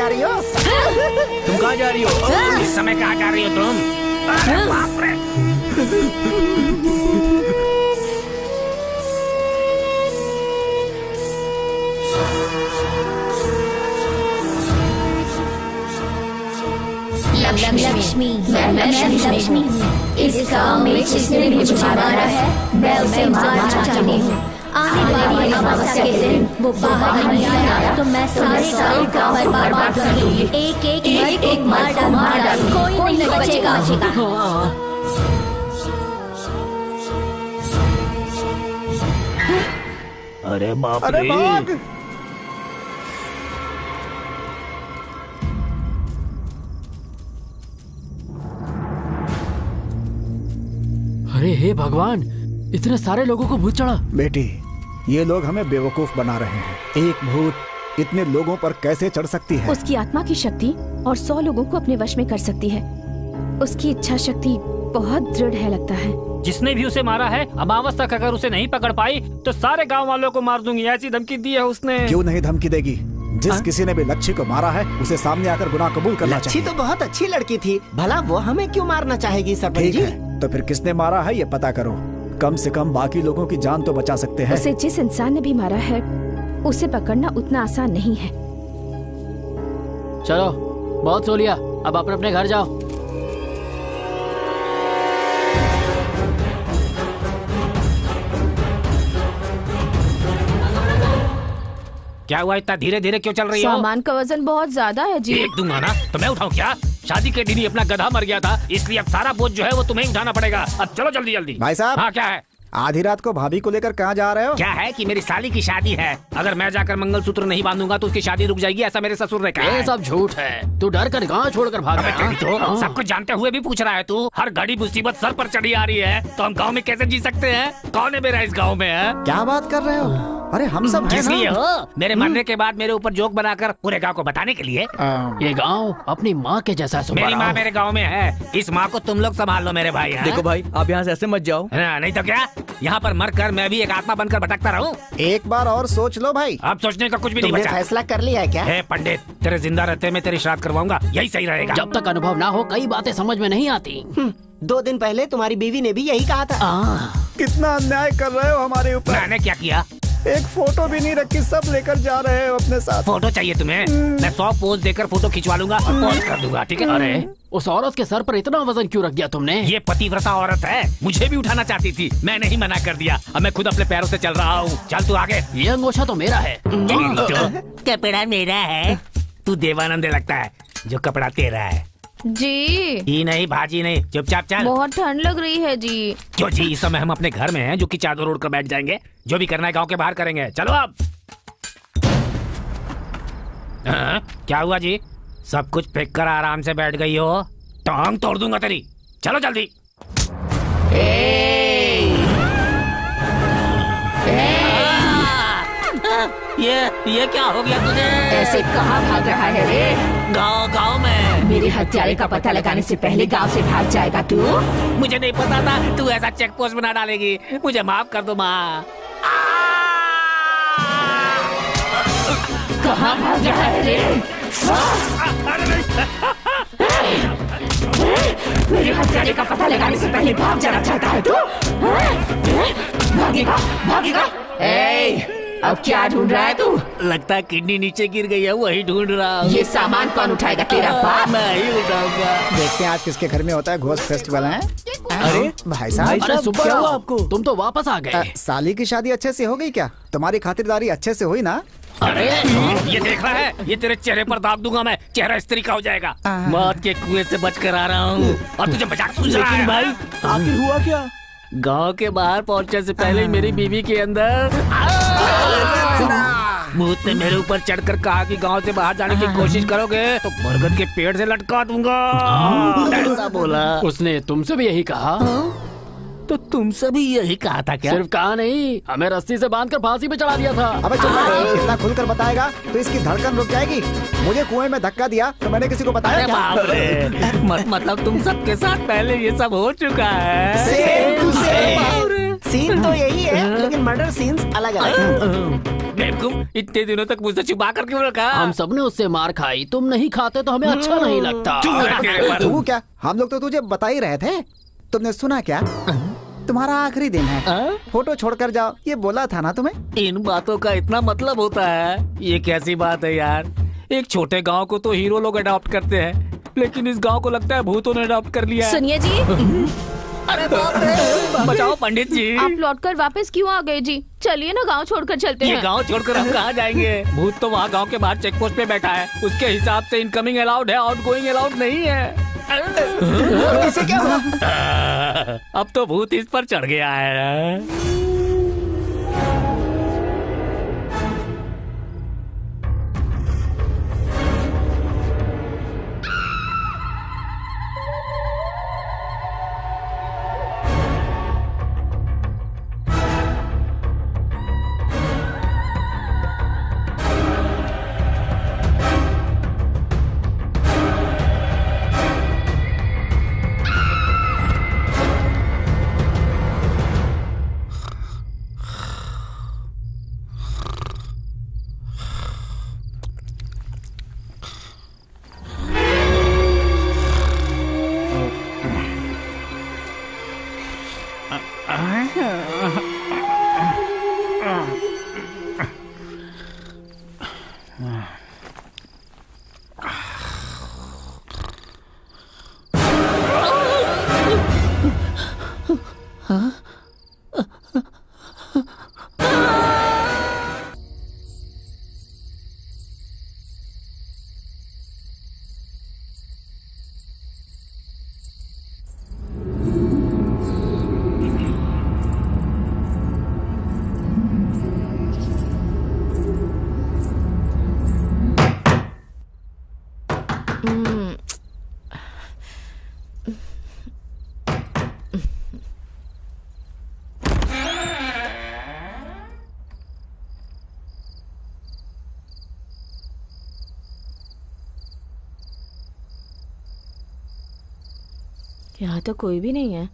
जा रही हो? तुम कहाँ जा रही हो? इस समय कहाँ जा रही हो तुम? अरे बाप रे! लक्ष्मी, लक्ष्मी, इस गांव में जिसने मुझे मारा है मैं उसे मारना चाहती हूँ। आने वाली अमावस्या के दिन वो बाहर नहीं आया तो मैं सारे गांव पर बर्बाद कर दूंगी। एक मार डाल, कोई नहीं बचेगा। अरे बाप रे! अरे हे भगवान, इतने सारे लोगों को भूत चढ़ा। बेटी, ये लोग हमें बेवकूफ बना रहे हैं। एक भूत इतने लोगों पर कैसे चढ़ सकती है? उसकी आत्मा की शक्ति और 100 लोगों को अपने वश में कर सकती है। उसकी इच्छा शक्ति बहुत दृढ़ है लगता है। जिसने भी उसे मारा है, अमावस तक अगर उसे नहीं पकड़ पाई तो सारे गांव वालों को मार दूंगी, ऐसी धमकी दी है उसने। क्यों नहीं धमकी देगी? जिस किसी ने भी लच्छी को मारा है उसे सामने आकर गुनाह कबूल करना चाहिए। लच्छी तो बहुत अच्छी लड़की थी, भला वो हमें क्यों मारना चाहेगी सरपंच ठीक जी? है, तो फिर किसने मारा है ये पता करो। कम से कम बाकी लोगों की जान तो बचा सकते हैं। उसे जिस इंसान ने भी मारा है उसे पकड़ना उतना आसान नहीं है। चलो, बहुत सो लिया, अब अपने अपने घर जाओ। क्या हुआ, इतना धीरे धीरे क्यों चल रही हो? सामान का वजन बहुत ज्यादा है जी। एक दूंगा ना तो मैं उठाऊं क्या? शादी के दिन ही अपना गधा मर गया था, इसलिए अब सारा बोझ जो है वो तुम्हें ही उठाना पड़ेगा। अब चलो जल्दी जल्दी। भाई साहब। हाँ, क्या है? आधी रात को भाभी को लेकर कहाँ जा रहे हो? क्या है कि मेरी साली की शादी है, अगर मैं जाकर मंगलसूत्र नहीं बांधूंगा तो उसकी शादी रुक जाएगी, ऐसा मेरे ससुर ने कहा है। ये सब झूठ है, तू डर कर गाँव छोड़कर भाग गया। तो सब कुछ जानते हुए भी पूछ रहा है तू? हर घड़ी मुसीबत सर पर चढ़ी आ रही है तो हम गाँव में कैसे जी सकते हैं? कौन है मेरा इस गाँव में है? क्या बात कर रहे हो? अरे हम सब हैं किस लिए ना? हो? मेरे मरने के बाद मेरे ऊपर जोक बनाकर पूरे गांव को बताने के लिए? ये गांव अपनी माँ के जैसा है। मेरी माँ मेरे गांव में है, इस माँ को तुम लोग संभाल लो मेरे भाई। देखो भाई, आप यहाँ से ऐसे मत जाओ। नहीं तो क्या, यहाँ पर मरकर मैं भी एक आत्मा बनकर भटकता रहूं? एक बार और सोच लो भाई। अब सोचने का कुछ भी नहीं तुमने बचा। फैसला कर लिया है क्या? हे पंडित, तेरे जिंदा रहते मैं तेरी श्राद्ध करवाऊंगा, यही सही रहेगा। जब तक अनुभव ना हो कई बातें समझ में नहीं आती। 2 दिन पहले तुम्हारी बीवी ने भी यही कहा था। कितना अन्याय कर रहे हो हमारे ऊपर। मैंने क्या किया? एक फोटो भी नहीं रखी, सब लेकर जा रहे हो अपने साथ। फोटो चाहिए तुम्हें? मैं 100 पोज देकर फोटो खिंचवा लूंगा और पोस्ट कर दूंगा, ठीक है? अरे उस औरत के सर पर इतना वजन क्यों रख दिया तुमने? ये पतिव्रता औरत है, मुझे भी उठाना चाहती थी, मैंने ही मना कर दिया। अब मैं खुद अपने पैरों से चल रहा हूँ। चल तू आगे। ये अंगोछा तो मेरा है। कपड़ा मेरा है, तू देवानंद लगता है, जो कपड़ा तेरा है। जी नहीं भाजी नहीं, चुपचाप चल। बहुत ठंड लग रही है जी। क्यों जी, इस समय हम अपने घर में हैं, जो कि चादर ओढ़ कर बैठ जाएंगे। जो भी करना है गांव के बाहर करेंगे। चलो अब। क्या हुआ जी? सब कुछ फेंक कर आराम से बैठ गई हो? टांग तोड़ दूंगा तेरी। चलो जल्दी। ये क्या हो गया तुझे? ऐसे कहाँ भाग रहा है रे? गांव में मेरे हत्यारे का पता लगाने से पहले गांव से भाग जाएगा तू? मुझे नहीं पता था तू ऐसा चेक पोस्ट बना डालेगी। मुझे माफ कर दो माँ। कहाँ भाग रहा है रे? मेरे हत्यारे का पता लगाने से पहले भाग जाना चाहता है तू? भागेगा, भागेगा। अब क्या ढूंढ रहा है तू? लगता है किडनी नीचे गिर गई है, वही ढूंढ रहा हूँ। ये सामान कौन उठाएगा? तेरा बाप? मैं ही उठाऊंगा। देखते हैं आज किसके घर में होता है घोस्ट फेस्टिवल है। अरे भाई साहब, अरे सुब्बा क्या हुआ राव, आपको? तुम तो वापस आ गए। साली की शादी अच्छे से हो गई क्या? तुम्हारी खातिरदारी अच्छे से हुई ना? अरे ये देख रहा है, ये तेरे चेहरे पर दाग दूंगा मैं, चेहरा स्त्री का हो जाएगा। मौत के कुएं से बचकर आ रहा हूँ और तुझे मजाक सूझ रहा है। भाई आखिर हुआ क्या? गांव के बाहर पहुंचने से पहले ही मेरी बीवी के अंदर भूत ने मेरे ऊपर चढ़कर कहा कि गांव से बाहर जाने की कोशिश करोगे तो बरगद के पेड़ से लटका दूंगा, ऐसा बोला। उसने तुमसे भी यही कहा? तो तुमसे भी यही कहा था क्या? सिर्फ कहा नहीं, हमें रस्सी से बांधकर फांसी पे चढ़ा दिया था। अबे चुप रह, इतना खुलकर बताएगा तो इसकी धड़कन रुक जाएगी। मुझे कुएं में धक्का दिया तो मैंने किसी को बताया क्या? बाप रे, मतलब तुम सबके साथ पहले ये सब हो चुका है। सीन तो यही है, लेकिन मर्डर सीन्स अलग अलग। बेवकूफ, इतने दिनों तक मुझसे छुपा कर क्यों रखा? हम सबने उससे मार खाई, तुम नहीं खाते तो हमें अच्छा नहीं लगता। तू क्या, हम लोग तो तुझे बता ही रहे थे। तुमने सुना क्या? तुम्हारा आखिरी दिन है, फोटो छोड़कर जाओ, ये बोला था ना तुम्हें? इन बातों का इतना मतलब होता है? ये कैसी बात है यार? एक छोटे गांव को तो हीरो लोग अडॉप्ट करते हैं, लेकिन इस गांव को लगता है भूतों ने अडॉप्ट कर लिया है। सुनिए जी, अरे बाप रे, बचाओ पंडित जी। आप लौटकर वापस क्यों आ गए जी? चलिए ना गांव छोड़कर चलते ये हैं। गांव छोड़कर हम कहाँ जाएंगे? भूत तो वहाँ गांव के बाहर चेक पोस्ट पे बैठा है, उसके हिसाब से इनकमिंग अलाउड है, आउटगोइंग अलाउड नहीं है। इसे क्या हुआ? अब तो भूत इस पर चढ़ गया है। यहाँ तो कोई भी नहीं है।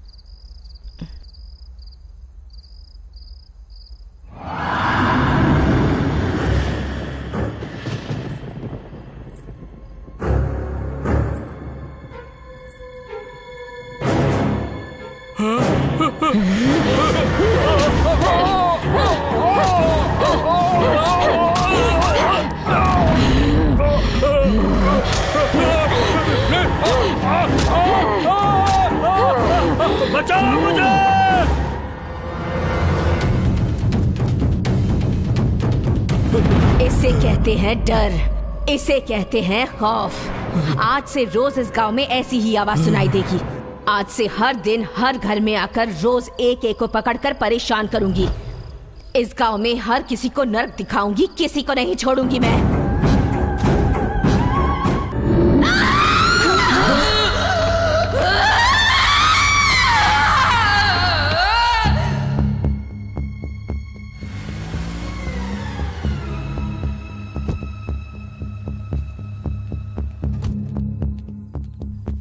बचाओ मुझे! इसे कहते हैं डर, इसे कहते हैं खौफ। आज से रोज इस गांव में ऐसी ही आवाज सुनाई देगी। आज से हर दिन हर घर में आकर रोज एक एक को पकड़कर परेशान करूंगी। इस गांव में हर किसी को नर्क दिखाऊंगी, किसी को नहीं छोड़ूंगी मैं।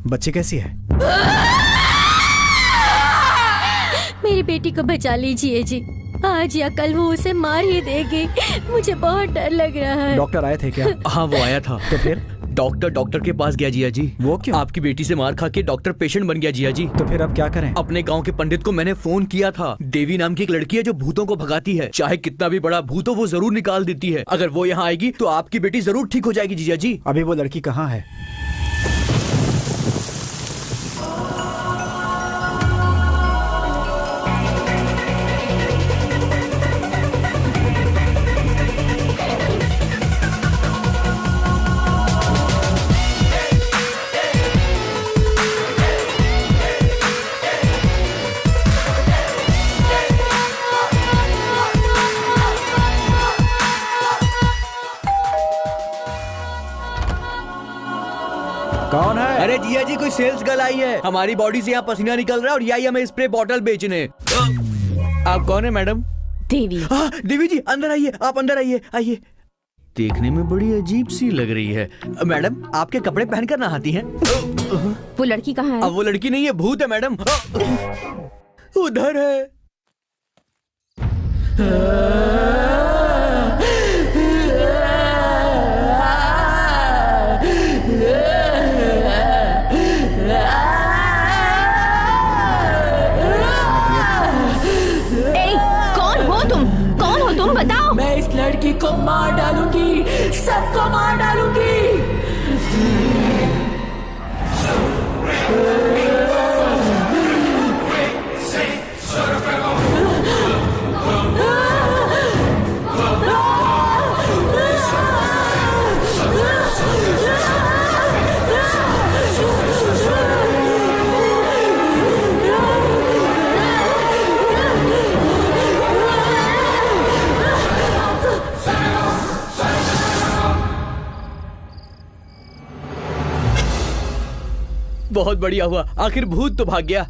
बच्ची कैसी है? मेरी बेटी को बचा लीजिए जी, आज या कल वो उसे मार ही देगी। मुझे बहुत डर लग रहा है। डॉक्टर आए थे क्या? हाँ वो आया था। तो फिर? डॉक्टर के पास गया जिया जी। वो क्यों? आपकी बेटी से मार खा के डॉक्टर पेशेंट बन गया जिया जी। तो फिर अब क्या करें? अपने गांव के पंडित को मैंने फोन किया था। देवी नाम की एक लड़की है जो भूतों को भगाती है। चाहे कितना भी बड़ा भूत हो वो जरूर निकाल देती है। अगर वो यहाँ आएगी तो आपकी बेटी जरूर ठीक हो जाएगी जिया जी। अभी वो लड़की कहाँ है? कौन है? अरे जिया जी कोई सेल्स गर्ल आई है। हमारी बॉडी से यहाँ पसीना निकल रहा है और यही हमें स्प्रे बॉटल बेचने। आप कौन है मैडम? देवी। देवी जी अंदर आइए, आप अंदर आइए, आइए। देखने में बड़ी अजीब सी लग रही है। मैडम आपके कपड़े पहनकर नहाती हैं? वो लड़की कहाँ है? अब वो लड़की नहीं है, भूत है मैडम। उधर है। डालूंगी, सबको मार डालूंगी। बहुत बढ़िया हुआ, आखिर भूत तो भाग गया।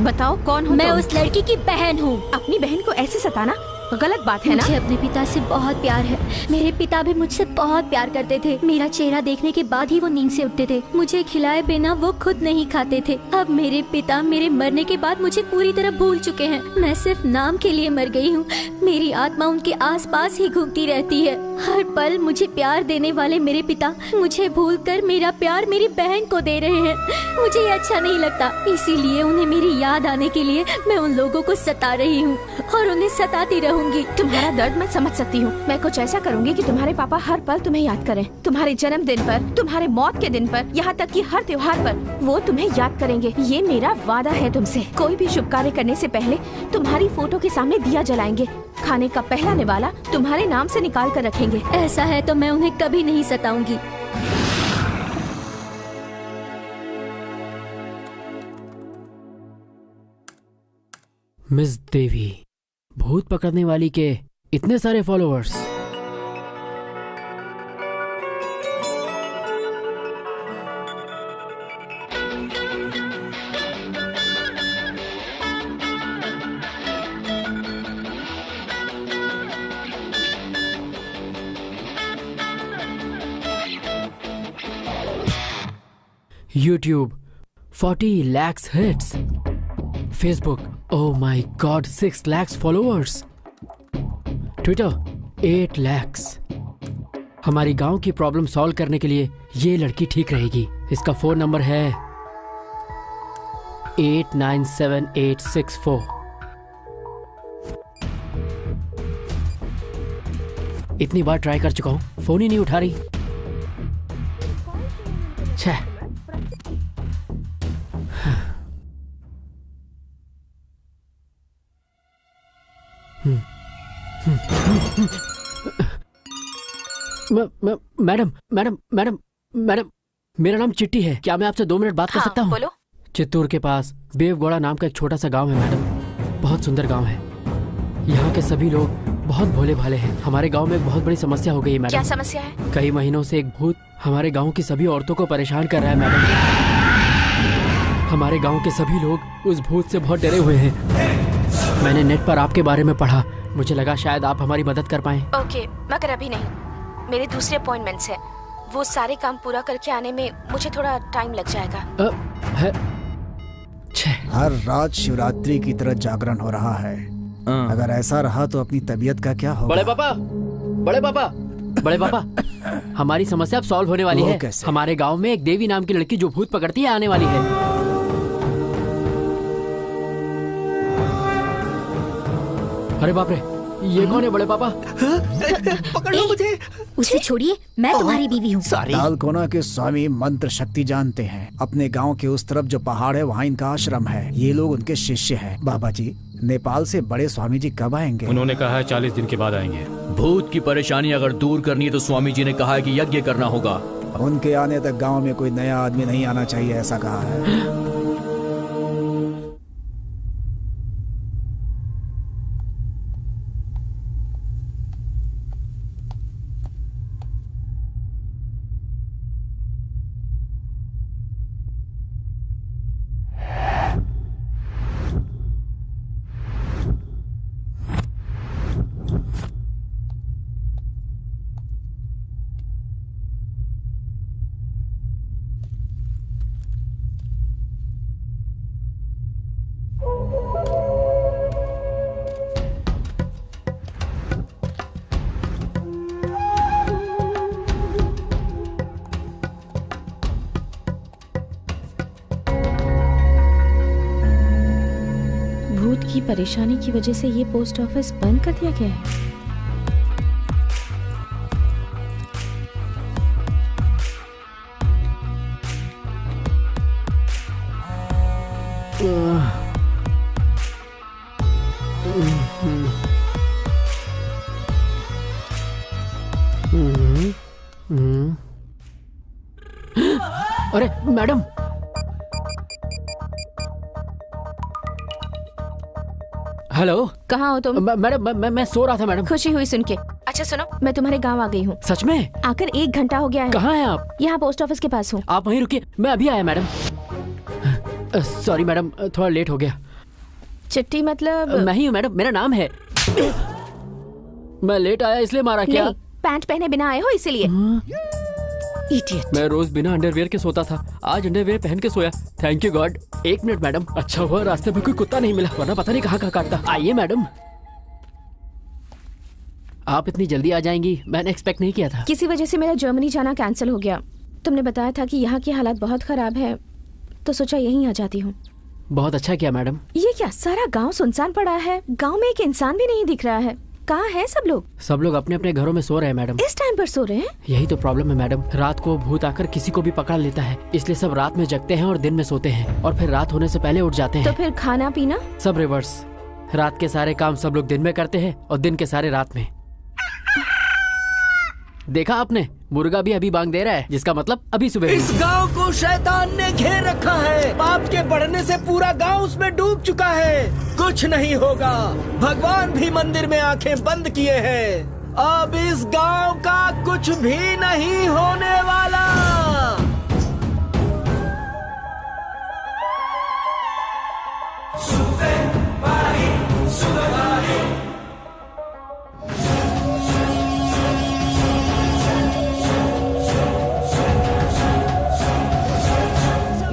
बताओ कौन हो मैं तुम? उस लड़की की बहन हूँ। अपनी बहन को ऐसे सताना गलत बात है ना? मुझे अपने पिता से बहुत प्यार है। मेरे पिता भी मुझसे बहुत प्यार करते थे। मेरा चेहरा देखने के बाद ही वो नींद से उठते थे। मुझे खिलाए बिना वो खुद नहीं खाते थे। अब मेरे पिता मेरे मरने के बाद मुझे पूरी तरह भूल चुके हैं। मैं सिर्फ नाम के लिए मर गई हूँ। मेरी आत्मा उनके आसपास ही घूमती रहती है। हर पल मुझे प्यार देने वाले मेरे पिता मुझे भूलकर मेरा प्यार मेरी बहन को दे रहे हैं। मुझे ये अच्छा नहीं लगता, इसीलिए उन्हें मेरी याद आने के लिए मैं उन लोगों को सता रही हूँ और उन्हें सताती रहूंगी। तुम्हारा दर्द मैं समझ सकती हूँ। मैं कुछ ऐसा करूँगी कि तुम्हारे पापा हर पल तुम्हें याद करें। तुम्हारे जन्मदिन पर, तुम्हारे मौत के दिन पर, यहाँ तक कि हर त्योहार पर वो तुम्हें याद करेंगे। ये मेरा वादा है तुमसे। कोई भी शुभ कार्य करने से पहले तुम्हारी फोटो के सामने दिया जलाएंगे। खाने का पहला निवाला तुम्हारे नाम से निकाल कर रखेंगे। ऐसा है तो मैं उन्हें कभी नहीं सताऊंगी। मिस देवी, भूत पकड़ने वाली के इतने सारे followers. YouTube 40 lakhs hits. Facebook, oh my god, 6 lakhs followers. Twitter 8 lakhs. हमारी गांव की प्रॉब्लम सॉल्व करने के लिए ये लड़की ठीक रहेगी। इसका फोन नंबर है 897864। इतनी बार ट्राई कर चुका हूं, फोन ही नहीं उठा रही। छह। मैडम मैडम मैडम मैडम, मेरा नाम चिट्टी है। क्या मैं आपसे 2 मिनट बात कर सकता हूँ? बोलो। चित्तूर के पास बेवगौड़ा नाम का एक छोटा सा गांव है मैडम। बहुत सुंदर गांव है। यहाँ के सभी लोग बहुत भोले भाले हैं। हमारे गांव में एक बहुत बड़ी समस्या हो गई है मैडम। क्या समस्या है? कई महीनों से एक भूत हमारे गांव की सभी औरतों को परेशान कर रहा है मैडम। हमारे गांव के सभी लोग उस भूत से बहुत डरे हुए हैं। मैंने नेट पर आपके बारे में पढ़ा, मुझे लगा शायद आप हमारी मदद कर पाएं। ओके, मगर अभी नहीं। मेरे दूसरे अपॉइंटमेंट्स हैं। वो सारे काम पूरा करके आने में मुझे थोड़ा टाइम लग जाएगा। हर रात शिवरात्रि की तरह जागरण हो रहा है। अगर ऐसा रहा तो अपनी तबीयत का क्या होगा? बड़े पापा, बड़े पापा, बड़े पापा, हमारी समस्या अब सॉल्व होने वाली है। कैसे? हमारे गांव में एक देवी नाम की लड़की जो भूत पकड़ती है आने वाली है। अरे बाप रे, ये कौन है बड़े पापा? पकड़ो मुझे। उसे छोड़िए, मैं तुम्हारी बीवी हूँ। तालकोना के स्वामी मंत्र शक्ति जानते हैं। अपने गांव के उस तरफ जो पहाड़ है वहाँ इनका आश्रम है। ये लोग उनके शिष्य हैं। बाबा जी, नेपाल से बड़े स्वामी जी कब आएंगे? उन्होंने कहा है 40 दिन के बाद आएंगे। भूत की परेशानी अगर दूर करनी है तो स्वामी जी ने कहा है कि यज्ञ करना होगा। उनके आने तक गांव में कोई नया आदमी नहीं आना चाहिए, ऐसा कहा है। परेशानी की वजह से ये पोस्ट ऑफिस बंद कर दिया गया है। अरे मैडम, हेलो। कहाँ हो तुम? मैडम मैं सो रहा था मैडम। खुशी हुई सुन के। अच्छा सुनो, मैं तुम्हारे गांव आ गई हूँ। सच में? आकर 1 घंटा हो गया है। कहाँ हैं आप? यहाँ पोस्ट ऑफिस के पास हूँ। आप वहीं रुकिए, मैं अभी आया मैडम। सॉरी मैडम, थोड़ा लेट हो गया। चिट्टी मतलब? मैं ही हूँ मैडम, मेरा नाम है। मैं लेट आया इसलिए मारा क्या? नहीं, पैंट पहने बिना आए हो इसीलिए। इडियट। मैं रोज बिना अंडरवियर के सोता था, आज अंडरवियर पहन के सोया। Thank you God. 1 minute madam, अच्छा हुआ रास्ते में कोई कुत्ता नहीं मिला, वरना पता नहीं कहाँ काटता। आइए मैडम। आप इतनी जल्दी आ जाएंगी, मैंने एक्सपेक्ट नहीं किया था। किसी वजह से मेरा जर्मनी जाना कैंसिल हो गया। तुमने बताया था कि यहाँ की हालात बहुत खराब है, तो सोचा यहीं आ जाती हूँ। बहुत अच्छा किया मैडम। ये क्या, सारा गांव सुनसान पड़ा है, गांव में एक इंसान भी नहीं दिख रहा है। कहाँ है सब लोग? सब लोग अपने अपने घरों में सो रहे हैं मैडम। इस टाइम पर सो रहे हैं? यही तो प्रॉब्लम है मैडम, रात को भूत आकर किसी को भी पकड़ लेता है, इसलिए सब रात में जगते हैं और दिन में सोते हैं, और फिर रात होने से पहले उठ जाते हैं। तो फिर खाना पीना? सब रिवर्स। रात के सारे काम सब लोग दिन में करते हैं और दिन के सारे रात में। देखा आपने, मुर्गा भी अभी बांग दे रहा है, जिसका मतलब अभी सुबह। इस गांव को शैतान ने घेर रखा है। पाप के बढ़ने से पूरा गांव उसमें डूब चुका है। कुछ नहीं होगा, भगवान भी मंदिर में आंखें बंद किए हैं। अब इस गांव का कुछ भी नहीं होने वाला।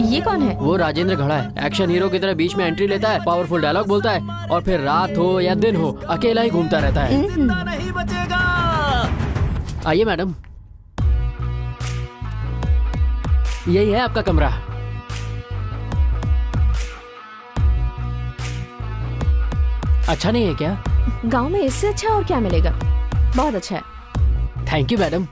ये कौन है? वो राजेंद्र खड़ा है, एक्शन हीरो की तरह बीच में एंट्री लेता है, पावरफुल डायलॉग बोलता है, और फिर रात हो या दिन हो अकेला ही घूमता रहता है। नहीं बचेगा। आइए मैडम, यही है आपका कमरा। अच्छा नहीं है क्या? गांव में इससे अच्छा और क्या मिलेगा? बहुत अच्छा है। Thank you madam.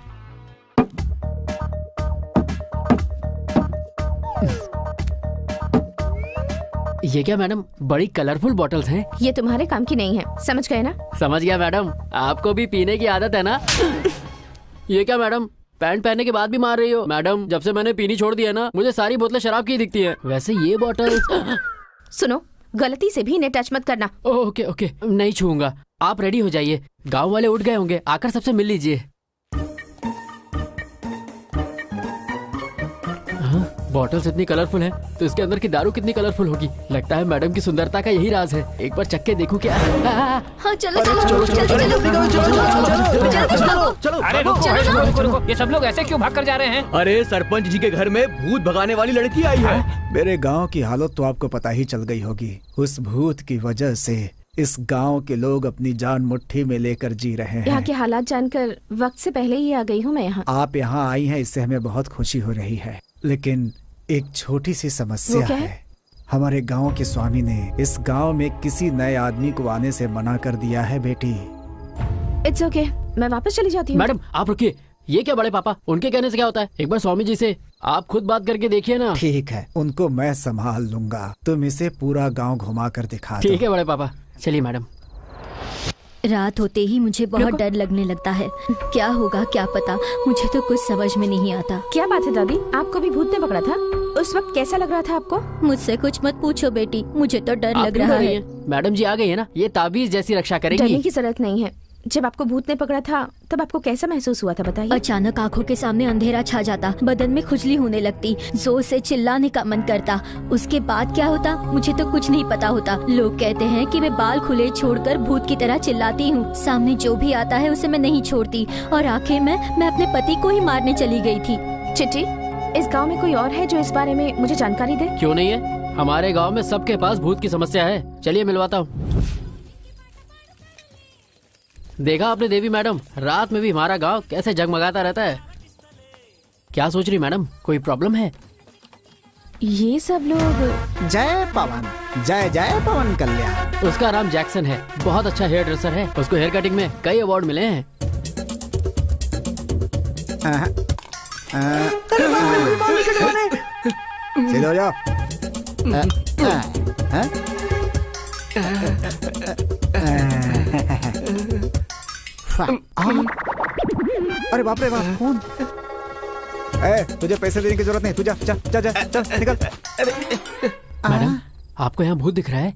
ये क्या मैडम, बड़ी कलरफुल बॉटल्स हैं। ये तुम्हारे काम की नहीं है, समझ गए ना? समझ गया मैडम, आपको भी पीने की आदत है ना? ये क्या मैडम, पैंट पहनने के बाद भी मार रही हो? मैडम, जब से मैंने पीनी छोड़ दिया ना, मुझे सारी बोतलें शराब की दिखती हैं। वैसे ये बॉटल्स सुनो, गलती से भी इन्हें टच मत करना। ओके ओके, नहीं छूऊंगा। आप रेडी हो जाइए, गांव वाले उठ गए होंगे, आकर सबसे मिल लीजिए। बॉटल्स इतनी कलरफुल है तो इसके अंदर की दारू कितनी कलरफुल होगी। लगता है मैडम की सुंदरता का यही राज है। एक बार चख के देखूं क्या। हाँ चलो चलो चलो चलो। अरे रुको रुको, ये सब लोग ऐसे क्यों भाग कर जा रहे हैं? अरे सरपंच जी के घर में भूत भगाने वाली लड़की आई है। मेरे गांव की हालत तो आपको पता ही चल गई होगी। उस भूत की वजह से इस गांव के लोग अपनी जान मुट्ठी में लेकर जी रहे हैं। यहाँ के हालात जानकर वक्त से पहले ही आ गई हूँ मैं यहाँ। आप यहाँ आई हैं, इससे हमें बहुत खुशी हो रही है, लेकिन एक छोटी सी समस्या है। हमारे गांव के स्वामी ने इस गांव में किसी नए आदमी को आने से मना कर दिया है बेटी। इट्स ओके, मैं वापस चली जाती हूँ। मैडम आप रुकिए, ये क्या बड़े पापा, उनके कहने से क्या होता है? एक बार स्वामी जी से आप खुद बात करके देखिए ना। ठीक है, उनको मैं संभाल लूंगा, तुम इसे पूरा गांव घुमा कर दिखा दो। ठीक है बड़े पापा, चलिए मैडम। रात होते ही मुझे बहुत डर लगने लगता है। क्या होगा क्या पता, मुझे तो कुछ समझ में नहीं आता। क्या बात है दादी, आपको भी भूत ने पकड़ा था? उस वक्त कैसा लग रहा था आपको? मुझसे कुछ मत पूछो बेटी, मुझे तो डर लग रहा है। मैडम जी आ गई है ना, ये ताबीज जैसी रक्षा करेंगी। डरने की जरूरत नहीं है। जब आपको भूत ने पकड़ा था तब आपको कैसा महसूस हुआ था, बताइए। अचानक आंखों के सामने अंधेरा छा जाता, बदन में खुजली होने लगती, जोर से चिल्लाने का मन करता। उसके बाद क्या होता मुझे तो कुछ नहीं पता होता। लोग कहते हैं कि मैं बाल खुले छोड़कर भूत की तरह चिल्लाती हूँ। सामने जो भी आता है उसे मैं नहीं छोड़ती, और आखिर में मैं अपने पति को ही मारने चली गई थी। चिट्टी, इस गाँव में कोई और है जो इस बारे में मुझे जानकारी दे? क्यों नहीं है, हमारे गाँव में सबके पास भूत की समस्या है। चलिए मिलवाता हूँ। देखा आपने देवी मैडम, रात में भी हमारा गांव कैसे जगमगाता रहता है। क्या सोच रही मैडम, कोई प्रॉब्लम है? ये सब लोग जय पवन, जय जय पवन कल्याण। उसका नाम जैक्सन है, बहुत अच्छा हेयर ड्रेसर है। उसको हेयर कटिंग में कई अवार्ड मिले हैं। सीधे हो जाओ। अरे बाप रे बाप, कौन? तुझे पैसे देने की जरूरत नहीं, तू जा जा जा जा, चल निकल। मैडम, आपको यहाँ भूत दिख रहा है?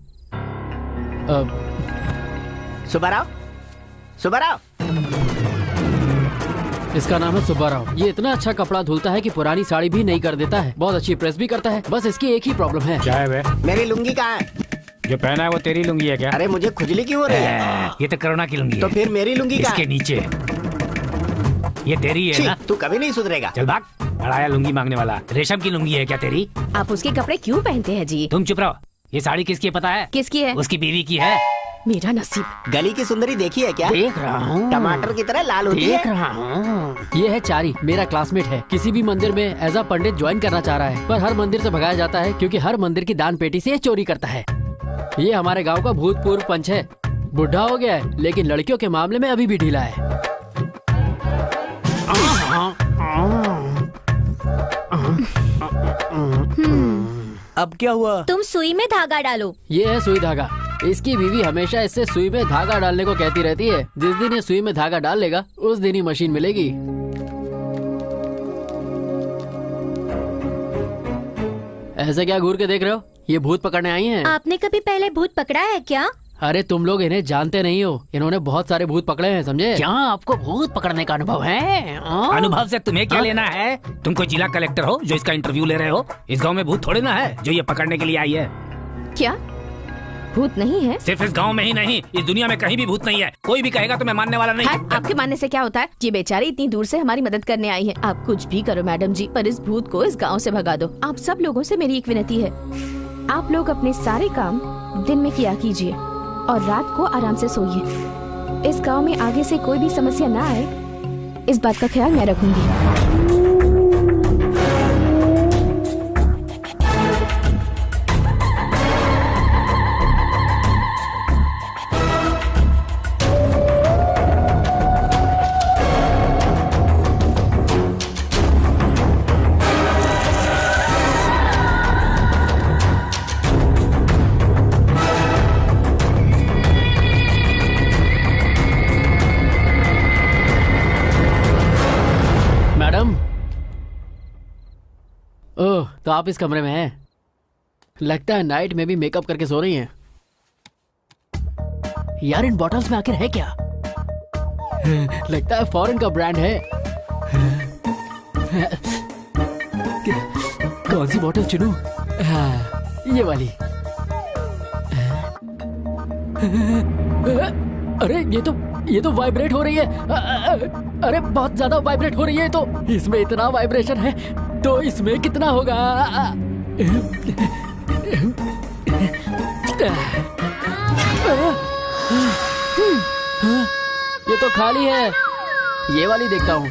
सुब्बाराव, सुब्बाराव। इसका नाम है सुब्बाराव। ये इतना अच्छा कपड़ा धुलता है कि पुरानी साड़ी भी नहीं कर देता है। बहुत अच्छी प्रेस भी करता है। बस इसकी एक ही प्रॉब्लम है। क्या है बे? मेरी लुंगी कहाँ है? जो पहना है वो तेरी लुंगी है क्या? अरे मुझे खुजली क्यों हो रही है? ये तो करुणा की लुंगी तो है। फिर मेरी लुंगी कहाँ इसके है? नीचे। ये तेरी है छी, ना? तू कभी नहीं सुधरेगा। चल भाग, अड़ाया लुंगी मांगने वाला। रेशम की लुंगी है क्या तेरी? आप उसके कपड़े क्यों पहनते हैं जी? तुम चुप रहो। ये साड़ी किसकी है पता है? किसकी है? उसकी बीवी की है। मेरा नसीब। गली की सुंदरी देखी है क्या? देख रहा हूँ। टमाटर की तरह लाल होती है। देख रहा हूँ। ये है चारी, मेरा क्लासमेट है। किसी भी मंदिर में एज अ पंडित ज्वाइन करना चाह रहा है, पर हर मंदिर से भगाया जाता है क्योंकि हर मंदिर की दान पेटी से ये चोरी करता है। ये हमारे गांव का भूतपूर्व पंच है। बुढ़ा हो गया है, लेकिन लड़कियों के मामले में अभी भी ढीला है। अब क्या हुआ? तुम सुई में धागा डालो। ये है सुई धागा। इसकी बीवी हमेशा इससे सुई में धागा डालने को कहती रहती है। जिस दिन ये सुई में धागा डाल लेगा, उस दिन ही मशीन मिलेगी। ऐसे क्या घूर के देख रहे हो? ये भूत पकड़ने आई हैं। आपने कभी पहले भूत पकड़ा है क्या? अरे तुम लोग इन्हें जानते नहीं हो। इन्होंने बहुत सारे भूत पकड़े हैं, समझे? क्या आपको भूत पकड़ने का अनुभव है? अनुभव से तुम्हें क्या लेना है? तुम कोई जिला कलेक्टर हो जो इसका इंटरव्यू ले रहे हो? इस गांव में भूत थोड़े ना है जो ये पकड़ने के लिए आई है। क्या भूत नहीं है? सिर्फ इस गांव में ही नहीं, इस दुनिया में कहीं भी भूत नहीं है। कोई भी कहेगा तो मैं मानने वाला नहीं। आपके मानने से क्या होता है? ये बेचारी इतनी दूर से हमारी मदद करने आई है। आप कुछ भी करो मैडम जी, पर इस भूत को इस गांव से भगा दो। आप सब लोगों से मेरी एक विनती है, आप लोग अपने सारे काम दिन में किया कीजिए और रात को आराम से सोइए। इस गांव में आगे से कोई भी समस्या ना आए, इस बात का ख्याल मैं रखूंगी। ओह, तो आप इस कमरे में हैं। लगता है नाइट में भी मेकअप करके सो रही हैं। यार इन बॉटल्स में आखिर है क्या? लगता है फॉरेन का ब्रांड है। कौन सी बॉटल चुनूं? ये वाली। अरे ये तो वाइब्रेट हो रही है। अरे बहुत ज्यादा वाइब्रेट हो रही है। तो इसमें इतना वाइब्रेशन है तो इसमें कितना होगा? ये तो खाली है। ये वाली देखता हूँ।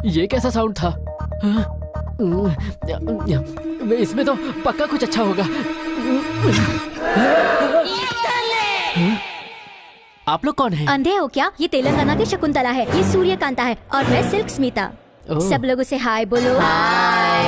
ये कैसा साउंड था? इसमें तो पक्का कुछ अच्छा होगा। आप लोग कौन हैं? अंधे हो क्या? ये तेलंगाना की शकुंतला है, ये सूर्यकांता है और मैं सिल्क स्मिता। सब लोगों से हाय बोलो। हाय।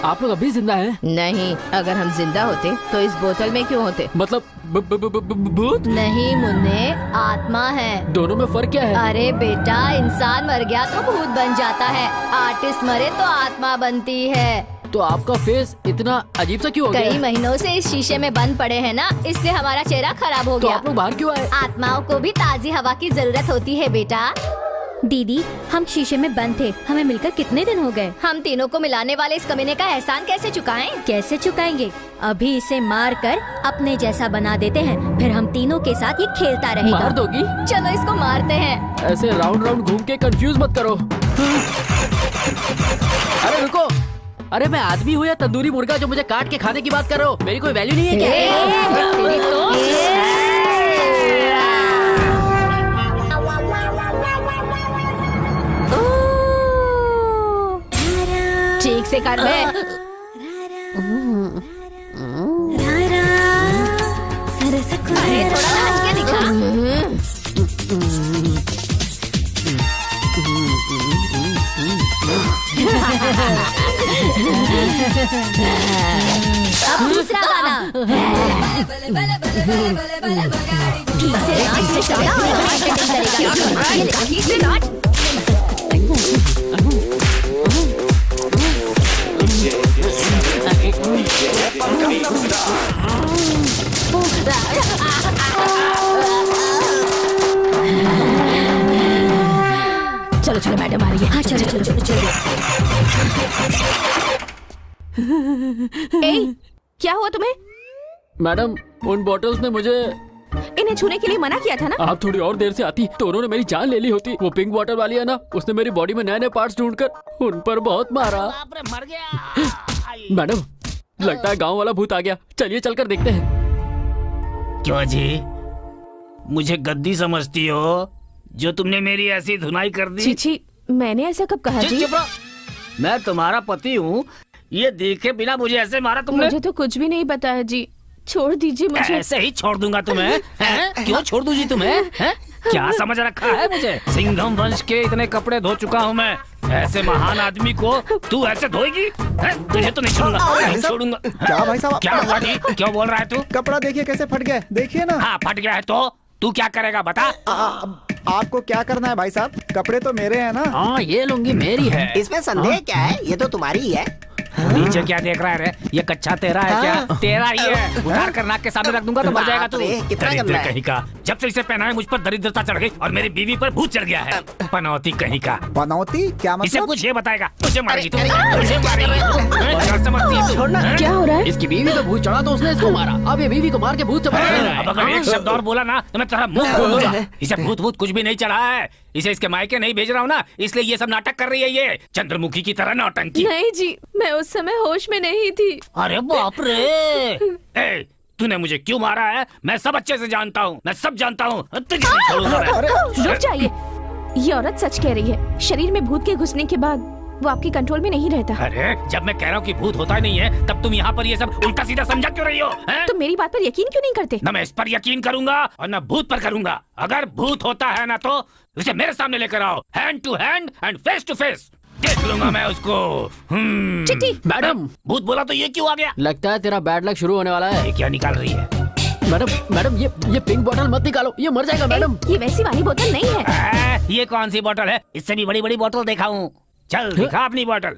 आप लोग अभी जिंदा हैं? नहीं, अगर हम जिंदा होते तो इस बोतल में क्यों होते? मतलब भूत? नहीं मुन्ने, आत्मा है। दोनों में फर्क क्या है? अरे बेटा, इंसान मर गया तो भूत बन जाता है, आर्टिस्ट मरे तो आत्मा बनती है। तो आपका फेस इतना अजीब सा क्यों हो गया? कई महीनों से इस शीशे में बंद पड़े हैं ना, इसलिए हमारा चेहरा खराब हो तो गया। आप लोग बाहर क्यों आए? आत्माओं को भी ताजी हवा की जरूरत होती है बेटा। दीदी, हम शीशे में बंद थे, हमें मिलकर कितने दिन हो गए? हम तीनों को मिलाने वाले इस कमीने का एहसान कैसे चुकाएं? कैसे चुकाएंगे? अभी इसे मार कर अपने जैसा बना देते हैं, फिर हम तीनों के साथ ये खेलता रहेगा। मार दोगी? चलो इसको मारते हैं। ऐसे राउंड राउंड घूम के कंफ्यूज मत करो। अरे रुको, अरे मैं आदमी हूँ या तंदूरी मुर्गा जो मुझे काट के खाने की बात कर रहे हो? मेरी कोई वैल्यू नहीं है क्या? से कर बे। अरे थोड़ा नाच के दिखा। अब दूसरा गाना। ठीक से नाच से चला करेगा। ठीक से नाच। चलो चलो मैडम आ रही है। हाँ चलो चलो चलो चलो। ए, क्या हुआ तुम्हें? मैडम उन बॉटल्स ने मुझे इन्हें छूने के लिए मना किया था ना? आप थोड़ी और देर से आती तो उन्होंने मेरी जान ले ली होती। वो पिंक बॉटल वाली है ना, उसने मेरी बॉडी में नए नए पार्ट्स ढूंढकर उन पर बहुत मारा। मर गया। मैडम लगता है गांव वाला भूत आ गया, चलिए चलकर देखते हैं। क्यों जी, मुझे गद्दी समझती हो जो तुमने मेरी ऐसी धुनाई कर दी? चीची, मैंने ऐसा कब कहा जी? चुप रहो। मैं तुम्हारा पति हूँ, ये देखे बिना मुझे ऐसे मारा तुमने? मुझे तो कुछ भी नहीं पता है जी, छोड़ दीजिए मुझे। ऐसे ही छोड़ दूंगा तुम्हें? क्यों छोड़ दूं जी तुम्हें? क्या समझ रखा है मुझे? सिंघम वंश के इतने कपड़े धो चुका हूँ मैं, ऐसे महान आदमी को तू ऐसे धोएगी? तुझे तो नहीं छोड़ूंगा, नहीं छोड़ूंगा। क्या भाई साहब? क्या हुआ जी? क्यों बोल रहा है तू? कपड़ा देखिए कैसे फट गया, देखिए ना। हाँ फट गया है तो तू क्या करेगा बता? आपको क्या करना है भाई साहब? कपड़े तो मेरे हैं ना। हाँ ये लुंगी मेरी है। इसमें संदेह क्या है? ये तो तुम्हारी ही है। नीचे क्या देख रहा है रे? ये कच्चा तेरा है क्या? तेरा ही है। उतार कर नाक के सामने रख दूंगा तो मर जाएगा तू। कितना गंदा है। कहीं का, जब से इसे पहना है मुझ पर दरिद्रता चढ़ गई और मेरी बीवी पर भूत चढ़ गया है। पनौती कहीं का। पनौती क्या इसे मतलब? कुछ ये बताएगा। तुझे मारेगी तू, तुझे मारेगी। समझती है तू? क्या हो रहा है? इसकी बीवी को भूत चढ़ा तो उसने इसको मारा, अब ये बीवी को मार के भूत से मार रहा है। अब अगर एक शब्द और बोला ना तो मैं तेरा मुंह खोल दूंगा। इसे भूत भूत कुछ भी नहीं चढ़ा है, इसे इसके मायके नहीं भेज रहा हूँ ना, इसलिए ये सब नाटक कर रही है। ये चंद्रमुखी की तरह नौटंकी। नहीं जी, मैं उस समय होश में नहीं थी। अरे बाप रे। ए, तूने मुझे क्यों मारा है मैं सब अच्छे से जानता हूँ, मैं सब जानता हूँ। तुझे नहीं छोड़ूंगा मैं। रुक जाइए, ये औरत सच कह रही है। शरीर में भूत के घुसने के बाद वो आपके कंट्रोल में नहीं रहता। अरे जब मैं कह रहा हूँ कि भूत होता ही नहीं है, तब तुम यहाँ पर ये सब उल्टा सीधा समझा क्यों रही हो? तुम मेरी बात पर यकीन क्यों नहीं करते? न मैं इस पर यकीन करूंगा और न भूत पर करूंगा। अगर भूत होता है ना तो उसे मेरे सामने लेकर आओ, hand to hand and face to face, देख लूंगा मैं उसको। चिट्टी। मैडम भूत बोला तो ये क्यों आ गया? लगता है तेरा बैड लक शुरू होने वाला है। ये क्या निकाल रही है? मैडम ये पिंक बोतल मत निकालो, ये मर जाएगा मैडम। ये वैसी वाली बोतल नहीं है। ये कौन सी बोतल है? इससे भी बड़ी बड़ी बोतल देखा हूँ। चल दिखा अपनी बोतल।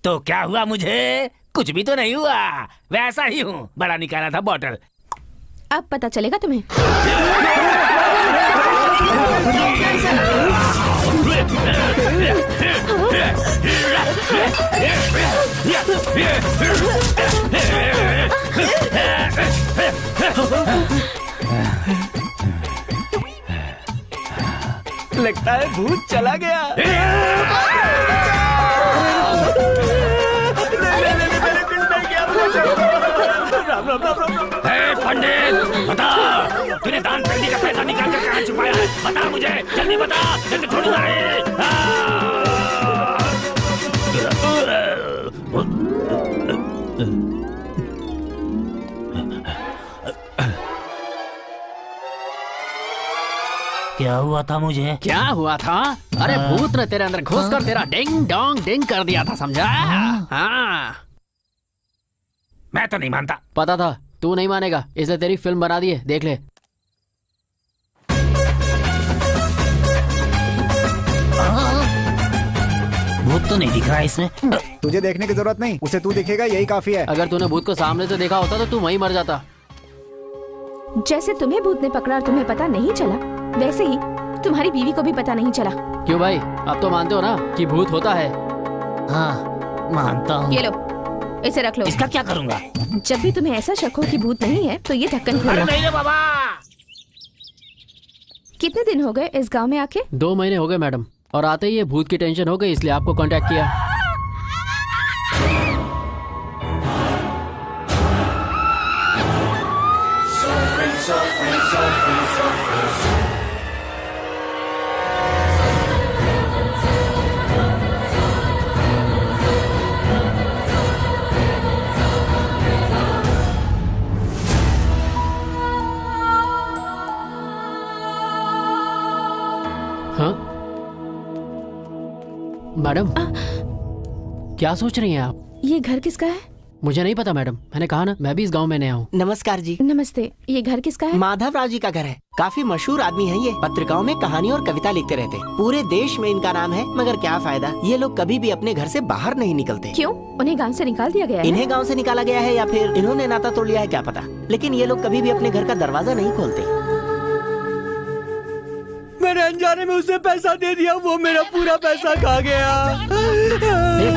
तो क्या हुआ? मुझे कुछ भी तो नहीं हुआ, वैसा ही हूँ। बड़ा निकाला था बोतल। अब पता चलेगा तुम्हें। लगता है भूत चला गया। पंडित बता, तूने दान पेटी का पैसा निकाल कर कहाँ छुपाया है? बता मुझे, जल्दी बता, जल्दी छोड़ूंगा नहीं। क्या हुआ था मुझे? क्या हुआ था? अरे भूत ने तेरे अंदर घुसकर तेरा डिंग डोंग डिंग कर दिया था, समझा? हाँ। मैं तो नहीं मानता। पता था तू नहीं मानेगा, इसलिए तेरी फिल्म बना दी है, देख ले। भूत तो नहीं दिख रहा है इसमें। तुझे देखने की जरूरत नहीं, उसे तू दिखेगा यही काफी है। अगर तूने भूत को सामने से देखा होता तो तू वहीं मर जाता। जैसे तुम्हें भूत ने पकड़ा और तुम्हें पता नहीं चला, वैसे ही तुम्हारी बीवी को भी पता नहीं चला। क्यों भाई, अब तो मानते हो ना कि भूत होता है? हाँ मानता हूँ। ये लो, इसे रख लो। इसका क्या करूँगा? जब भी तुम्हें ऐसा शक हो कि भूत नहीं है तो ये ढक्कन खोलो। नहीं रे बाबा। कितने दिन हो गए इस गांव में आके? 2 महीने हो गए मैडम, और आते ही ये भूत की टेंशन हो गई, इसलिए आपको कांटेक्ट किया। हाँ मैडम, क्या सोच रही हैं आप? ये घर किसका है? मुझे नहीं पता मैडम, मैंने कहा ना मैं भी इस गांव में नया हूँ। नमस्कार जी। नमस्ते। ये घर किसका है? माधव राव जी का घर है। काफी मशहूर आदमी है ये। पत्रिकाओं में कहानी और कविता लिखते रहते। पूरे देश में इनका नाम है, मगर क्या फायदा, ये लोग कभी भी अपने घर से बाहर नहीं निकलते। क्यों? उन्हें गांव से निकाल दिया गया है? इन्हें गांव से निकाला गया है या फिर इन्होंने नाता तोड़ लिया है, क्या पता। लेकिन ये लोग कभी भी अपने घर का दरवाजा नहीं खोलते। मैंने अनजाने में उसे पैसा दे दिया, वो मेरा पूरा पैसा खा गया।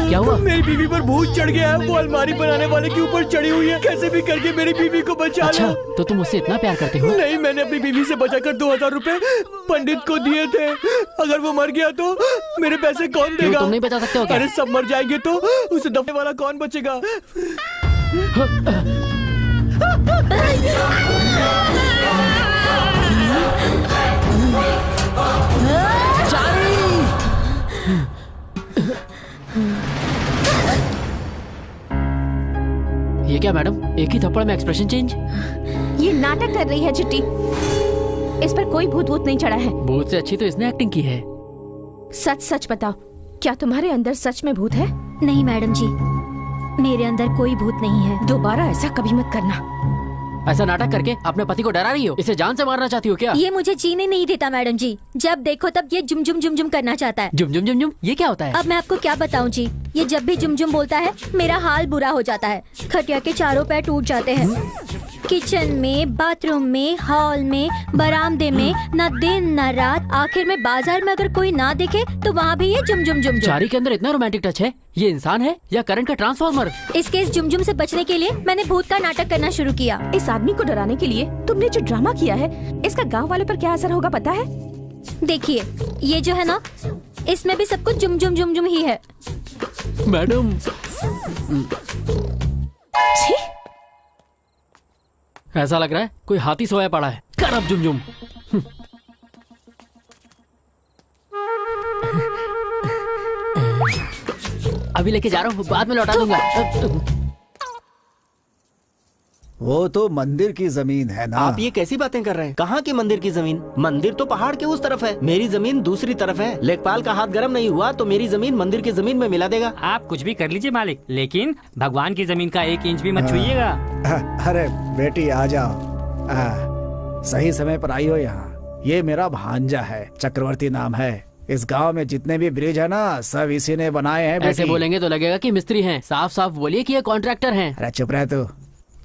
क्या हुआ? मेरी बीवी पर भूत चढ़ गया है, वो अलमारी बनाने वाले के ऊपर चढ़ी हुई है। कैसे भी करके मेरी बीवी को बचा अच्छा, लो। तो तुम उससे इतना प्यार करते हो? नहीं, मैंने अपनी बीवी से बचाकर 2000 रुपए पंडित को दिए थे। अगर वो मर गया तो मेरे पैसे कौन देगा? तुम नहीं बचा सकते हो क्या? अरे सब मर जाएंगे तो उसे दफने वाला कौन बचेगा? ये क्या मैडम, एक ही थप्पड़ में एक्सप्रेशन चेंज? ये नाटक कर रही है चिट्टी। इस पर कोई भूत भूत नहीं चढ़ा है। भूत से अच्छी तो इसने एक्टिंग की है। सच सच बताओ, क्या तुम्हारे अंदर सच में भूत है? नहीं मैडम जी, मेरे अंदर कोई भूत नहीं है। दोबारा ऐसा कभी मत करना। ऐसा नाटक करके अपने पति को डरा रही हो? इसे जान से मारना चाहती हो क्या? ये मुझे जीने नहीं देता मैडम जी। जब देखो तब ये जुम जुम जुम जुम करना चाहता है। जुम जुम जुम जुम, ये क्या होता है? अब मैं आपको क्या बताऊं जी, ये जब भी जुम जुम बोलता है मेरा हाल बुरा हो जाता है। खटिया के चारों पैर टूट जाते हैं। किचन में, बाथरूम में, हॉल में, बरामदे में, न दिन न रात। आखिर में बाजार में अगर कोई ना दिखे तो वहाँ भी ये जुम जुम जुम जुम। चारी के अंदर इतना रोमांटिक टच है। ये इंसान है या करंट का ट्रांसफार्मर? इसके इस जुम जुम से बचने के लिए मैंने भूत का नाटक करना शुरू किया। इस आदमी को डराने के लिए तुमने जो ड्रामा किया है, इसका गांव वाले पर क्या असर होगा पता है? देखिए, ये जो है ना, इसमें भी सब कुछ जुम जुम जुम जुम ही है। मैडम, ऐसा लग रहा है कोई हाथी सोया पड़ा है। कर अब जुम जुम। अभी लेके जा रहा हूँ, बाद में लौटा दूंगा। वो तो मंदिर की जमीन है ना। आप ये कैसी बातें कर रहे हैं? कहाँ की मंदिर की जमीन? मंदिर तो पहाड़ के उस तरफ है, मेरी जमीन दूसरी तरफ है। लेखपाल का हाथ गर्म नहीं हुआ तो मेरी जमीन मंदिर की जमीन में मिला देगा। आप कुछ भी कर लीजिए मालिक, लेकिन भगवान की जमीन का 1 इंच भी मत छुइएगा। अरे बेटी आ जाओ। सही समय पर आई हो यहाँ। ये मेरा भांजा है, चक्रवर्ती नाम है। इस गांव में जितने भी ब्रिज है ना, सब इसी ने बनाए हैं। ऐसे बोलेंगे तो लगेगा कि मिस्त्री हैं। साफ साफ बोलिए कि ये कॉन्ट्रैक्टर हैं। अरे चुप रह तू।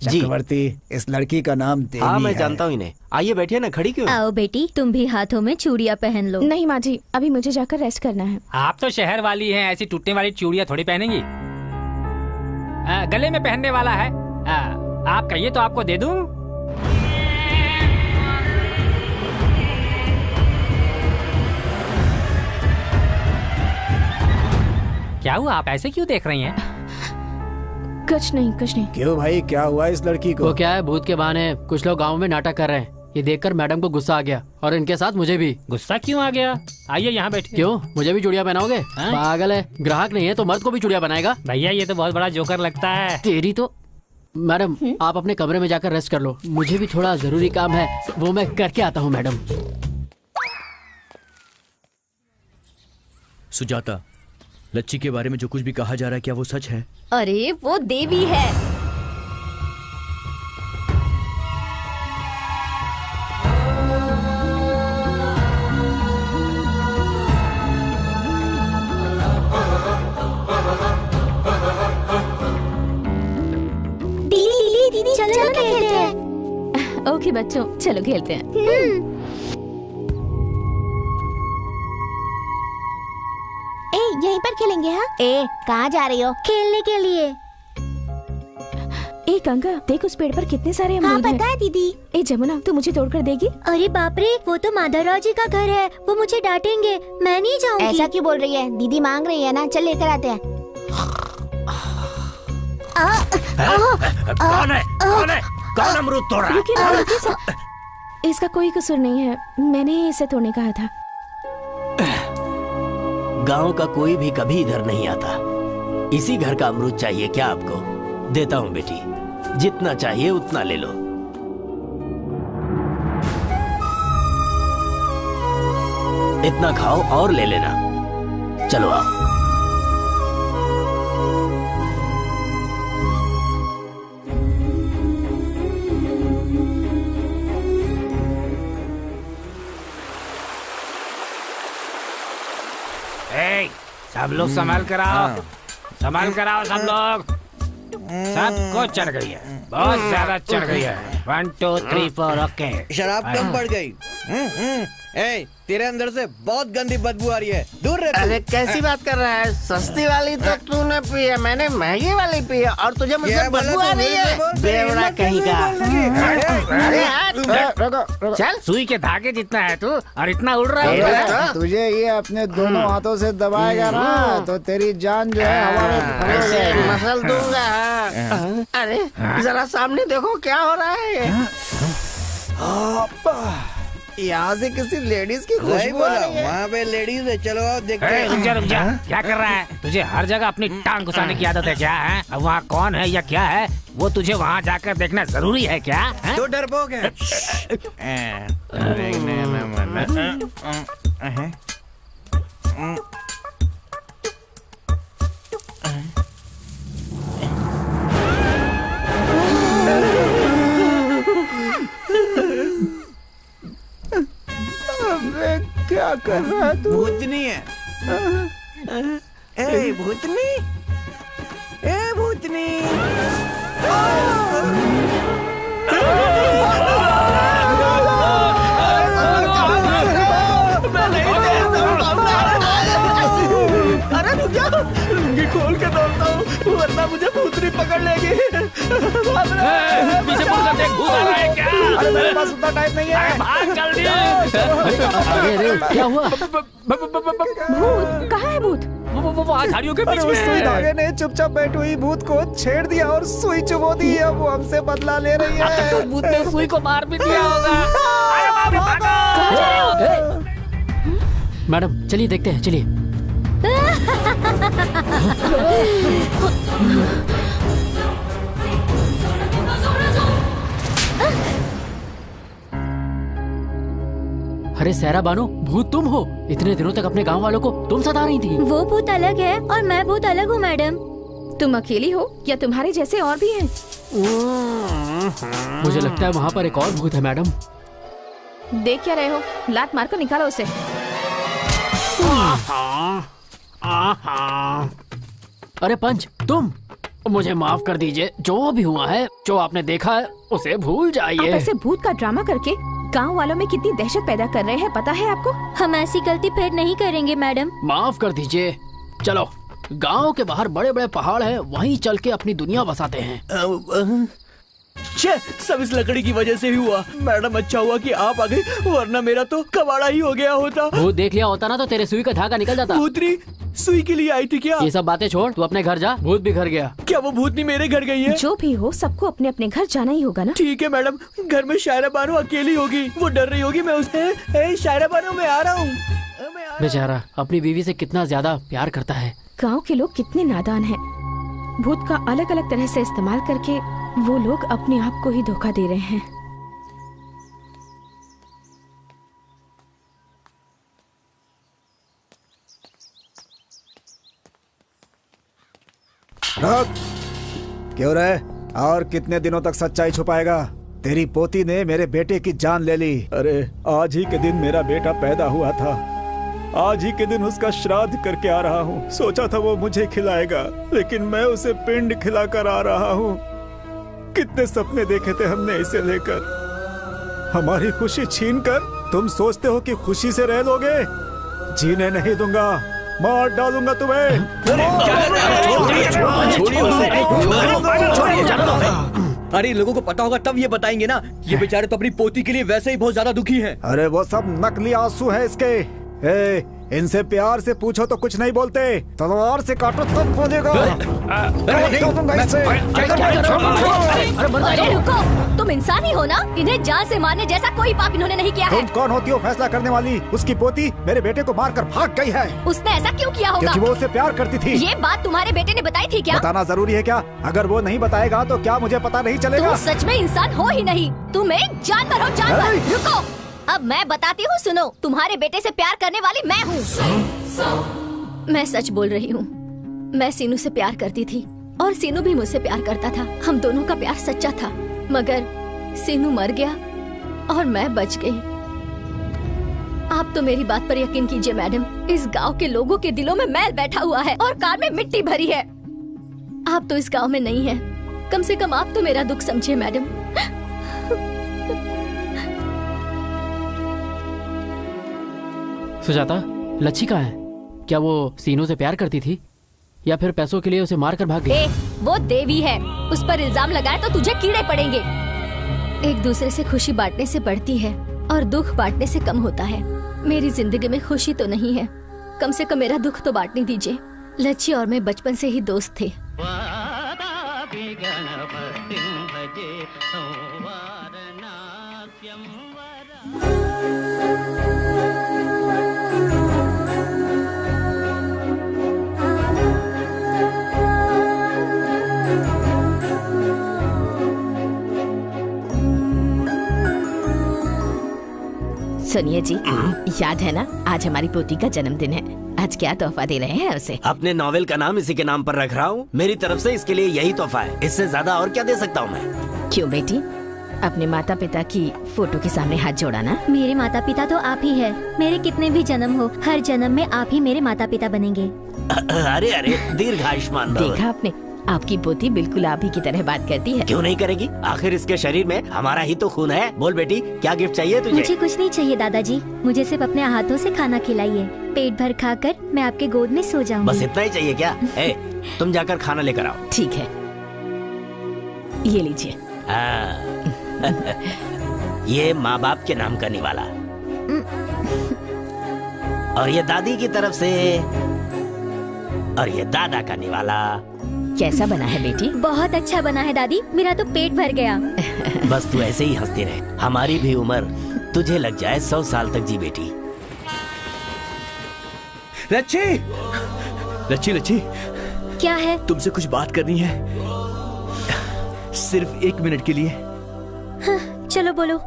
चक्रवर्ती, इस लड़की का नाम देवी है। हाँ, मैं जानता हूँ इन्हें। आइए बैठिए ना, खड़ी क्यों? आओ बेटी, तुम भी हाथों में चूड़ियाँ पहन लो। नहीं माँ जी, अभी मुझे जाकर रेस्ट करना है। आप तो शहर वाली हैं, ऐसी टूटने वाली चूड़ियाँ थोड़ी पहनेंगी। गले में पहनने वाला है। आप कहिए तो आपको दे दूं। क्या हुआ, आप ऐसे क्यों देख रही हैं? कुछ नहीं, कुछ नहीं। क्यों भाई, क्या हुआ इस लड़की को? वो क्या है, भूत के बहाने कुछ लोग गांव में नाटक कर रहे हैं। ये देखकर मैडम को गुस्सा आ गया और इनके साथ मुझे भी। गुस्सा क्यों आ गया? आइए यहाँ बैठिए। क्यों, मुझे भी चूड़ियाँ पहनाओगे? पागल है, ग्राहक नहीं है तो मर्द को भी चूड़ियाँ बनाएगा? भैया ये तो बहुत बड़ा जोकर लगता है। तेरी तो। मैडम, आप अपने कमरे में जाकर रेस्ट कर लो, मुझे भी थोड़ा जरूरी काम है, वो मैं करके आता हूँ। मैडम। सुजाता, लच्ची के बारे में जो कुछ भी कहा जा रहा है, क्या वो सच है? अरे वो देवी है। दीदी चलो खेलते हैं। ओके बच्चों, चलो खेलते हैं। यहीं पर खेलेंगे। हाँ, कहाँ जा रही हो? खेलने के लिए। गंगा, देख उस पेड़ पर कितने सारे अमरूद हैं। पता है दीदी। जमुना, तू मुझे तोड़कर देगी? अरे बाप रे, वो तो माधवराव जी का घर है, वो मुझे डांटेंगे, मैं नहीं जाऊंगी। ऐसा क्यों बोल रही है? दीदी मांग रही है ना, चल लेकर आते हैं। कौन है? कौन अमरूद तोड़ रहा है? इसका कोई कसूर नहीं है, मैंने ही इसे तोड़ने कहा था। गांव का कोई भी कभी इधर नहीं आता। इसी घर का अमरूद चाहिए क्या आपको? देता हूँ बेटी, जितना चाहिए उतना ले लो। इतना खाओ और ले लेना। चलो आओ। सब लोग संभाल कर आओ, संभाल कर आओ सब लोग। सबको चढ़ गई है, बहुत ज्यादा चढ़ गई है। 1 2 3 4 ओके। शराब कम पड़ गई। ए, तेरे अंदर से बहुत गंदी बदबू आ रही है, दूर रह। अरे कैसी बात कर रहा है? सस्ती वाली तो तूने पी है, मैंने महंगी वाली पी है और तुझे मुझसे बदबू आ रही है। बेवड़ा कहीं का। चल, सुई के धागे जितना है तू और इतना उड़ रहा है। तुझे ये अपने दोनों हाथों से दबाएगा ना तो तेरी जान जो है हवा में मसल दूंगा। अरे जरा सामने देखो क्या हो रहा है। यहाँ से किसी लेडीज की खुशबू आ रही है। वहाँ पे लेडीज है, चलो आओ देखते हैं। रुक जा रुक जा, क्या कर रहा है? तुझे हर जगह अपनी टांग घुसाने की आदत है क्या है? अब वहाँ कौन है या क्या है वो तुझे वहाँ जाकर देखना जरूरी है क्या? तो डरपोक है। क्या कर रहा है तू? भूतनी है। ए भूतनी, ए भूतनी। अरे रुक जा, लुंगी खोल के दौड़ता हूँ वरना मुझे भूतनी पकड़ लेगी। पीछे मुड़ कर देख, भूत आ रहा है क्या? अरे मेरे पास उतना टाइम नहीं है। भाग जल्दी। अरे क्या हुआ? भूत कहाँ है? भूत वो झाड़ियों के बीच में सुई धागे ने चुपचाप बैठी हुई भूत को छेड़ दिया और सुई चुबो दी है। वो हमसे बदला ले रही है। तो भूत ने सुई को मार भी दिया होगा। अरे भागो। मैडम चलिए देखते हैं, चलिए। अरे सहरा बानो, भूत तुम हो? इतने दिनों तक अपने गांव वालों को तुम सता रही थी। वो भूत अलग है और मैं भूत अलग हूँ मैडम। तुम अकेली हो या तुम्हारे जैसे और भी हैं? मुझे लगता है वहाँ पर एक और भूत है मैडम। देख क्या रहे हो? लात मार कर निकालो उसे। अरे पंच, तुम मुझे माफ कर दीजिए। जो भी हुआ है, जो आपने देखा है उसे भूल जाइए। आप ऐसे भूत का ड्रामा करके गांव वालों में कितनी दहशत पैदा कर रहे हैं, पता है आपको? हम ऐसी गलती फिर नहीं करेंगे मैडम। माफ कर दीजिए। चलो, गांव के बाहर बड़े बड़े पहाड़ हैं, वहीं चल के अपनी दुनिया बसाते हैं। सब इस लकड़ी की वजह से ही हुआ। मैडम अच्छा हुआ कि आप आ गई, वरना मेरा तो कबाड़ा ही हो गया होता। वो देख लिया होता ना तो तेरे सुई का धागा निकल जाता। भूतनी सुई के लिए आई थी क्या? ये सब बातें छोड़, तू अपने घर जा। भूत भी घर गया। क्या वो भूतनी मेरे घर गई है? जो भी हो, सबको अपने अपने घर जाना ही होगा ना। ठीक है मैडम, घर में शायरा बानो अकेली होगी, वो डर रही होगी। मैं उसे शायरा बानो मैं आ रहा हूँ। बेचारा अपनी बीवी से कितना ज्यादा प्यार करता है। गांव के लोग कितने नादान हैं। भूत का अलग अलग तरह से इस्तेमाल करके वो लोग अपने आप को ही धोखा दे रहे हैं। क्यों रहे? और कितने दिनों तक सच्चाई छुपाएगा? तेरी पोती ने मेरे बेटे की जान ले ली। अरे आज ही के दिन मेरा बेटा पैदा हुआ था। आज ही के दिन उसका श्राद्ध करके आ रहा हूँ। सोचा था वो मुझे खिलाएगा, लेकिन मैं उसे पिंड खिलाकर आ रहा हूँ। कितने सपने देखे थे हमने इसे लेकर। हमारी खुशी छीनकर तुम सोचते हो कि खुशी से रह लोगे? जीने नहीं दूंगा, मार डालूंगा तुम्हें। अरे लोगों को पता होगा तब ये बताएंगे ना। ये बेचारे तो अपनी पोती के लिए वैसे ही बहुत ज्यादा दुखी हैं। अरे वो सब नकली आंसू है इसके। इनसे प्यार से पूछो तो कुछ नहीं बोलते, तलवार से काटो तब बोलेगा। अरे रुको, तुम इंसान ही हो ना? इन्हें जान से मारने जैसा कोई पाप इन्होंने नहीं किया है। तुम कौन होती हो फैसला करने वाली? उसकी पोती मेरे बेटे को मारकर भाग गई है। उसने ऐसा क्यों किया होगा? क्योंकि वो उससे प्यार करती थी। ये बात तुम्हारे बेटे ने बताई थी क्या? बताना जरूरी है क्या? अगर वो नहीं बताएगा तो क्या मुझे पता नहीं चलेगा? तुम सच में इंसान हो ही नहीं, तुम एक जानवर हो, जानवर। रुको, अब मैं बताती हूँ, सुनो। तुम्हारे बेटे से प्यार करने वाली मैं हूँ। मैं सच बोल रही हूँ। मैं सीनू से प्यार करती थी और सीनू भी मुझसे प्यार करता था। हम दोनों का प्यार सच्चा था, मगर सीनू मर गया और मैं बच गई। आप तो मेरी बात पर यकीन कीजिए मैडम, इस गांव के लोगों के दिलों में मैल बैठा हुआ है और कार में मिट्टी भरी है। आप तो इस गांव में नहीं हैं, कम से कम आप तो मेरा दुख समझिए मैडम। सुजाता, लच्छी कहाँ है? क्या वो सीनू से प्यार करती थी या फिर पैसों के लिए उसे मारकर भाग गई? वो देवी है, उस पर इल्जाम लगाए तो तुझे कीड़े पड़ेंगे। एक दूसरे से खुशी बांटने से बढ़ती है और दुख बांटने से कम होता है। मेरी जिंदगी में खुशी तो नहीं है, कम से कम मेरा दुख तो बांटने दीजिए। लच्छी और मैं बचपन से ही दोस्त थे। सुनिए जी, याद है ना, आज हमारी पोती का जन्मदिन है। आज क्या तोहफा दे रहे हैं उसे? अपने नॉवेल का नाम इसी के नाम पर रख रहा हूँ। मेरी तरफ से इसके लिए यही तोहफा है, इससे ज्यादा और क्या दे सकता हूँ मैं? क्यों बेटी, अपने माता पिता की फोटो के सामने हाथ जोड़ा ना। मेरे माता पिता तो आप ही है। मेरे कितने भी जन्म हो, हर जन्म में आप ही मेरे माता पिता बनेंगे। अरे अरे, दीर्घायुष्मान भव। देखा आपने, आपकी पोती बिल्कुल आप ही की तरह बात करती है। क्यों नहीं करेगी? आखिर इसके शरीर में हमारा ही तो खून है। बोल बेटी, क्या गिफ्ट चाहिए तुझे? मुझे कुछ नहीं चाहिए दादाजी, मुझे सिर्फ अपने हाथों से खाना खिलाइए। पेट भर खाकर मैं आपके गोद में सो जाऊंगी। बस इतना ही चाहिए क्या? तुम जाकर खाना लेकर आओ। ठीक है, ये लीजिए। ये माँ बाप के नाम का निवाला, और ये दादी की तरफ से, और ये दादा का निवाला। कैसा बना है बेटी? बहुत अच्छा बना है दादी, मेरा तो पेट भर गया। बस तू ऐसे ही हंसती रहे, हमारी भी उम्र तुझे लग जाए 100 साल तक जी बेटी। लच्छी, लच्छी, लच्छी, क्या है? तुमसे कुछ बात करनी है, सिर्फ 1 मिनट के लिए। हाँ, चलो बोलो।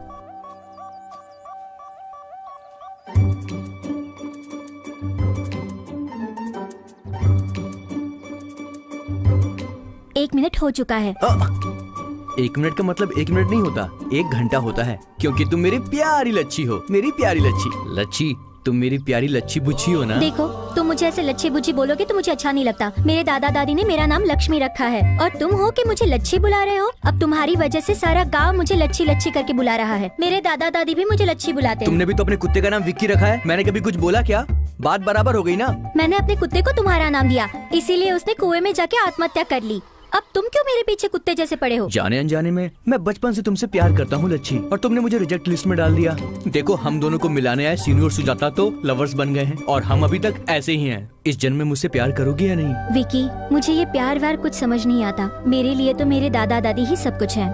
एक मिनट हो चुका है। 1 मिनट का मतलब 1 मिनट नहीं होता, 1 घंटा होता है, क्योंकि तुम मेरी प्यारी लच्छी हो। मेरी प्यारी लच्छी। लच्छी, तुम मेरी प्यारी लच्छी बुच्छी हो ना? देखो, तुम मुझे ऐसे लच्छी बुच्छी बोलोगे तो मुझे अच्छा नहीं लगता। मेरे दादा दादी ने मेरा नाम लक्ष्मी रखा है और तुम हो कि मुझे लच्छी बुला रहे हो। अब तुम्हारी वजह से सारा गांव मुझे लच्छी लच्छी करके बुला रहा है। मेरे दादा दादी भी मुझे लच्छी बुलाते हैं। तुमने भी तो अपने कुत्ते का नाम विक्की रखा है। मैंने कभी कुछ बोला क्या? बात बराबर हो गई ना? मैंने अपने कुत्ते को तुम्हारा नाम दिया, इसीलिए उसने कुएं में जाके आत्महत्या कर ली। अब तुम क्यों मेरे पीछे कुत्ते जैसे पड़े हो? जाने अनजाने में मैं बचपन से तुमसे प्यार करता हूँ लच्छी, और तुमने मुझे रिजेक्ट लिस्ट में डाल दिया। देखो, हम दोनों को मिलाने आए सीनू और सुजाता तो लवर्स बन गए हैं, और हम अभी तक ऐसे ही हैं। इस जन्म में मुझसे प्यार करोगी या नहीं? विकी, मुझे ये प्यार व्यार कुछ समझ नहीं आता। मेरे लिए तो मेरे दादा दादी ही सब कुछ है।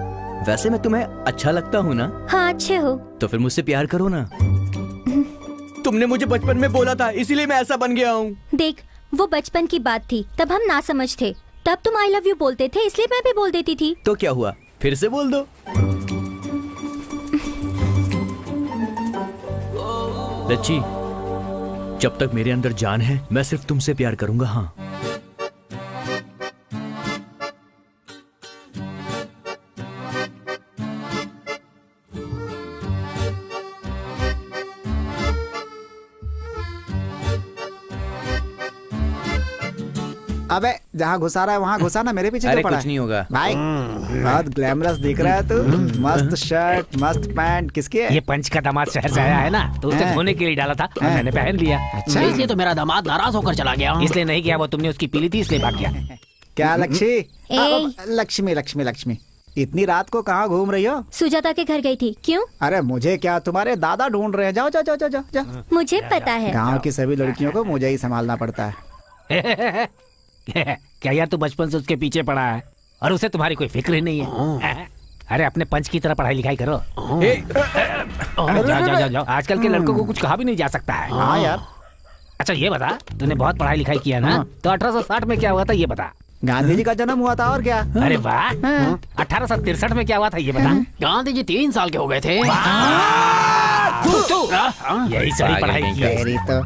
वैसे मैं तुम्हें अच्छा लगता हूँ ना? हाँ, अच्छे हो। तो फिर मुझसे प्यार करो ना। तुमने मुझे बचपन में बोला था, इसीलिए मैं ऐसा बन गया हूँ। देख, वो बचपन की बात थी, तब हम ना समझ थे। तब तुम आई लव यू बोलते थे, इसलिए मैं भी बोल देती थी। तो क्या हुआ, फिर से बोल दो। लच्छी, जब तक मेरे अंदर जान है, मैं सिर्फ तुमसे प्यार करूंगा। हाँ, अबे जहाँ घुसा रहा है वहाँ घुसा ना, मेरे पीछे क्यों पड़ा है? कुछ नहीं होगा भाई। बहुत ग्लैमरस दिख रहा है तू। मस्त शर्ट, मस्त पैंट, किसकी है? ये पंच का दामाद शहर से आया है ना, तो उसने धोने के लिए डाला था और मैंने पहन लिया। अच्छा, इसलिए तो मेरा दामाद नाराज होकर चला गया। इसलिए नहीं किया, वो तुमने उसकी पीली थी इसलिए भाग गया। क्या लक्ष्मी? लक्ष्मी लक्ष्मी लक्ष्मी, इतनी रात को कहाँ घूम रही हो? सुजाता के घर गई थी। क्यों? अरे मुझे क्या, तुम्हारे दादा ढूंढ रहे हैं। जाओ जाओ जाओ जाओ जाओ, जाओ। मुझे पता है। गांव की सभी लड़कियों को मुझे ही संभालना पड़ता है। क्या यार, तू बचपन से उसके पीछे पड़ा है और उसे तुम्हारी कोई फिक्र ही नहीं है। अरे अपने पंच की तरह पढ़ाई लिखाई करो। जाओ जाओ, आजकल के लड़कों को कुछ कहा भी नहीं जा सकता है। हाँ यार। अच्छा ये बता, तूने बहुत पढ़ाई लिखाई किया ना, तो 1860 में क्या हुआ था ये बता। गांधी जी का जन्म हुआ था, और क्या। अरे वाह। 1863 में क्या हुआ था ये बता। गांधी जी 3 साल के हो गए थे। यही सारी पढ़ाई की है। तेरी तो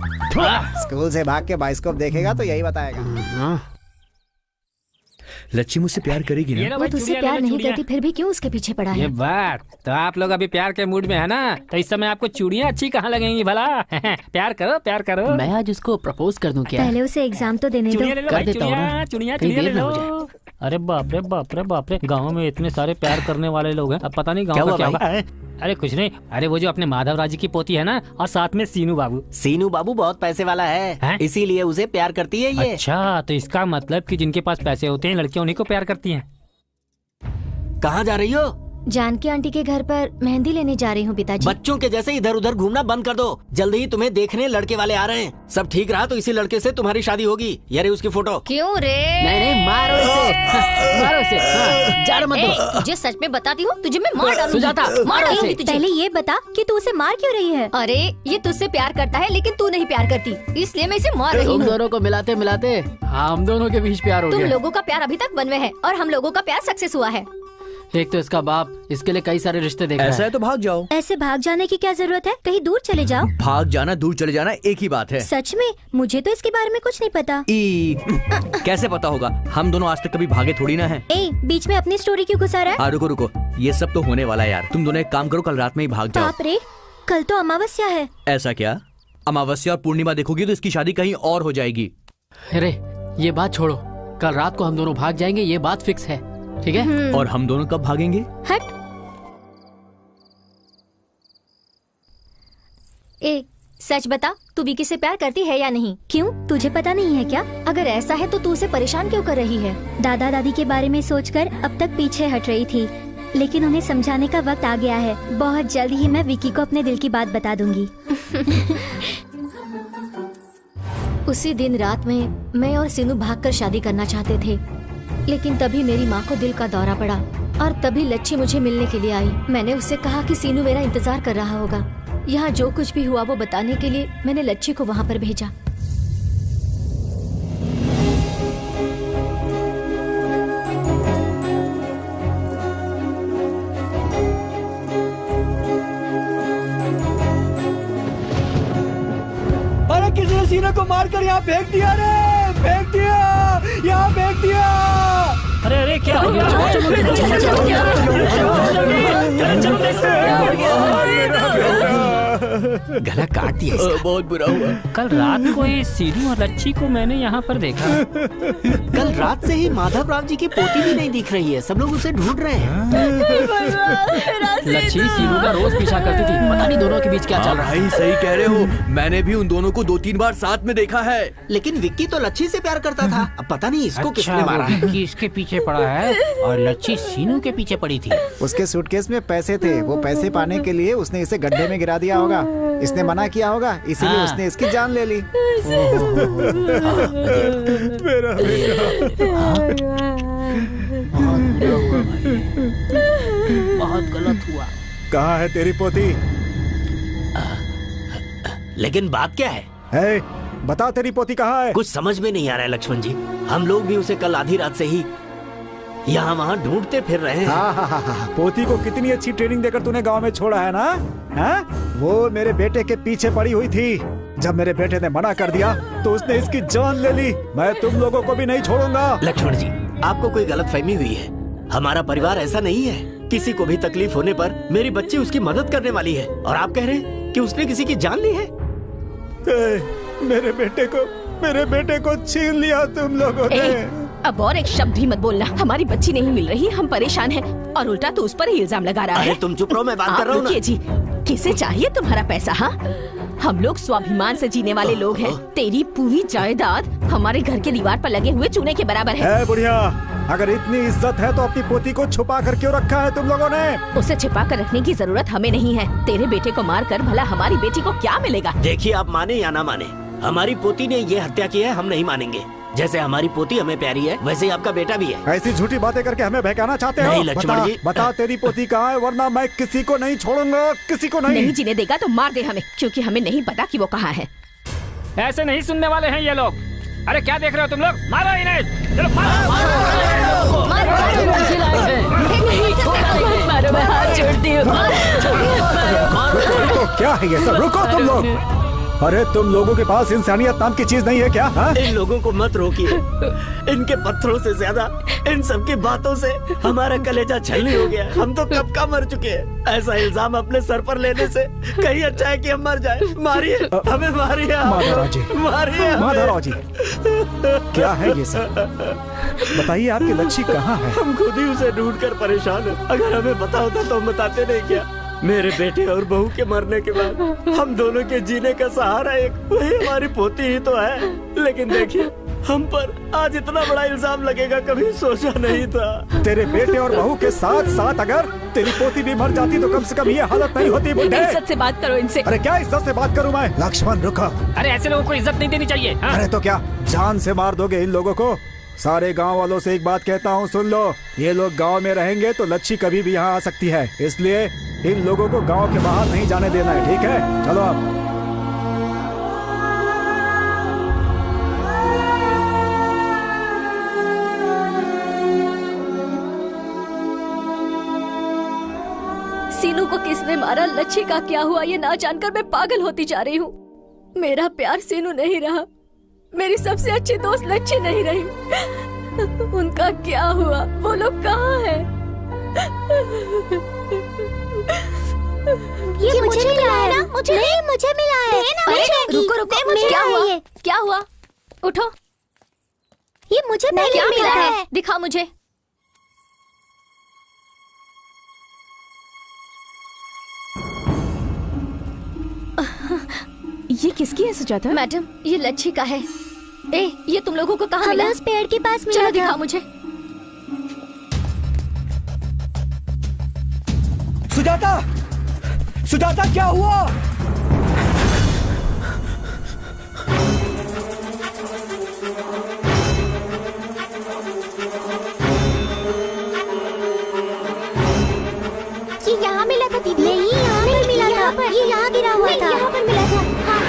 स्कूल से भाग के बाइस्कोप देखेगा तो यही बताएगा। लच्छी मुझसे प्यार करेगी ना? वो तुझसे प्यार नहीं करती, फिर भी क्यों उसके पीछे पड़ा है? ये बात तो आप लोग अभी प्यार के मूड में है ना, तो इस समय आपको चूड़ियाँ अच्छी कहाँ लगेंगी भला? प्यार करो प्यार करो। मैं आज उसको प्रपोज कर दूं क्या? पहले उसे एग्जाम तो देने दो। कर देता हूँ ना, चूड़ियाँ कहीं देर ले ना हो लो। जाए। अरे बाप रे बाप रे बाप रे, गाँव में इतने सारे प्यार करने वाले लोग हैं, अब पता नहीं गाँव का क्या होगा। अरे कुछ नहीं, अरे वो जो अपने माधव राज की पोती है ना, और साथ में सीनू बाबू। सीनू बाबू बहुत पैसे वाला है, इसीलिए उसे प्यार करती है ये। अच्छा, तो इसका मतलब कि जिनके पास पैसे होते हैं लड़कियां उन्हीं को प्यार करती हैं। कहाँ जा रही हो? जानकी आंटी के घर पर मेहंदी लेने जा रही हूँ पिताजी। बच्चों के जैसे इधर उधर घूमना बंद कर दो, जल्दी ही तुम्हें देखने लड़के वाले आ रहे हैं। सब ठीक रहा तो इसी लड़के से तुम्हारी शादी होगी। ये रही उसकी फोटो। क्यों रे? नहीं मारो इसे, मारो इसे। जार मत दो। तुझे सच में बताती हूँ, तुझे मैं मार डालूंगी। सुजाता, मारो इसे। पहले ये बता कि तू उसे मार क्यों रही है? अरे ये तुझसे प्यार करता है लेकिन तू नहीं प्यार करती, इसलिए मैं इसे मार रही हूँ। तुम दोनों को मिलाते मिलाते हम दोनों के बीच प्यार हो गया। तुम लोगों का प्यार अभी तक बनवे है और हम लोगों का प्यार सक्सेस हुआ है। एक तो इसका बाप इसके लिए कई सारे रिश्ते देख रहा है। ऐसा है तो भाग जाओ। ऐसे भाग जाने की क्या जरूरत है? कहीं दूर चले जाओ। भाग जाना दूर चले जाना एक ही बात है। सच में? मुझे तो इसके बारे में कुछ नहीं पता। कैसे पता होगा? हम दोनों आज तक कभी भागे थोड़ी ना है। बीच में अपनी स्टोरी क्यों घुसा रहा है? रुको रुको, ये सब तो होने वाला है यार। तुम दोनों एक काम करो, कल रात में ही भाग जाओ। बाप रे, कल तो अमावस्या है। ऐसा क्या? अमावस्या और पूर्णिमा देखोगी तो इसकी शादी कहीं और हो जाएगी। अरे ये बात छोड़ो, कल रात को हम दोनों भाग जाएंगे, ये बात फिक्स है, ठीक है? और हम दोनों कब भागेंगे? हट। सच बता, तू विकी से प्यार करती है या नहीं? क्यों, तुझे पता नहीं है क्या? अगर ऐसा है तो तू उसे परेशान क्यों कर रही है? दादा दादी के बारे में सोचकर अब तक पीछे हट रही थी, लेकिन उन्हें समझाने का वक्त आ गया है। बहुत जल्द ही मैं विकी को अपने दिल की बात बता दूंगी। उसी दिन रात में मैं और सीनू भागकर शादी करना चाहते थे, लेकिन तभी मेरी माँ को दिल का दौरा पड़ा और तभी लच्छी मुझे मिलने के लिए आई। मैंने उससे कहा कि सीनू मेरा इंतजार कर रहा होगा। यहाँ जो कुछ भी हुआ वो बताने के लिए मैंने लच्छी को वहाँ पर भेजा। अरे किसी ने सीने को मारकर यहाँ फेंक दिया रे, फेंक दिया, यहाँ फेंक दिया। अरे अरे क्या हो गया? गला काट दिया इसका। बहुत बुरा हुआ। कल रात को ये सीनू और लच्छी को मैंने यहाँ पर देखा। कल रात से ही माधव राव जी की पोती भी नहीं दिख रही है, सब लोग उसे ढूंढ रहे हैं। लच्छी सीनू का रोज पीछा करती थी, पता नहीं दोनों के बीच क्या चल रहा है। भाई सही कह रहे हो, मैंने भी उन दोनों को 2-3 बार साथ में देखा है। लेकिन विक्की तो लच्छी से प्यार करता था, अब पता नहीं इसको किसने मारा है। विक्की इसके पीछे पड़ा है और लच्छी सीनू के पीछे पड़ी थी। उसके सूटकेस में पैसे थे, वो पैसे पाने के लिए उसने इसे गड्ढे में गिरा दिया होगा। इसने मना किया होगा, इसीलिए उसने इसकी जान ले ली। मेरा बहुत गलत हुआ। कहाँ है तेरी पोती? लेकिन बात क्या है? बता, तेरी पोती कहाँ है? कुछ समझ में नहीं आ रहा है लक्ष्मण जी। हम लोग भी उसे कल आधी रात से ही यहाँ वहाँ ढूंढते फिर रहे हैं। हाँ। पोती को कितनी अच्छी ट्रेनिंग देकर तूने गांव में छोड़ा है ना? हाँ? वो मेरे बेटे के पीछे पड़ी हुई थी। जब मेरे बेटे ने मना कर दिया तो उसने इसकी जान ले ली। मैं तुम लोगों को भी नहीं छोड़ूंगा। लक्ष्मण जी, आपको कोई गलतफहमी हुई है। हमारा परिवार ऐसा नहीं है। किसी को भी तकलीफ होने पर मेरी बच्ची उसकी मदद करने वाली है, और आप कह रहे हैं कि उसने किसी की जान ली है। मेरे बेटे को छीन लिया तुम लोगों ने। अब और एक शब्द भी मत बोलना। हमारी बच्ची नहीं मिल रही, हम परेशान हैं, और उल्टा तो उस पर ही इल्जाम लगा रहा है। अरे तुम चुप रहो, मैं बात कर रहा हूँ ना। जी, किसे चाहिए तुम्हारा पैसा? हाँ, हम लोग स्वाभिमान से जीने वाले लोग हैं। तेरी पूरी जायदाद हमारे घर के दीवार पर लगे हुए चूने के बराबर है। बुढ़िया, अगर इतनी इज्जत है तो अपनी पोती को छुपा कर क्यों रखा है तुम लोगों ने? उसे छिपा कर रखने की जरूरत हमें नहीं है। तेरे बेटे को मार कर भला हमारी बेटी को क्या मिलेगा? देखिए, आप माने या ना माने, हमारी पोती ने ये हत्या की है, हम नहीं मानेंगे। जैसे हमारी पोती हमें प्यारी है, वैसे ही आपका बेटा भी है। ऐसी झूठी बातें करके हमें बहकाना चाहते हो? नहीं लक्ष्मण जी, बता तेरी पोती कहाँ है, वरना मैं किसी को नहीं छोड़ूंगा, किसी को नहीं। नहीं जीने देगा तो मार दे हमें, क्योंकि हमें नहीं पता कि वो कहाँ है। ऐसे नहीं सुनने वाले हैं ये लोग। अरे क्या देख रहे हो तुम लोग? मारो इन्हें, चलो मारो, मारो, मारो, मैं हाथ जोड़ती हूँ। क्या है ये सब? रुको तुम लोग। अरे तुम लोगों के पास इंसानियत नाम की चीज नहीं है क्या? हा? इन लोगों को मत रोकिए। इनके पत्थरों से ज्यादा इन सब की बातों से हमारा कलेजा छलनी हो गया। हम तो कब का मर चुके हैं। ऐसा इल्जाम अपने सर पर लेने से कहीं अच्छा है कि हम मर जाए। मारिए हमें, मारिए, माधवराव जी, मारिए माधवराव जी, क्या है ये सब? बताइए आपकी लच्छी कहाँ है? हम खुद ही उसे ढूंढ कर परेशान हैं। अगर हमें पता होता तो हम बताते नहीं क्या? मेरे बेटे और बहू के मरने के बाद हम दोनों के जीने का सहारा एक वही हमारी पोती ही तो है। लेकिन देखिए, हम पर आज इतना बड़ा इल्जाम लगेगा, कभी सोचा नहीं था। तेरे बेटे और बहू के साथ साथ अगर तेरी पोती भी मर जाती तो कम से कम ये हालत नहीं होती। इज्जत से बात करो इनसे। अरे क्या इज्जत से बात करूं मैं? लक्ष्मण रुको। अरे ऐसे लोगों को इज्जत नहीं देनी चाहिए। हाँ? अरे तो क्या जान से मार दोगे इन लोगों को? सारे गांव वालों से एक बात कहता हूँ, सुन लो। ये लोग गांव में रहेंगे तो लच्छी कभी भी यहाँ आ सकती है, इसलिए इन लोगों को गांव के बाहर नहीं जाने देना है, ठीक है? चलो अब। सीनू को किसने मारा, लच्छी का क्या हुआ, ये ना जानकर मैं पागल होती जा रही हूँ। मेरा प्यार सीनू नहीं रहा, मेरी सबसे अच्छी दोस्त लच्छी नहीं रही। उनका क्या हुआ? वो लोग कहाँ हैं? ये मुझे मिला है ना? मुझे नहीं, मुझे मिला है। अरे रुको रुको, मुझे क्या हुआ? क्या हुआ? उठो। ये मुझे क्या मिला है? दिखा मुझे। ये किसकी है सुजाता? मैडम, ये लच्छी का है। ए, ये तुम लोगों को कहाँ मिला? उस पेड़ के पास मिला। चलो दिखा मुझे। सुजाता, सुजाता क्या हुआ? ये यहाँ मिला था दीदी? नहीं, यहाँ पर मिला था। ये यहाँ गिरा हुआ था। यहाँ पर मिला था। हाँ।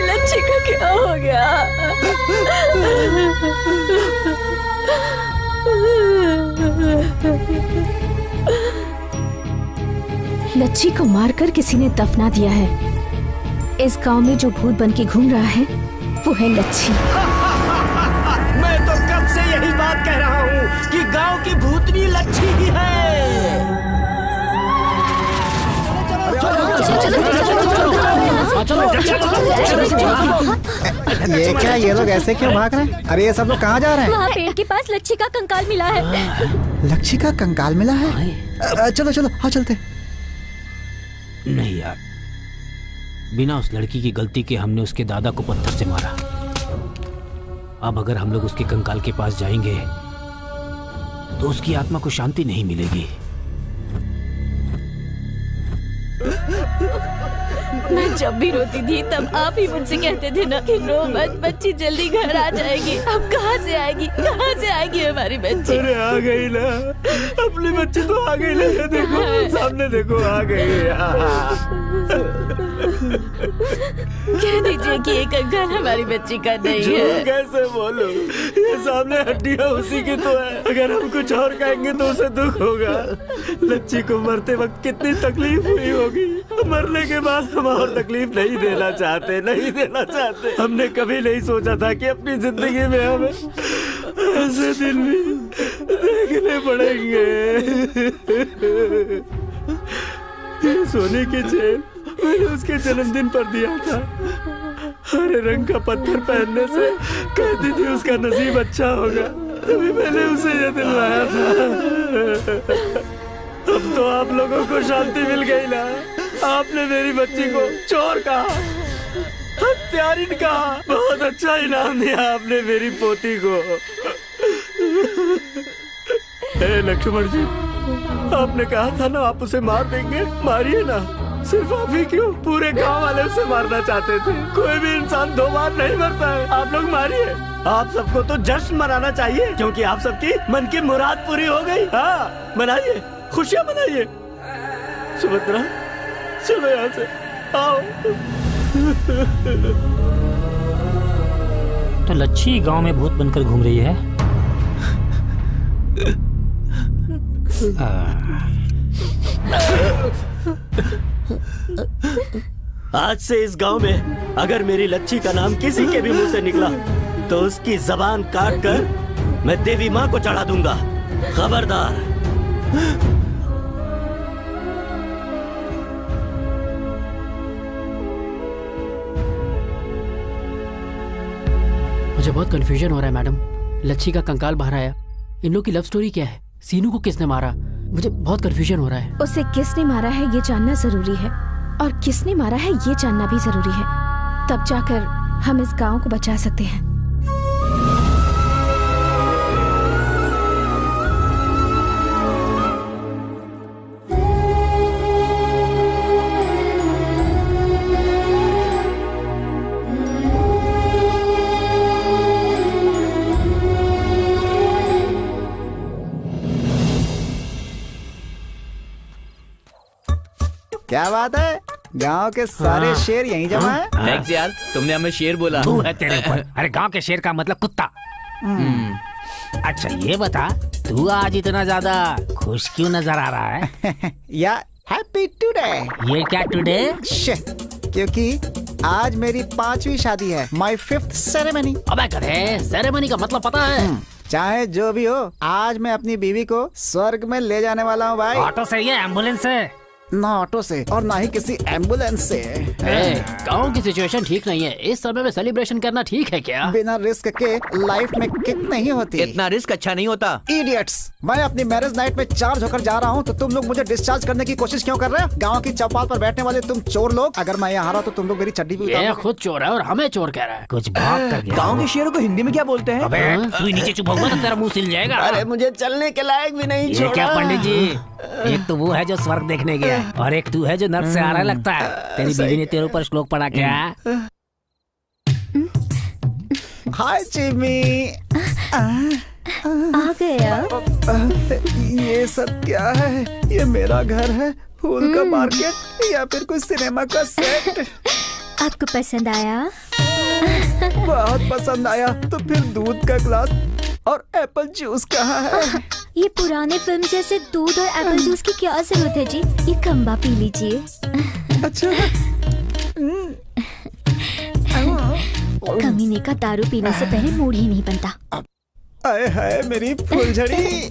लच्छी का क्या हो गया? लच्छी को मारकर किसी ने दफना दिया है। इस गांव में जो भूत बन के घूम रहा है वो है लच्छी। मैं तो कब से यही बात कह रहा हूँ कि गांव की भूतनी लच्छी ही है। चलो ये क्या, ये लोग ऐसे क्यों भाग रहे हैं? अरे ये सब लोग कहाँ जा रहे हैं? वहाँ पेड़ के पास लच्छी का कंकाल मिला है। लच्छी का कंकाल मिला है? चलो चलो हाँ चलते। नहीं यार, बिना उस लड़की की गलती के हमने उसके दादा को पत्थर से मारा। अब अगर हम लोग उसके कंकाल के पास जाएंगे तो उसकी आत्मा को शांति नहीं मिलेगी। मैं जब भी रोती थी तब आप ही मुझसे कहते थे ना कि रो मत, बच्ची जल्दी घर आ जाएगी। अब कहाँ से आएगी, कहाँ से आएगी हमारी बच्ची? अरे आ गई ना, अपनी बच्ची तो आ गई ना, देखो सामने देखो आ गई। कह दीजिए कि ये कंकाल हमारी बच्ची का नहीं है। कैसे बोलूं, ये सामने हड्डियां उसी की तो है। अगर हम कुछ और कहेंगे तो उसे दुख होगा। लच्छी को मरते वक्त कितनी तकलीफ हुई होगी, मरने के बाद हम और तकलीफ नहीं देना चाहते, नहीं देना चाहते। हमने कभी नहीं सोचा था कि अपनी जिंदगी में हमें ऐसे दिन भी देखने पड़ेंगे। ये सोने की चेन मैंने उसके जन्मदिन पर दिया था। हरे रंग का पत्थर पहनने से कहती थी उसका नसीब अच्छा होगा, तभी मैंने उसे ये दिलवाया था। अब तो आप लोगों को शांति मिल गई ना। आपने मेरी बच्ची को चोर कहा, हत्यारिन कहा, बहुत अच्छा इनाम दिया आपने मेरी पोती को। लक्ष्मण जी, आपने कहा था ना आप उसे मार देंगे, मारिए ना। सिर्फ आप ही क्यों, पूरे गांव वाले उसे मारना चाहते थे। कोई भी इंसान 2 बार नहीं मरता है, आप लोग मारिए। आप सबको तो जश्न मनाना चाहिए क्योंकि आप सबकी मन की मुराद पूरी हो गई। हाँ मनाइए, खुशियाँ मनाइए। सुभद्रा चलो यहाँ से, आओ। तो लच्छी गांव में भूत बनकर घूम रही है। आज से इस गांव में अगर मेरी लच्छी का नाम किसी के भी मुंह से निकला तो उसकी जबान काट कर मैं देवी माँ को चढ़ा दूंगा। खबरदार। मुझे बहुत कंफ्यूजन हो रहा है मैडम। लच्छी का कंकाल बाहर आया, इन लोग की लव स्टोरी क्या है? सीनू को किसने मारा? मुझे बहुत कंफ्यूजन हो रहा है। उसे किसने मारा है ये जानना जरूरी है, और किसने मारा है ये जानना भी जरूरी है। तब जाकर हम इस गांव को बचा सकते हैं। क्या बात है, गांव के सारे शेर यहीं जमा है। थैंक्स यार, तुमने हमें शेर बोला। तू है तेरे ऊपर। अरे गांव के शेर का मतलब कुत्ता। अच्छा ये बता, तू आज इतना ज्यादा खुश क्यों नजर आ रहा है? या हैप्पी टुडे। ये क्या टुडे? क्योंकि आज मेरी 5वीं शादी है, माय 5th सेरेमनी। अबे गधे, सेरेमनी का मतलब पता है? चाहे जो भी हो, आज मैं अपनी बीवी को स्वर्ग में ले जाने वाला हूँ भाई। ऑटो से या एम्बुलेंस से? ना ऑटो से और ना ही किसी एम्बुलेंस से। गांव की सिचुएशन ठीक नहीं है, इस समय में सेलिब्रेशन करना ठीक है क्या? बिना रिस्क के लाइफ में किक नहीं होती। इतना रिस्क अच्छा नहीं होता। इडियट्स, मैं अपनी मैरिज नाइट में चार्ज होकर जा रहा हूँ तो तुम लोग मुझे डिस्चार्ज करने की कोशिश क्यों कर रहे हो? गाँव की चौपाल पर बैठने वाले तुम चोर लोग, अगर मैं यहाँ रहा तो तुम लोग मेरी चड्डी भी ये खुद चोर है और हमें चोर कह रहा है। कुछ भाग कर गया। गाँव के शेरों को हिंदी में क्या बोलते हैं? अबे तू नीचे चुप होगा तो तेरा मुंह सिल जाएगा। अरे मुझे चलने के लायक भी नहीं छोड़ा। ये क्या पंडित जी, एक तो वो है जो स्वर्ग देखने गया और एक तू है जो नर्क से आ रहा लगता है। तेरी बीवी ने तेरे ऊपर श्लोक पढ़ा क्या? हाय चिमी। आ गया। ये सब क्या है? ये मेरा घर है, फूल का मार्केट या फिर कोई सिनेमा का सेट? आपको पसंद आया? बहुत पसंद आया। तो फिर दूध का ग्लास और एप्पल जूस कहाँ है? ये पुराने फिल्म जैसे दूध और एप्पल जूस की क्या जरूरत है जी? ये खंबा पी लीजिए। अच्छा। कमीने का दारू पीने से पहले मूड ही नहीं बनता। आए हाय मेरी फुलझड़ी,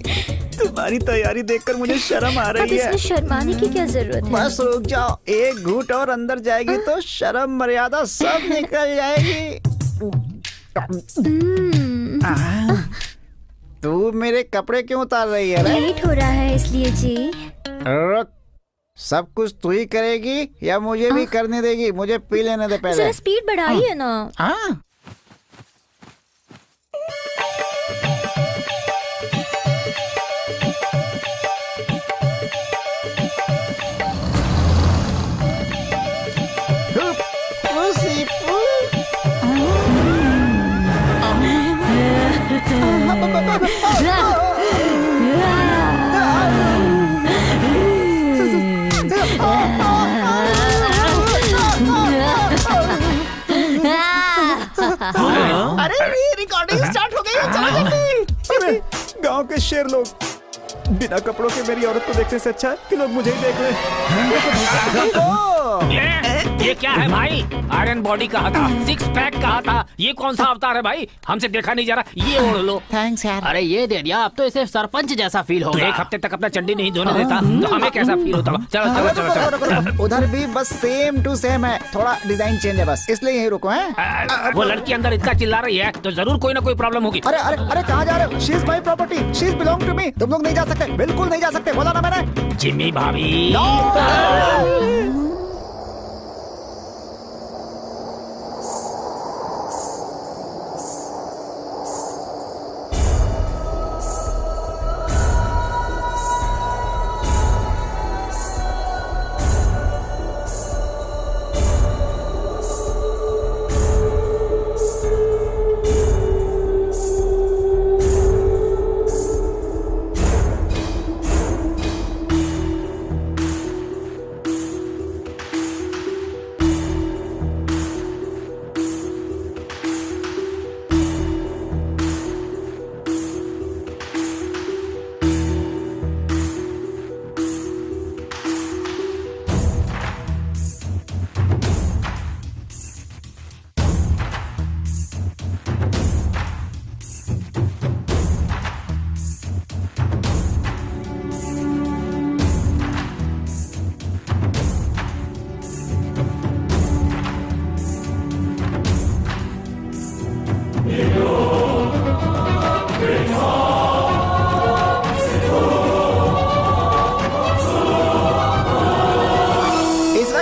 तुम्हारी तैयारी देखकर मुझे शर्म आ रही है। इसमें शर्माने की क्या जरूरत है? बस रुक जाओ, एक घूंट और अंदर जाएगी तो शर्म मर्यादा सब निकल जाएगी। तू मेरे कपड़े क्यों उतार रही है? लेट हो रहा है इसलिए जी। रुक, सब कुछ तू ही करेगी या मुझे भी करने देगी? मुझे पी लेने दे पहले। जरा स्पीड बढ़ाइए ना। हाँ अरे रिकॉर्डिंग स्टार्ट हो गई है, चलो जल्दी। गांव के शेर लोग, बिना कपड़ों के मेरी औरत को देखने से अच्छा है कि लोग मुझे ही देख लें। ये क्या है भाई? आयरन बॉडी कहा था, सिक्स पैक कहा था, ये कौन सा अवतार है भाई? हमसे देखा नहीं जा रहा, ये ओढ़ लो। थैंक्स यार। अरे ये दे दिया, अब तो इसे सरपंच जैसा फील तो होगा। एक हफ्ते तक अपना चड्डी नहीं धोने देता तो हमें कैसा फील होता? चलो चलो चलो चलो। उधर भी बस सेम टू सेम है, थोड़ा डिजाइन चेंज है बस, इसलिए यही रुको हैं। वो लड़की अंदर इतना चिल्ला रही है तो जरूर कोई ना कोई प्रॉब्लम होगी। अरे अरे अरे कहाँ जा रहे हो? She is my property, she is belong to me. तुम लोग नहीं जा सकते, बिल्कुल नहीं जा सकते, बोला ना मैंने। जिम्मी भाभी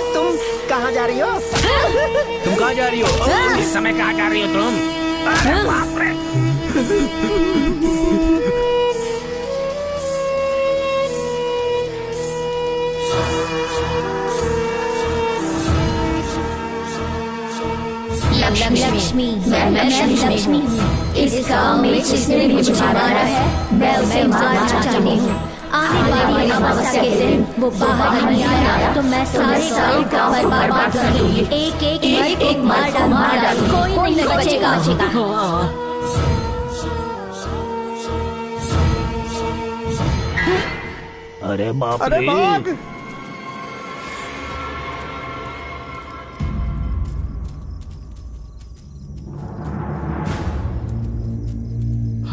तुम कहाँ जा रही हो? इस समय कहाँ जा रही हो तुम? अरे बाप रे! लक्ष्मी, मैं लक्ष्मी हूँ। इस गांव में जिसने मुझे मारा है मैं उसे मारना चाहती हूँ। आने वाली अमावस्या के दिन वो बाहर नहीं आया तो मैं सारे गांव पर बर्बाद कर दूंगी। एक मार डाल, कोई नहीं बचेगा। अरे बाप रे! अरे बाप!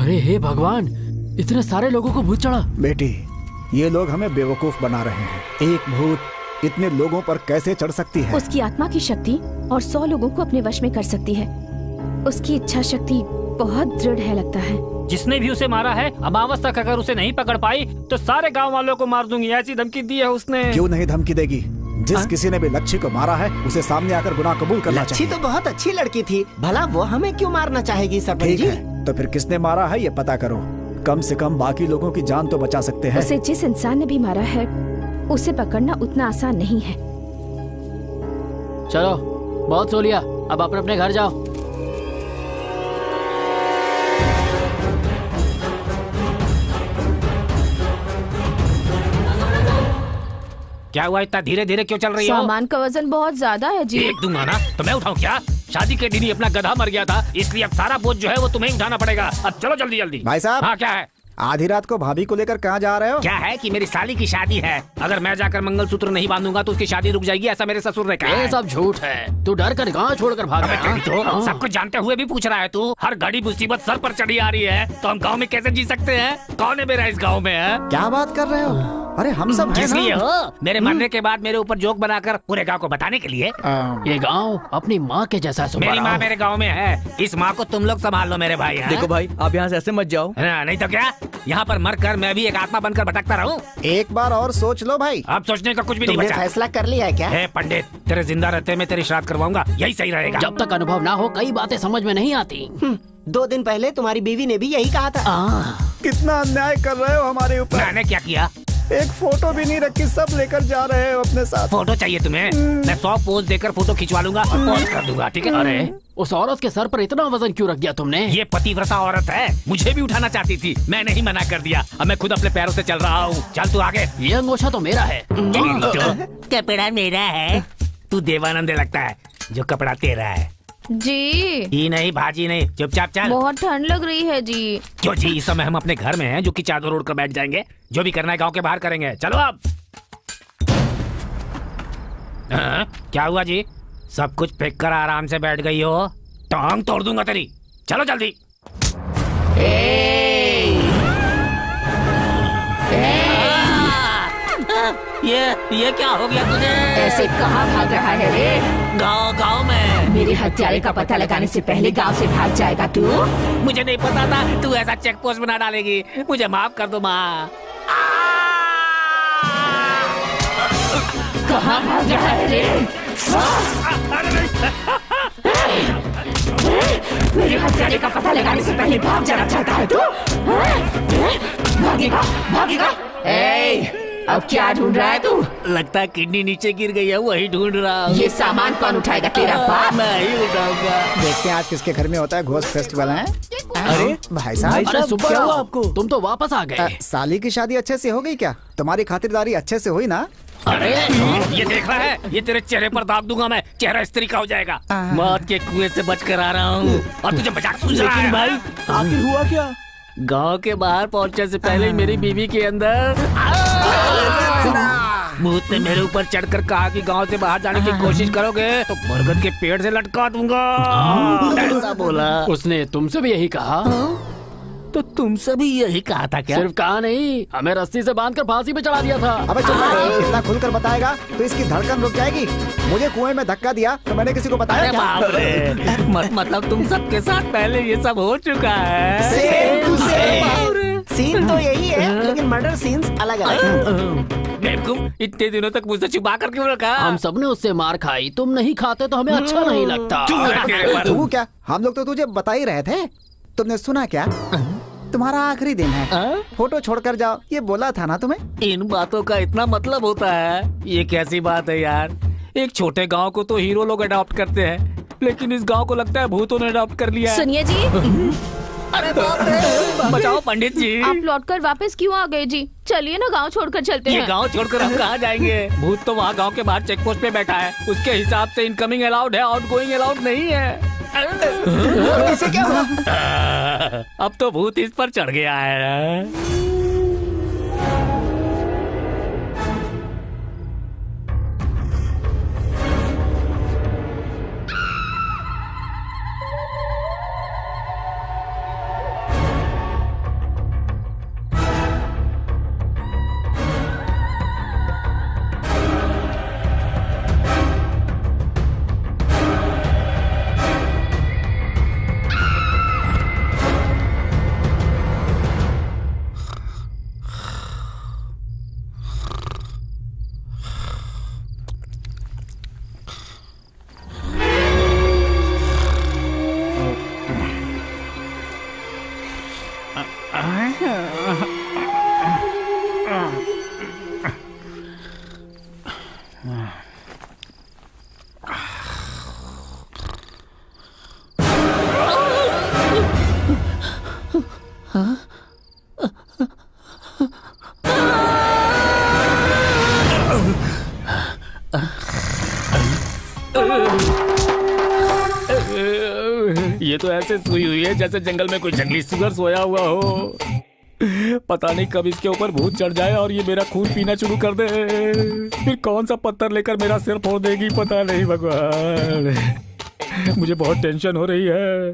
अरे हे भगवान, इतने सारे लोगों को भूत चढ़ा। बेटी, ये लोग हमें बेवकूफ बना रहे हैं। एक भूत इतने लोगों पर कैसे चढ़ सकती है? उसकी आत्मा की शक्ति और 100 लोगों को अपने वश में कर सकती है। उसकी इच्छा शक्ति बहुत दृढ़ है लगता है। जिसने भी उसे मारा है, अमावस तक अगर उसे नहीं पकड़ पाई तो सारे गांव वालों को मार दूंगी, ऐसी धमकी दी है उसने। क्यों नहीं धमकी देगी? जिस किसी ने भी लच्छी को मारा है उसे सामने आकर गुनाह कबूल करना चाहिए। लच्छी तो बहुत अच्छी लड़की थी, भला वो हमें क्यों मारना चाहेगी सरपंच ठीक जी? है, तो फिर किसने मारा है ये पता करो। कम से कम बाकी लोगों की जान तो बचा सकते हैं। उसे जिस इंसान ने भी मारा है उसे पकड़ना उतना आसान नहीं है। चलो, बहुत सो लिया, अब अपने अपने घर जाओ। क्या हुआ, इतना धीरे धीरे क्यों चल रही हो? सामान का वजन बहुत ज्यादा है जी। एक दूंगा ना तो मैं उठाऊं क्या? शादी के दिन ही अपना गधा मर गया था, इसलिए अब सारा बोझ जो है वो तुम्हें उठाना पड़ेगा। अब चलो जल्दी जल्दी। भाई साहब, हाँ क्या है? आधी रात को भाभी को लेकर कहाँ जा रहे हो? क्या है कि मेरी साली की शादी है, अगर मैं जाकर मंगलसूत्र नहीं बांधूंगा तो उसकी शादी रुक जाएगी, ऐसा मेरे ससुर ने कहा। ये सब झूठ है, तू डर कर गाँव छोड़कर भाग रहा है। तो सब कुछ जानते हुए भी पूछ रहा है तू? हर घड़ी मुसीबत सर पर चढ़ी आ रही है तो हम गाँव में कैसे जी सकते हैं? कौन है मेरा इस गाँव में है? क्या बात कर रहे हो? अरे हम सब हैं किस लिए ना? हो? मेरे मरने के बाद मेरे ऊपर जोक बनाकर पूरे गांव को बताने के लिए? ये गांव अपनी माँ के जैसा है। मेरी माँ मेरे गांव में है, इस माँ को तुम लोग संभाल लो मेरे भाई। देखो भाई, आप यहाँ से ऐसे मत जाओ। नहीं तो क्या, यहाँ पर मरकर मैं भी एक आत्मा बनकर भटकता रहूं? एक बार और सोच लो भाई। अब सोचने का कुछ भी नहीं तुमने बचा। फैसला कर लिया है क्या? हे पंडित, तेरे जिंदा रहते मैं तेरी श्राद्ध करवाऊंगा, यही सही रहेगा। जब तक अनुभव ना हो कई बातें समझ में नहीं आती। 2 दिन पहले तुम्हारी बीवी ने भी यही कहा था। कितना अन्याय कर रहे हो हमारे ऊपर। मैंने क्या किया? एक फोटो भी नहीं रखी, सब लेकर जा रहे हो अपने साथ। फोटो चाहिए तुम्हें? मैं 100 पोज देकर फोटो खिंचवा लूंगा, पोज कर दूंगा, ठीक है? अरे उस औरत के सर पर इतना वजन क्यों रख दिया तुमने? ये पतिव्रता औरत है, मुझे भी उठाना चाहती थी, मैंने ही मना कर दिया। अब मैं खुद अपने पैरों से चल रहा हूँ। चल तू आगे। ये अंगोछा तो मेरा है। कपड़ा मेरा है, तू देवानंद लगता है, जो कपड़ा तेरा है। जी नहीं भाजी नहीं, चुपचाप चल। बहुत ठंड लग रही है जी। क्यों जी, इस समय हम अपने घर में हैं, जो कि चादर ओढ़ कर बैठ जाएंगे। जो भी करना है गांव के बाहर करेंगे, चलो अब। क्या हुआ जी? सब कुछ फेंक कर आराम से बैठ गई हो? टांग तोड़ दूंगा तेरी, चलो जल्दी। ये क्या हो गया तुझे? ऐसे कहाँ भाग रहा है रे? गांव में। मेरे हत्यारे का पता लगाने से पहले गांव से भाग जाएगा तू? मुझे नहीं पता था तू ऐसा चेक पोस्ट बना डालेगी। मुझे माफ कर दो माँ। कहाँ भाग रहा है रे? मेरे हत्यारे का पता लगाने से पहले भाग जाना चाहता है तू? भागेगा, भागेगा। अब क्या ढूंढ रहा है तू? लगता है किडनी नीचे गिर गई है, वही ढूंढ रहा हूँ। ये सामान कौन उठाएगा? तेरा बाप? मैं ही उठाऊंगा। देखते हैं आज किसके घर में होता है घोस्ट फेस्टिवल है। अरे भाई साहब, क्या हुआ आपको? तुम तो वापस आ गए। साली की शादी अच्छे से हो गई क्या? तुम्हारी खातिरदारी अच्छे से हुई ना? अरे ये देख रहा है, ये तेरे चेहरे पर दाग दूंगा मैं, चेहरा इस तरीका हो जाएगा। मौत के कुएं से बचकर आ रहा हूँ और तुझे मजाक सूझ रहा है? भाई आखिर हुआ क्या? गांव के बाहर पहुंचने से पहले ही मेरी बीवी के अंदर भूत ने मेरे ऊपर चढ़कर कहा कि गांव से बाहर जाने की कोशिश करोगे तो बरगद के पेड़ से लटका दूंगा, ऐसा बोला। उसने तुमसे भी यही कहा? तो तुमसे भी यही कहा था क्या? सिर्फ कहा नहीं, हमें रस्सी से बांधकर फांसी पे चढ़ा दिया था। अबे चुप रह, इतना खुलकर बताएगा तो इसकी धड़कन रुक जाएगी। मुझे कुएं में धक्का दिया तो मैंने किसी को बताया क्या? बाप रे, मतलब तुम सबके साथ पहले ये सब हो चुका है। सीन तो यही है, लेकिन मर्डर सीन्स अलग अलग। बेवकूफ, इतने दिनों तक मुझसे छुपा कर क्यों रखा? हम सबने उससे मार खाई, तुम नहीं खाते तो हमें अच्छा नहीं लगता। तू क्या? हम लोग तो तुझे बता ही रहे थे। तुमने सुना क्या? तुम्हारा आखिरी दिन है, फोटो छोड़कर जाओ, ये बोला था ना तुम्हें? इन बातों का इतना मतलब होता है? ये कैसी बात है यार? एक छोटे गांव को तो हीरो लोग अडॉप्ट करते हैं, लेकिन इस गांव को लगता है भूतों ने अडॉप्ट कर लिया है। सुनिए जी। अरे बाप रे, बचाओ पंडित जी। आप लौटकर वापस क्यों आ गए जी? चलिए ना गांव छोड़कर चलते हैं। ये गांव छोड़कर हम कहाँ जाएंगे? भूत तो वहाँ गांव के बाहर चेक पोस्ट पे बैठा है, उसके हिसाब से इनकमिंग अलाउड है, आउटगोइंग अलाउड नहीं है। इसे क्या हुआ? अब तो भूत इस पर चढ़ गया है। ये तो ऐसे सोई हुई है जैसे जंगल में कोई जंगली सुअर सोया हुआ हो। पता नहीं कब इसके ऊपर भूत चढ़ जाए और ये मेरा खून पीना शुरू कर दे। फिर कौन सा पत्थर लेकर मेरा सिर फोड़ देगी पता नहीं भगवान। मुझे बहुत टेंशन हो रही है।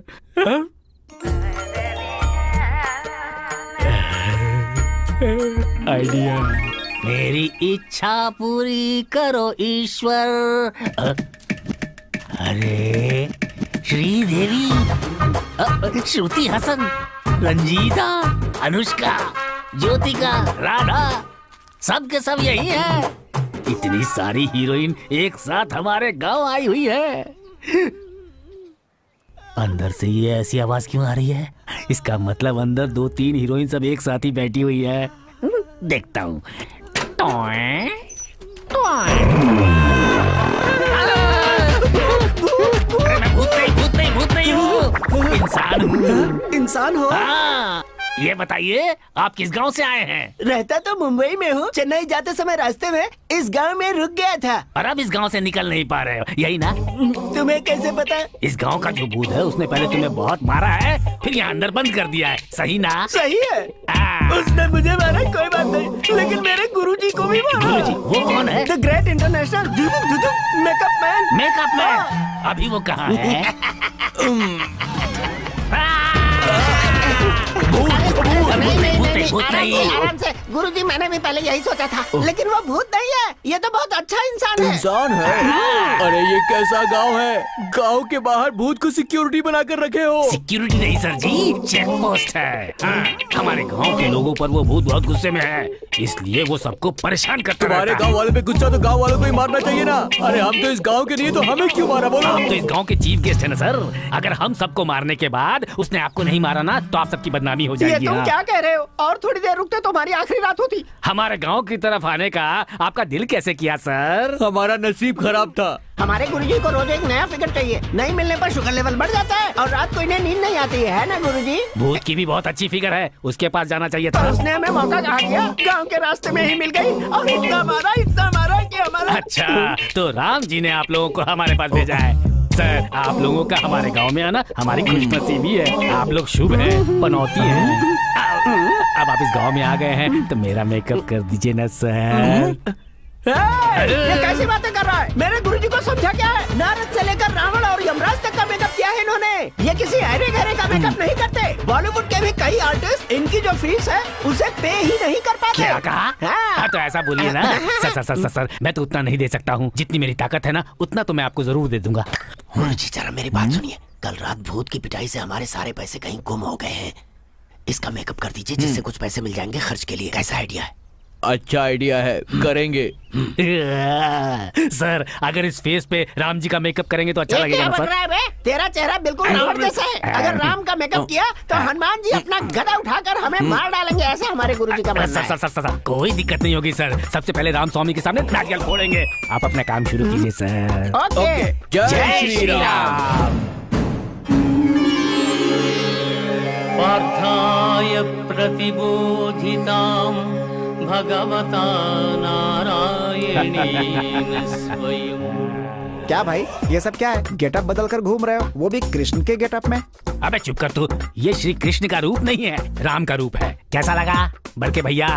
आइडिया। मेरी इच्छा पूरी करो ईश्वर। अरे श्रीदेवी, श्रुति हसन, रंजीता, अनुष्का, ज्योतिका, राधा, सब के सब यही है। इतनी सारी हीरोइन एक साथ हमारे गांव आई हुई है। अंदर से ये ऐसी आवाज क्यों आ रही है? इसका मतलब अंदर 2-3 हीरोइन सब एक साथ ही बैठी हुई है। देखता हूँ। भूत नहीं हूँ, इंसान हूँ। इंसान हो? हाँ, ये बताइए आप किस गांव से आए हैं? रहता तो मुंबई में हूँ। चेन्नई जाते समय रास्ते में इस गांव में रुक गया था। और अब इस गांव से निकल नहीं पा रहे हो, यही ना? तुम्हें कैसे पता? इस गांव का जो भूत है उसने पहले तुम्हें बहुत मारा है, फिर यहाँ अंदर बंद कर दिया है, सही ना? सही है। उसने मुझे मारा कोई बात नहीं, लेकिन मेरे गुरुजी को भी मारा। गुरुजी? वो कौन है? The great international makeup man. Makeup man? अभी वो कहाँ है? आराम से गुरुजी, मैंने भी पहले यही सोचा था, लेकिन वो भूत नहीं है, ये तो बहुत अच्छा इंसान है। इंसान है? अरे ये कैसा गांव है? गांव के बाहर भूत को सिक्योरिटी बनाकर रखे हो? सिक्योरिटी नहीं सर जी, चेक पोस्ट है। हमारे गांव के लोगों पर वो भूत बहुत गुस्से में है, इसलिए वो सबको परेशान करता रहता है। तुम्हारे गांव वाले पे गुस्सा तो गांव वालों को ही मारना चाहिए ना। अरे हम तो इस गांव के नहीं, तो हमें क्यों मारा बोलो? हम तो इस गांव के चीफ गेस्ट है ना सर। अगर हम सबको मारने के बाद उसने आपको नहीं मारा ना, तो आप सबकी बदनामी हो जाएगी। ये तुम क्या कह रहे हो? और थोड़ी देर रुकते तो हमारी आखिरी रात होती। हमारे गांव की तरफ आने का आपका दिल कैसे किया सर? हमारा नसीब खराब था। हमारे गुरुजी को रोज एक नया फिगर चाहिए। नहीं मिलने पर शुगर लेवल बढ़ जाता है और रात को इन्हें नींद नहीं आती है ना गुरुजी? भूत की भी बहुत अच्छी फिगर है, उसके पास जाना चाहिए था। पर उसने हमें मौका कहाँ दिया? गांव के रास्ते में ही मिल गई और इतना मारा कि हमारा। अच्छा, तो राम जी ने आप लोगों को हमारे पास भेजा है। सर, आप लोगों का हमारे गांव में आना हमारी खुशनसीबी है। आप लोग शुभ हैं, पनौती हैं। अब आप इस गांव में आ गए हैं तो मेरा मेकअप कर दीजिए ना सर। ये कैसी बातें कर रहा है? मेरे गुरुजी को समझा क्या है? नारद से लेकर रावण और यमराज तक का मेकअप किया है इन्होंने। ये किसी अरे गहरे का मेकअप नहीं करते। बॉलीवुड के भी कई आर्टिस्ट इनकी जो फीस है उसे पे ही नहीं कर पाते। क्या कहा? हाँ, तो ऐसा बोलिए ना। सर, मैं तो उतना नहीं दे सकता हूँ। जितनी मेरी ताकत है ना, उतना तो मैं आपको जरूर दे दूंगा। गुरुजी जरा मेरी बात सुनिए। कल रात भूत की पिटाई से हमारे सारे पैसे कहीं गुम हो गए हैं। इसका मेकअप कर दीजिए, जिससे कुछ पैसे मिल जाएंगे खर्च के लिए। कैसा आइडिया है? अच्छा आइडिया है, करेंगे। सर, अगर इस फेस पे राम जी का मेकअप करेंगे तो अच्छा लगेगा ना सर? तेरा चेहरा बिल्कुल रावण जैसा है। अगर राम का मेकअप किया तो हनुमान जी अपना गदा उठाकर हमें मार डालेंगे, ऐसा हमारे गुरुजी का मानना है। सर, कोई दिक्कत नहीं होगी सर। सबसे पहले राम स्वामी के सामने नारियल फोड़ेंगे। आप अपना काम शुरू कीजिए सर। ओके, जय श्री राम। पार्थाय प्रतिबोधितां भगवता नारायणेन स्वयं। क्या भाई, ये सब क्या है? गेटअप बदल कर घूम रहे हो, वो भी कृष्ण के गेटअप में। अबे चुप कर तू। ये श्री कृष्ण का रूप नहीं है, राम का रूप है। कैसा लगा बड़के भैया?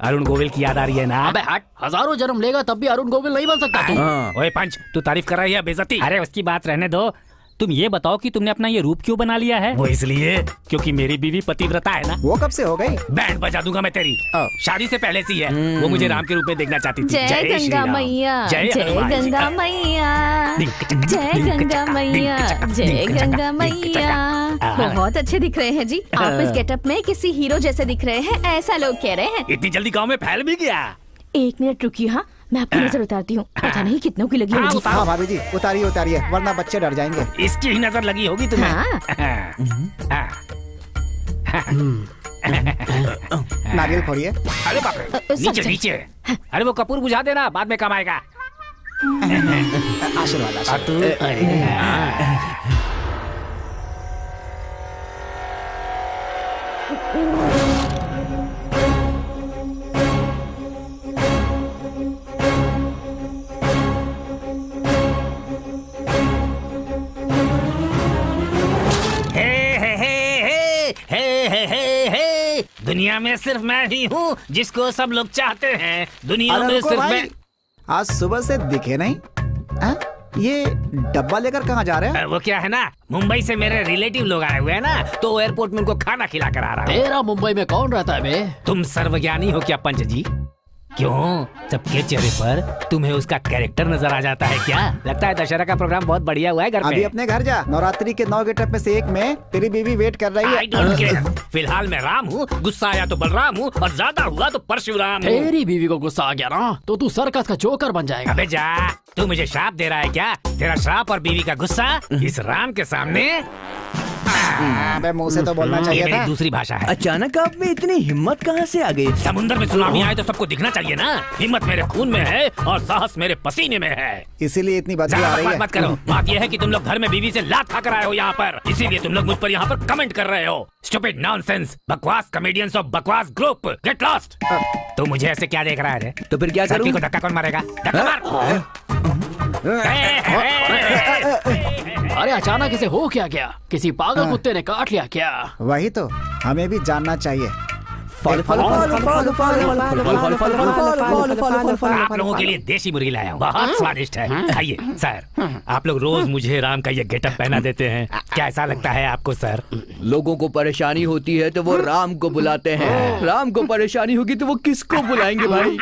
अरुण गोविल की याद आ रही है ना? अबे हट, हजारों जन्म लेगा तब भी अरुण गोविल नहीं बन सकता तू। ओए पंच, तू तारीफ कर रहा है या बेइज्जती? अरे उसकी बात रहने दो। तुम ये बताओ कि तुमने अपना ये रूप क्यों बना लिया है? वो इसलिए क्योंकि मेरी बीवी पतिव्रता है ना। वो कब से हो गई? बैंड बजा दूंगा मैं तेरी। शादी से पहले से ही है। वो मुझे राम के रूप में देखना चाहती थी। जय गंगा मैया, जय गंगा मैया, जय गंगा मैया, जय गंगा मैया। बहुत अच्छे दिख रहे हैं जी। आप इस गेटअप में किसी हीरो जैसे दिख रहे हैं, ऐसा लोग कह रहे हैं। इतनी जल्दी गाँव में फैल भी गया? 1 मिनट रुकिए। हाँ, मैं आपकी नजर उतारती हूँ। पता नहीं कितनों की लगी होगी। हाँ भाभी जी, उतारिए, वरना बच्चे डर जाएंगे। इसकी ही नजर लगी होगी तुम्हें। नारियल फोड़िए। अरे बाप रे, नीचे। अरे वो कपूर बुझा देना, बाद में काम आएगा। आशीर्वाद। दुनिया में सिर्फ मैं ही हूँ जिसको सब लोग चाहते हैं। दुनिया अरे में रुको सिर्फ भाई, मैं। आज सुबह से दिखे नहीं। हाँ? ये डब्बा लेकर कहाँ जा रहे हैं? वो क्या है ना, मुंबई से मेरे रिलेटिव लोग आए हुए हैं ना, तो एयरपोर्ट में उनको खाना खिला कर आ रहा हूँ। तेरा मुंबई में कौन रहता है बे? तुम सर्वज्ञानी हो क्या पंच जी? क्यों, सबके चेहरे पर तुम्हें उसका कैरेक्टर नजर आ जाता है क्या? लगता है दशहरा का प्रोग्राम बहुत बढ़िया हुआ है घर पे। अभी अपने घर जा, नवरात्रि के 9 गेटअप में से एक में तेरी बीवी वेट कर रही है। I don't care। फिलहाल मैं राम हूँ, गुस्सा आया तो बलराम हूँ, और ज्यादा हुआ तो परशुराम हूँ। तेरी बीवी को गुस्सा आ गया ना तो तू सर्कस का जोकर बन जाएगा। अबे जा, तू मुझे श्राप दे रहा है क्या? तेरा श्राप और बीवी का गुस्सा इस राम के सामने? अबे मुंह से तो बोलना चाहिए मेरी था। दूसरी भाषा है। अचानक आप में इतनी हिम्मत कहाँ से आ गई? समुद्र में सुनामी आए तो सबको दिखना चाहिए ना। हिम्मत मेरे खून में है और साहस मेरे पसीने में है। इसीलिए इतनी बदबू ज्यादा आ रही बकवास है। मत करो। बात यह है कि तुम लोग घर में बीवी से लात खाकर आए हो यहाँ पर, इसीलिए तुम लोग मुझ पर यहाँ पर कमेंट कर रहे हो। स्टूपिड नॉनसेंस, बकवास कॉमेडियंस ऑफ बकवास ग्रुप, गेट लॉस्ट। तो मुझे ऐसे क्या देख रहा है रे? तो फिर क्या करूं? को धक्का कौन मारेगा? धक्का मार। अरे अचानक इसे हो क्या गया? किसी पागल कुत्ते ने काट लिया क्या? वही तो हमें भी जानना चाहिए। आप लोगों के लिए देसी मुर्गी लाया हूँ, बहुत स्वादिष्ट है, खाइए। सर, आप लोग रोज मुझे राम का ये गेटअप पहना देते हैं, क्या ऐसा लगता है आपको सर? लोगों को परेशानी होती है तो वो राम को बुलाते हैं, राम को परेशानी होगी तो वो किसको बुलाएंगे भाई?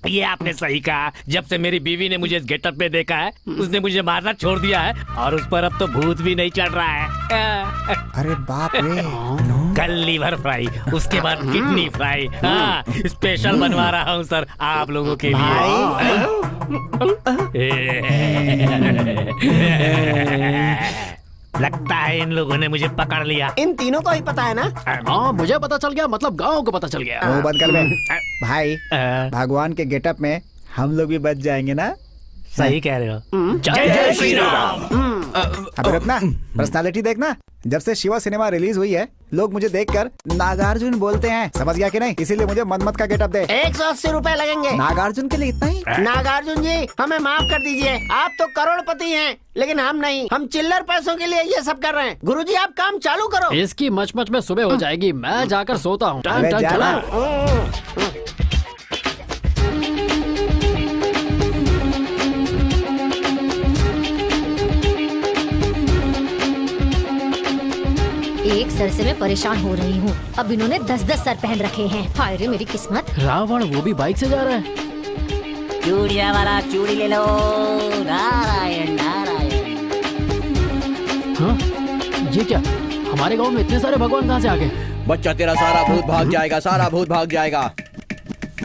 ये आपने सही कहा। जब से मेरी बीवी ने मुझे इस गेटअप में देखा है, उसने मुझे मारना छोड़ दिया है, और उस पर अब तो भूत भी नहीं चढ़ रहा है। अरे बाप रे। कल लीवर फ्राई, उसके बाद किडनी फ्राई। हाँ, स्पेशल बनवा रहा हूँ सर आप लोगों के लिए। लगता है इन लोगों ने मुझे पकड़ लिया। इन तीनों को ही पता है ना? हाँ, मुझे पता चल गया, मतलब गांव को पता चल गया। मुंह बंद कर बे। भाई, भगवान के गेटअप में हम लोग भी बच जाएंगे ना? सही कह रहे हो। जय जय श्री राम। अबे रुकना, पर्सनालिटी देखना। जब से शिवा सिनेमा रिलीज हुई है, लोग मुझे देखकर नागार्जुन बोलते हैं, समझ गया कि नहीं? इसीलिए मुझे मन्मथ का गेटअप दे। 180 रुपए लगेंगे। नागार्जुन के लिए इतना ही? नागार्जुन जी, हमें माफ कर दीजिए, आप तो करोड़पति हैं, लेकिन हम नहीं। हम चिल्लर पैसों के लिए ये सब कर रहे हैं। गुरुजी आप काम चालू करो। इसकी मच में सुबह हो जाएगी, मैं जाकर सोता हूँ। अबे जाना। एक सर से मैं परेशान हो रही हूँ, अब इन्होंने 10-10 सर पहन रखे हैं। हाय रे मेरी किस्मत। रावण वो भी बाइक से जा रहा है। चूड़िया वाला चूड़ी ले लो। नारायण नारायण। हाँ, ये क्या? हमारे गांव में इतने सारे भगवान कहाँ से आ गए? बच्चा तेरा सारा भूत भाग जाएगा, सारा भूत भाग जाएगा।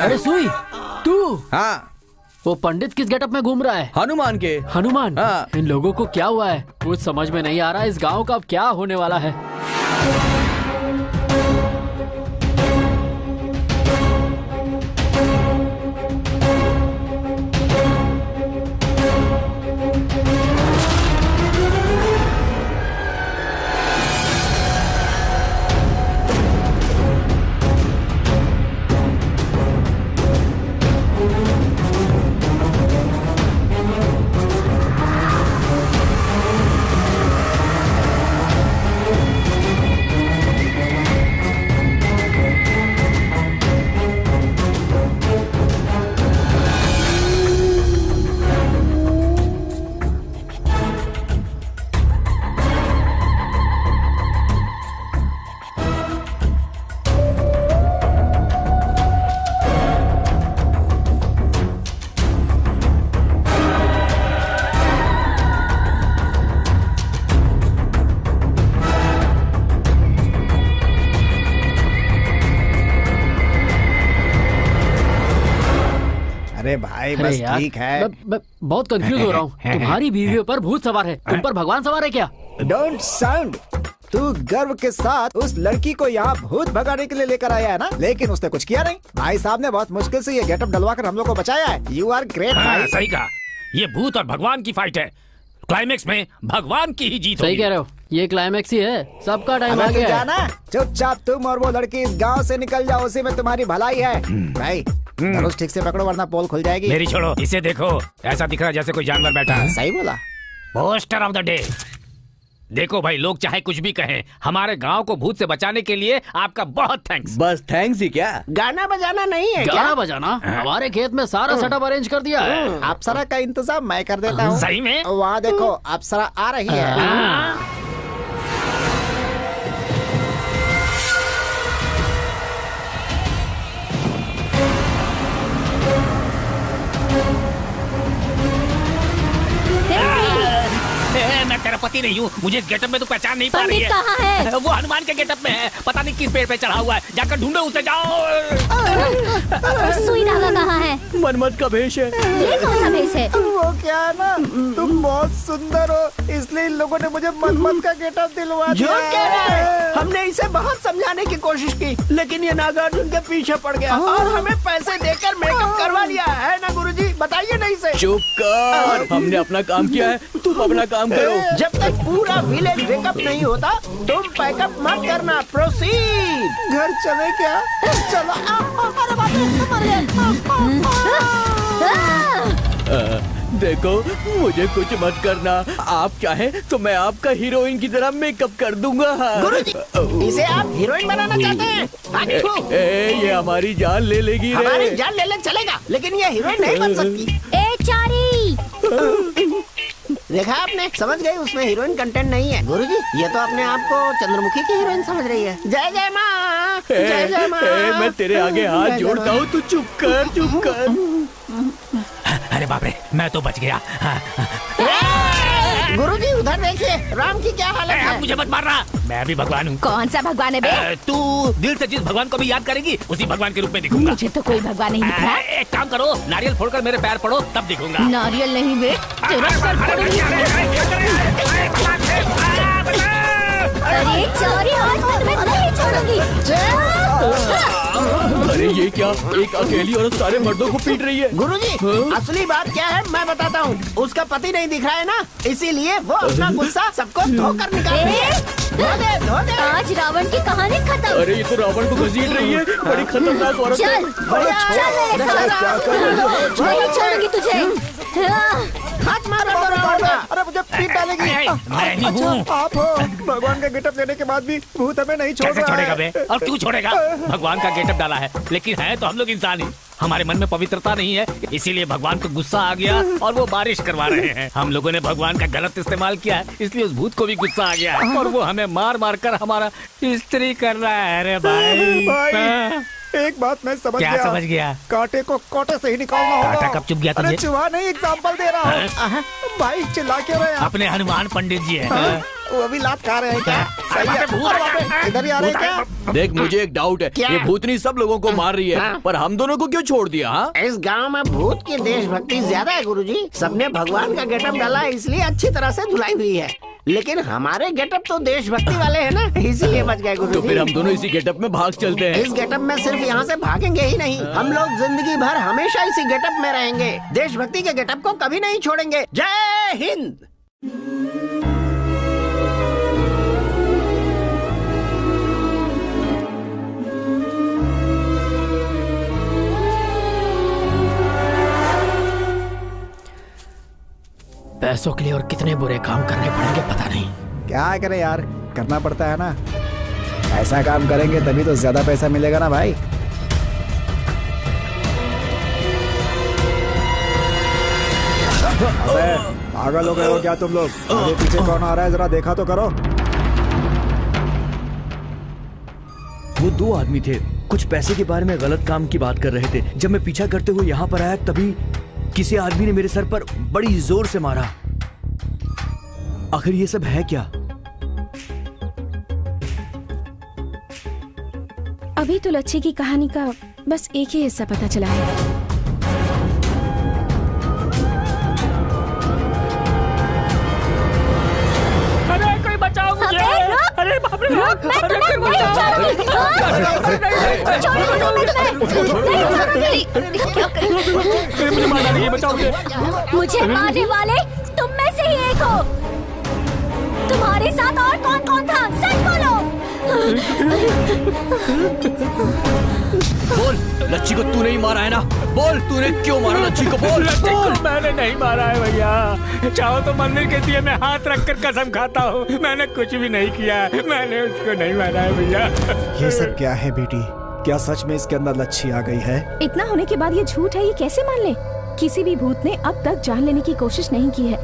अरे सुई, तू? हाँ। वो पंडित किस गेटअप में घूम रहा है? हनुमान के। हनुमान? हाँ। इन लोगों को क्या हुआ है? कुछ समझ में नहीं आ रहा। इस गांव का अब क्या होने वाला है? अरे भाई बस ठीक है। मैं बहुत कंफ्यूज हो रहा हूँ। तुम्हारी बीवी पर भूत सवार है, तुम पर भगवान सवार है क्या? Don't sound. तू गर्व के साथ उस लड़की को यहाँ भूत भगाने के लिए लेकर आया है ना, लेकिन उसने कुछ किया नहीं। भाई साहब ने बहुत मुश्किल से ये गेटअप डलवा कर हम लोग को बचाया है। यू आर ग्रेट भाई। सही कहा, ये भूत और भगवान की फाइट है। क्लाइमेक्स में भगवान की ही जीत सही होगी। कह रहे हो, ये क्लाइमेक्स ही है। सबका टाइम आ गया है। चुपचाप तुम और वो लड़की इस गांव से निकल जाओ, उसी में तुम्हारी भलाई है। भाई धनुष ठीक से पकड़ो वरना पोल खुल जाएगी। मेरी छोड़ो, इसे देखो, ऐसा दिख रहा है जैसे कोई जानवर बैठा है। सही बोला। Poster of the day. देखो भाई, लोग चाहे कुछ भी कहें, हमारे गांव को भूत से बचाने के लिए आपका बहुत थैंक्स। बस थैंक्स ही क्या? गाना बजाना नहीं है क्या? गाना बजाना हमारे खेत में सारा सेटअप अरेंज कर दिया है। अप्सरा का इंतजाम मैं कर देता हूँ। सही में? वहाँ देखो अप्सरा आ रही है। मैं तेरा पति नहीं हूँ, मुझे इस गेटअप में तो पहचान नहीं पा रही है। कहाँ है? वो हनुमान के गेटअप में है, पता नहीं किस पेड़ पे चढ़ा हुआ है, जाकर ढूंढो उसे, जाओ। सुई धागा कहाँ है? मनमत का भेष है। ये कौन सा भेष है? वो क्या है ना, तुम बहुत सुंदर हो, इसलिए इन लोगों ने मुझे मनमत का गेटअप दिलवा दिया। झूठ कह रहा है। हमने इसे बहुत समझाने की कोशिश की, लेकिन ये नागार्जुन के पीछे पड़ गया और हमें पैसे देकर मेकअप करवा लिया है ना गुरुजी? बताइए नहीं से। चुप कर, हमने अपना काम किया है, तुम अपना काम करो। जब तक पूरा विलेज वेकअप नहीं होता तुम पैकअप मत करना। प्रोसीड। घर चले क्या? चलो। अरे बाप रे, मर गए। देखो, मुझे कुछ मत करना। आप चाहें तो मैं आपका हीरोइन की तरह मेकअप कर दूंगा। गुरुजी, इसे आप हीरोइन बनाना चाहते हैं? ये हमारी जान ले लेगी रे। हमारी जान ले ले चलेगा, लेकिन ये हीरोइन नहीं बन सकती। ए चारी, देखा आपने? समझ गई, उसमें हीरोइन कंटेंट नहीं है। गुरुजी, ये तो अपने आप को चंद्रमुखी की हीरोइन समझ रही है। जय जय माँ, जय जय माँ। मैं तेरे आगे हाथ जोड़ता हूँ, तू चुप कर, चुप कर। अरे बाप रे, मैं तो बच गया। गुरुजी उधर देखिए, राम की क्या हालत है। मुझे मत मारना, मैं भी भगवान हूँ। कौन सा भगवान है बे? तू दिल से जिस भगवान को भी याद करेगी उसी भगवान के रूप में दिखूंगा। मुझे तो कोई भगवान नहीं दिख रहा। एक काम करो, नारियल फोड़कर मेरे पैर पड़ो, तब दिखूंगा। नारियल नहीं बे, तेरा सर फोड़ूंगी। अरे चारी, आज मैं तुम्हें नहीं छोड़ूंगी। अरे ये क्या, एक अकेली औरत सारे मर्दों को पीट रही है। गुरुजी, असली बात क्या है मैं बताता हूँ। उसका पति नहीं दिख रहा है ना, इसीलिए वो अपना गुस्सा सबको धोकर निकाल रही है। धो दे। आज रावण की कहानी खत्म। अरे ये तो रावण को घसीट रही है, बड़ी खतरनाक औरत है। नहीं छोड़ूंगी तुझे। हाथ मारो तो रावण का। अरे मुझे पीट डालेगी। अच्छा, आप हो। भगवान का गेटअप लेने के बाद भी भूत हमें नहीं छोड़ रहा छोड़ेगा है। बे? और क्यों छोड़ेगा? भगवान का गेटअप डाला है, लेकिन है तो हम लोग इंसान ही। हमारे मन में पवित्रता नहीं है, इसीलिए भगवान को गुस्सा आ गया और वो बारिश करवा रहे हैं। हम लोगों ने भगवान का गलत इस्तेमाल किया है, इसलिए उस भूत को भी गुस्सा आ गया है और वो हमें मार मार कर हमारा इस्त्री कर रहा है। अरे भाई, एक बात मैं समझ क्या गया। समझ गया? कांटे को कांटे से ही निकालना होगा। कांटा कब चुभ गया तुझे? अरे चुहा नहीं, एग्जाम्पल दे रहा हूँ। भाई चिल्ला क्यों रहे हैं आप? अपने हनुमान पंडित जी है। वो भी लात खा रहे हैं क्या? सही है। इधर ही आ रहे हैं क्या? देख, मुझे एक डाउट है, ये भूतनी सब लोगों को मार रही है, पर हम दोनों को क्यों छोड़ दिया? इस गांव में भूत की देशभक्ति ज्यादा है गुरुजी। सबने भगवान का गेटअप डाला है, इसलिए अच्छी तरह से धुलाई हुई है। लेकिन हमारे गेटअप तो देशभक्ति वाले हैं ना, इसीलिए बच गए गुरुजी। तो फिर हम दोनों इसी गेटअप में भाग चलते हैं। इस गेटअप में सिर्फ यहाँ से भागेंगे ही नहीं, हम लोग जिंदगी भर हमेशा इसी गेटअप में रहेंगे। देशभक्ति के गेटअप को कभी नहीं छोड़ेंगे। जय हिंद। पैसों के लिए और कितने बुरे काम करने पड़ेंगे पता नहीं। क्या करें यार, करना पड़ता है ना। ऐसा काम करेंगे तभी तो ज्यादा पैसा मिलेगा ना भाई। अबे पागल हो गए हो क्या तुम लोग? आगे पीछे कौन आ रहा है, जरा देखा तो करो। वो दो आदमी थे, कुछ पैसे के बारे में गलत काम की बात कर रहे थे। जब मैं पीछा करते हुए यहाँ पर आया, तभी किसी आदमी ने मेरे सर पर बड़ी जोर से मारा। आखिर ये सब है क्या? अभी तो लच्छी की कहानी का बस एक ही हिस्सा पता चला है। अरे कोई बचाओ मुझे। अरे बाप रे, मैं तुम्हें नहीं छोड़ूंगी। मुझे मारने वाले तुम में से ही एक हो। तुम्हारे साथ और कौन कौन था, सच बोलो। बोल, लच्छी को तूने ही मारा है ना? बोल, तूने क्यों मारा लच्छी को? बोल। मैंने नहीं मारा है भैया। चाहो तो मंदिर के दिए में हाथ रखकर कसम खाता हूँ, मैंने कुछ भी नहीं किया है। मैंने उसको नहीं मारा है भैया। ये सब क्या है बेटी? क्या सच में इसके अंदर लच्छी आ गई है? इतना होने के बाद ये झूठ है, ये कैसे मान ले? किसी भी भूत ने अब तक जान लेने की कोशिश नहीं की है,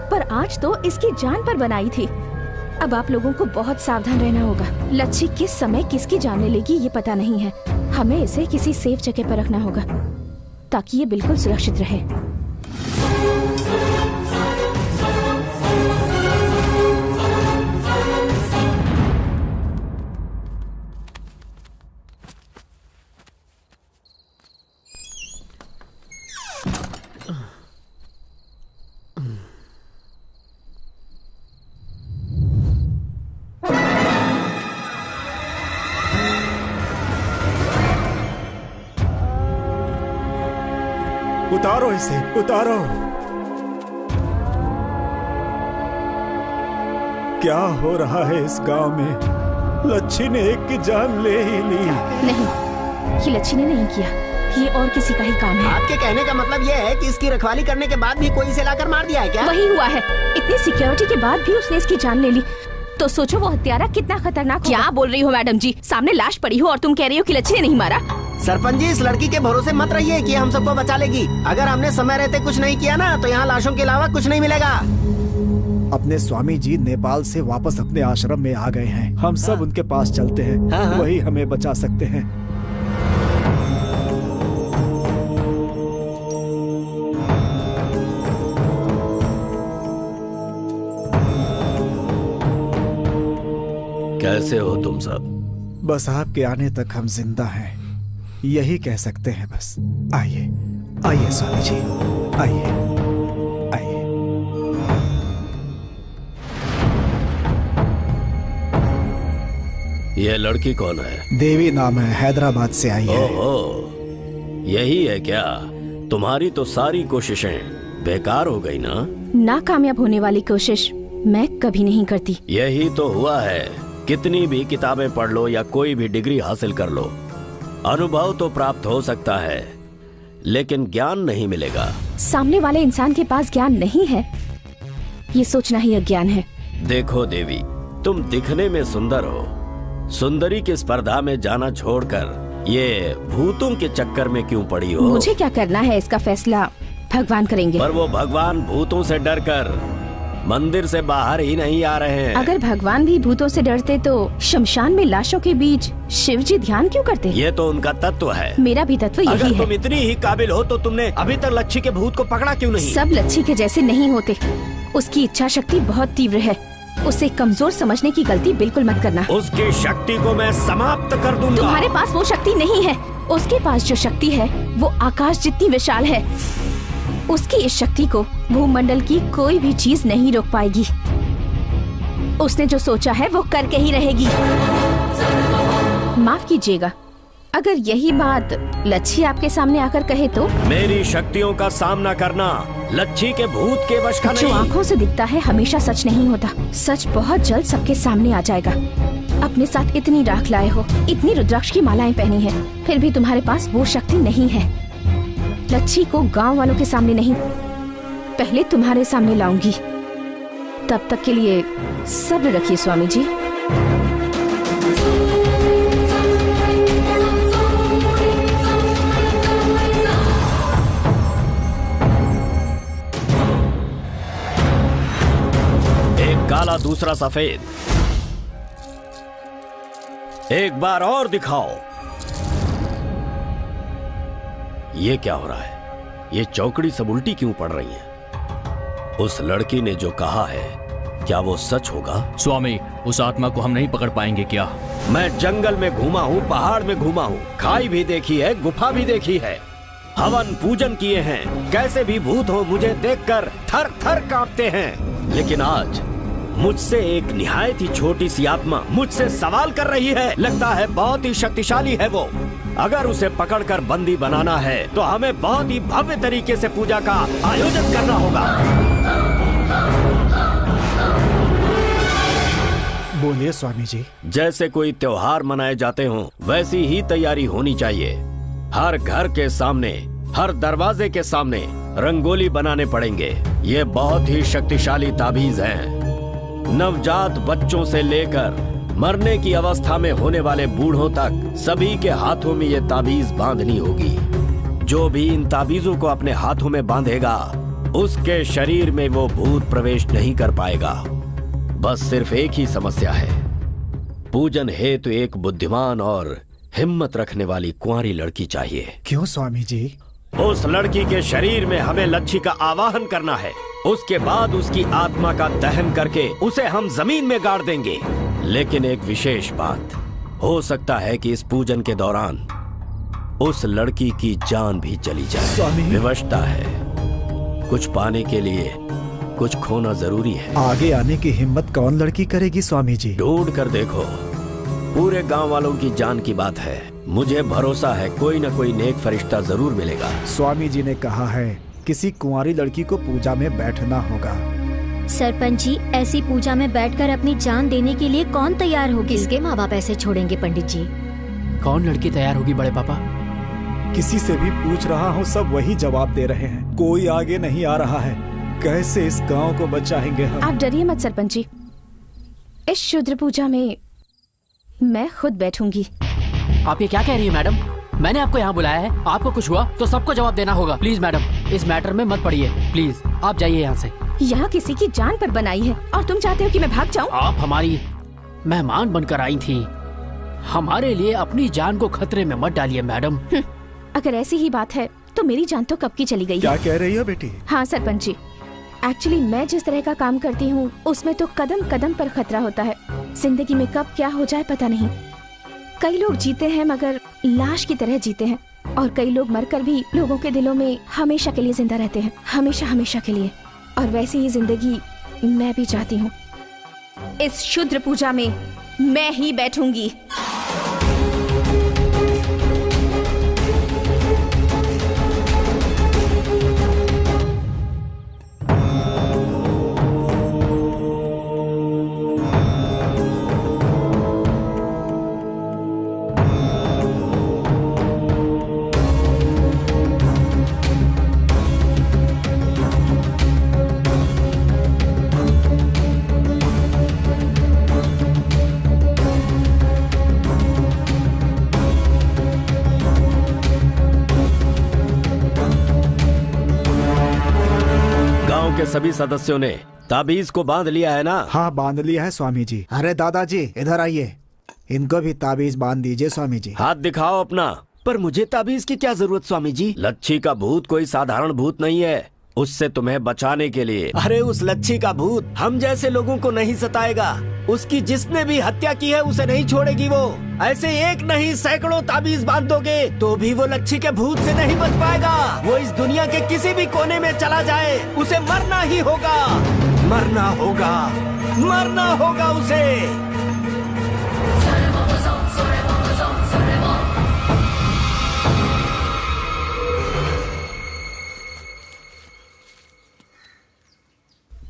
पर आज तो इसकी जान पर बनाई थी। अब आप लोगों को बहुत सावधान रहना होगा। लच्छी किस समय किसकी जान ले लेगी ये पता नहीं है। हमें इसे किसी सेफ जगह पर रखना होगा ताकि ये बिल्कुल सुरक्षित रहे। उतारो इसे, उतारो। क्या हो रहा है इस गांव में? लच्छी ने एक की जान ले ही ली। नहीं, ये लच्छी ने नहीं किया, ये और किसी का ही काम है। आपके कहने का मतलब ये है कि इसकी रखवाली करने के बाद भी कोई इसे लाकर मार दिया है क्या? वही हुआ है। इतनी सिक्योरिटी के बाद भी उसने इसकी जान ले ली, तो सोचो वो हत्यारा कितना खतरनाक। क्या बोल रही हो मैडम जी? सामने लाश पड़ी हो और तुम कह रही हो कि लच्छी ने नहीं मारा। सरपंच जी, इस लड़की के भरोसे मत रहिए कि हम सबको बचा लेगी। अगर हमने समय रहते कुछ नहीं किया ना, तो यहाँ लाशों के अलावा कुछ नहीं मिलेगा। अपने स्वामी जी नेपाल से वापस अपने आश्रम में आ गए हैं। हम सब उनके पास चलते हैं। वही हमें बचा सकते हैं। कैसे हो तुम सब? बस आपके आने तक हम जिंदा हैं, यही कह सकते हैं बस। आइए, आइए स्वामी जी, आइए, आइए। ये लड़की कौन है? देवी नाम है, हैदराबाद से आई है। ओहो, यही है क्या? तुम्हारी तो सारी कोशिशें बेकार हो गई ना? नाकामयाब होने वाली कोशिश मैं कभी नहीं करती। यही तो हुआ है। कितनी भी किताबें पढ़ लो या कोई भी डिग्री हासिल कर लो, अनुभव तो प्राप्त हो सकता है, लेकिन ज्ञान नहीं मिलेगा। सामने वाले इंसान के पास ज्ञान नहीं है, ये सोचना ही अज्ञान है। देखो देवी, तुम दिखने में सुंदर हो, सुंदरी की स्पर्धा में जाना छोड़कर ये भूतों के चक्कर में क्यों पड़ी हो? मुझे क्या करना है इसका फैसला भगवान करेंगे। पर वो भगवान भूतों से डरकर मंदिर से बाहर ही नहीं आ रहे हैं। अगर भगवान भी भूतों से डरते तो शमशान में लाशों के बीच शिव जी ध्यान क्यों करते? ये तो उनका तत्व है। मेरा भी तत्व यही है। अगर तुम इतनी ही काबिल हो तो तुमने अभी तक लच्छी के भूत को पकड़ा क्यों नहीं? सब लच्छी के जैसे नहीं होते। उसकी इच्छा शक्ति बहुत तीव्र है, उसे कमजोर समझने की गलती बिल्कुल मत करना। उसकी शक्ति को मैं समाप्त कर दूंगा। तुम्हारे पास वो शक्ति नहीं है। उसके पास जो शक्ति है वो आकाश जितनी विशाल है। उसकी इस शक्ति को भूमंडल की कोई भी चीज नहीं रोक पाएगी। उसने जो सोचा है वो करके ही रहेगी। माफ कीजिएगा, अगर यही बात लच्छी आपके सामने आकर कहे तो? मेरी शक्तियों का सामना करना लच्छी के भूत के वश का नहीं। जो आँखों से दिखता है हमेशा सच नहीं होता। सच बहुत जल्द सबके सामने आ जाएगा। अपने साथ इतनी राख लाए हो, इतनी रुद्राक्ष की मालाएं पहनी है, फिर भी तुम्हारे पास वो शक्ति नहीं है। लच्छी को गांव वालों के सामने नहीं, पहले तुम्हारे सामने लाऊंगी। तब तक के लिए सब्र रखिए स्वामी जी। एक काला दूसरा सफेद, एक बार और दिखाओ। ये क्या हो रहा है? ये चौकड़ी सब उल्टी क्यों पड़ रही है? उस लड़की ने जो कहा है क्या वो सच होगा? स्वामी, उस आत्मा को हम नहीं पकड़ पाएंगे क्या? मैं जंगल में घूमा हूँ, पहाड़ में घूमा हूँ, खाई भी देखी है, गुफा भी देखी है, हवन पूजन किए हैं। कैसे भी भूत हो मुझे देखकर थर थर कांपते हैं। लेकिन आज मुझसे एक निहायत ही छोटी सी आत्मा मुझसे सवाल कर रही है। लगता है बहुत ही शक्तिशाली है वो। अगर उसे पकड़कर बंदी बनाना है तो हमें बहुत ही भव्य तरीके से पूजा का आयोजन करना होगा। बोलिए स्वामी जी। जैसे कोई त्योहार मनाए जाते हों, वैसी ही तैयारी होनी चाहिए। हर घर के सामने, हर दरवाजे के सामने रंगोली बनाने पड़ेंगे। ये बहुत ही शक्तिशाली ताबीज हैं। नवजात बच्चों से लेकर मरने की अवस्था में होने वाले बूढ़ों तक सभी के हाथों में ये ताबीज बांधनी होगी। जो भी इन ताबीजों को अपने हाथों में बांधेगा, उसके शरीर में वो भूत प्रवेश नहीं कर पाएगा। बस सिर्फ एक ही समस्या है, पूजन हेतु एक बुद्धिमान और हिम्मत रखने वाली कुंवारी लड़की चाहिए। क्यों स्वामी जी? उस लड़की के शरीर में हमें लच्छी का आवाहन करना है। उसके बाद उसकी आत्मा का दहन करके उसे हम जमीन में गाड़ देंगे। लेकिन एक विशेष बात, हो सकता है कि इस पूजन के दौरान उस लड़की की जान भी चली जाए। स्वामी, विवशता है, कुछ पाने के लिए कुछ खोना जरूरी है। आगे आने की हिम्मत कौन लड़की करेगी स्वामी जी? ढूंढ कर देखो, पूरे गांव वालों की जान की बात है। मुझे भरोसा है कोई न कोई नेक फरिश्ता जरूर मिलेगा। स्वामी जी ने कहा है किसी कुंवारी लड़की को पूजा में बैठना होगा। सरपंच जी, ऐसी पूजा में बैठकर अपनी जान देने के लिए कौन तैयार होगी? किसके माँ बाप ऐसे छोड़ेंगे पंडित जी? कौन लड़की तैयार होगी बड़े पापा? किसी से भी पूछ रहा हूँ, सब वही जवाब दे रहे हैं। कोई आगे नहीं आ रहा है। कैसे इस गांव को बचाएंगे हम? आप डरिए मत सरपंच जी, इस शुद्र पूजा में मैं खुद बैठूंगी। आप ये क्या कह रही है मैडम? मैंने आपको यहाँ बुलाया है, आपको कुछ हुआ तो सबको जवाब देना होगा। प्लीज मैडम, इस मैटर में मत पड़िए। प्लीज आप जाइए यहाँ से। यहाँ किसी की जान पर बनाई है और तुम चाहते हो कि मैं भाग जाऊँ? आप हमारी मेहमान बनकर आई थी, हमारे लिए अपनी जान को खतरे में मत डालिए मैडम। अगर ऐसी ही बात है तो मेरी जान तो कब की चली गई है। क्या कह रही हो बेटी? हाँ सरपंच जी, एक्चुअली मैं जिस तरह का काम करती हूँ उसमें तो कदम कदम पर खतरा होता है। जिंदगी में कब क्या हो जाए पता नहीं। कई लोग जीते हैं मगर लाश की तरह जीते हैं, और कई लोग मरकर भी लोगों के दिलों में हमेशा के लिए जिंदा रहते हैं, हमेशा हमेशा के लिए। और वैसी ही जिंदगी मैं भी चाहती हूँ। इस शुद्र पूजा में मैं ही बैठूंगी। सभी सदस्यों ने ताबीज को बांध लिया है ना? हाँ, बांध लिया है स्वामी जी। अरे दादाजी इधर आइए, इनको भी ताबीज बांध दीजिए स्वामी जी। हाथ दिखाओ अपना। पर मुझे ताबीज की क्या जरूरत स्वामी जी? लच्छी का भूत कोई साधारण भूत नहीं है, उससे तुम्हें बचाने के लिए। अरे उस लच्छी का भूत हम जैसे लोगों को नहीं सताएगा। उसकी जिसने भी हत्या की है उसे नहीं छोड़ेगी वो। ऐसे एक नहीं सैकड़ों ताबीज बांध दोगे तो भी वो लच्छी के भूत से नहीं बच पाएगा। वो इस दुनिया के किसी भी कोने में चला जाए, उसे मरना ही होगा, मरना होगा, मरना होगा उसे।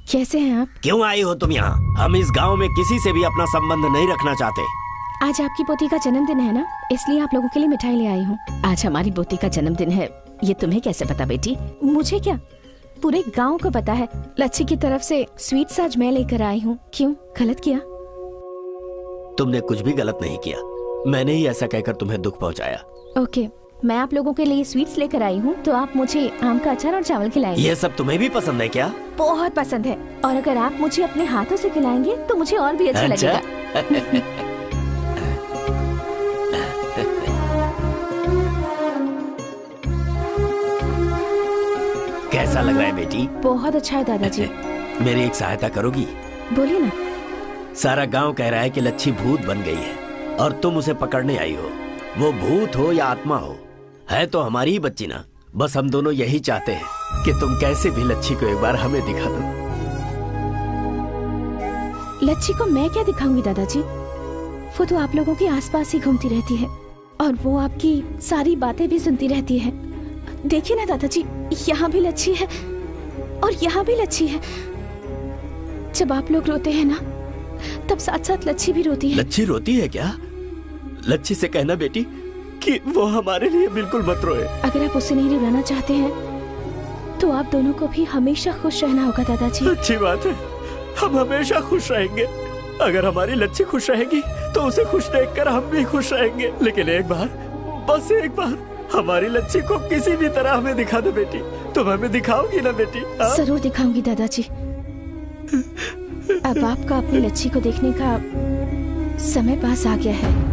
कैसे हैं आप? क्यों आई हो तुम यहाँ? हम इस गांव में किसी से भी अपना संबंध नहीं रखना चाहते। आज आपकी पोती का जन्मदिन है ना, इसलिए आप लोगों के लिए मिठाई ले आई हूँ। आज हमारी पोती का जन्मदिन है, ये तुम्हें कैसे पता बेटी? मुझे क्या, पूरे गांव को पता है। लच्छी की तरफ से स्वीट्स आज मैं लेकर आई हूँ। क्यों, गलत किया? तुमने कुछ भी गलत नहीं किया, मैंने ही ऐसा कहकर तुम्हें दुख पहुँचाया। ओके, मैं आप लोगों के लिए स्वीट्स लेकर आई हूँ, तो आप मुझे आम का अचार और चावल खिलाएंगे। ये सब तुम्हें भी पसंद है क्या? बहुत पसंद है, और अगर आप मुझे अपने हाथों से खिलाएंगे तो मुझे और भी अच्छा लगेगा। कैसा लग रहा है बेटी? बहुत अच्छा है दादाजी। मेरी एक सहायता करोगी? बोलिए ना। सारा गांव कह रहा है कि लच्छी भूत बन गई है और तुम उसे पकड़ने आई हो। वो भूत हो या आत्मा हो, है तो हमारी ही बच्ची ना। बस हम दोनों यही चाहते हैं कि तुम कैसे भी लच्छी को एक बार हमें दिखा दो। लच्छी को मैं क्या दिखाऊंगी दादाजी? वो तो आप लोगों के आसपास ही घूमती रहती है और वो आपकी सारी बातें भी सुनती रहती है। देखिए ना दादाजी, यहाँ भी लच्छी है और यहाँ भी लच्छी है। जब आप लोग रोते हैं ना तब साथ साथ लच्छी भी रोती है। लच्छी रोती है क्या? लच्छी से कहना बेटी कि वो हमारे लिए बिल्कुल मत रोए। अगर आप उसे नहीं रुलाना चाहते हैं तो आप दोनों को भी हमेशा खुश रहना होगा दादाजी। अच्छी बात है, हम हमेशा खुश रहेंगे। अगर हमारी लच्छी खुश रहेगी तो उसे खुश देखकर हम भी खुश रहेंगे। लेकिन एक बार, बस एक बार हमारी लच्छी को किसी भी तरह हमें दिखा दो बेटी। तुम हमें दिखाओगी ना बेटी? जरूर दिखाऊंगी दादाजी। अब आपका अपनी लच्छी को देखने का समय पास आ गया है।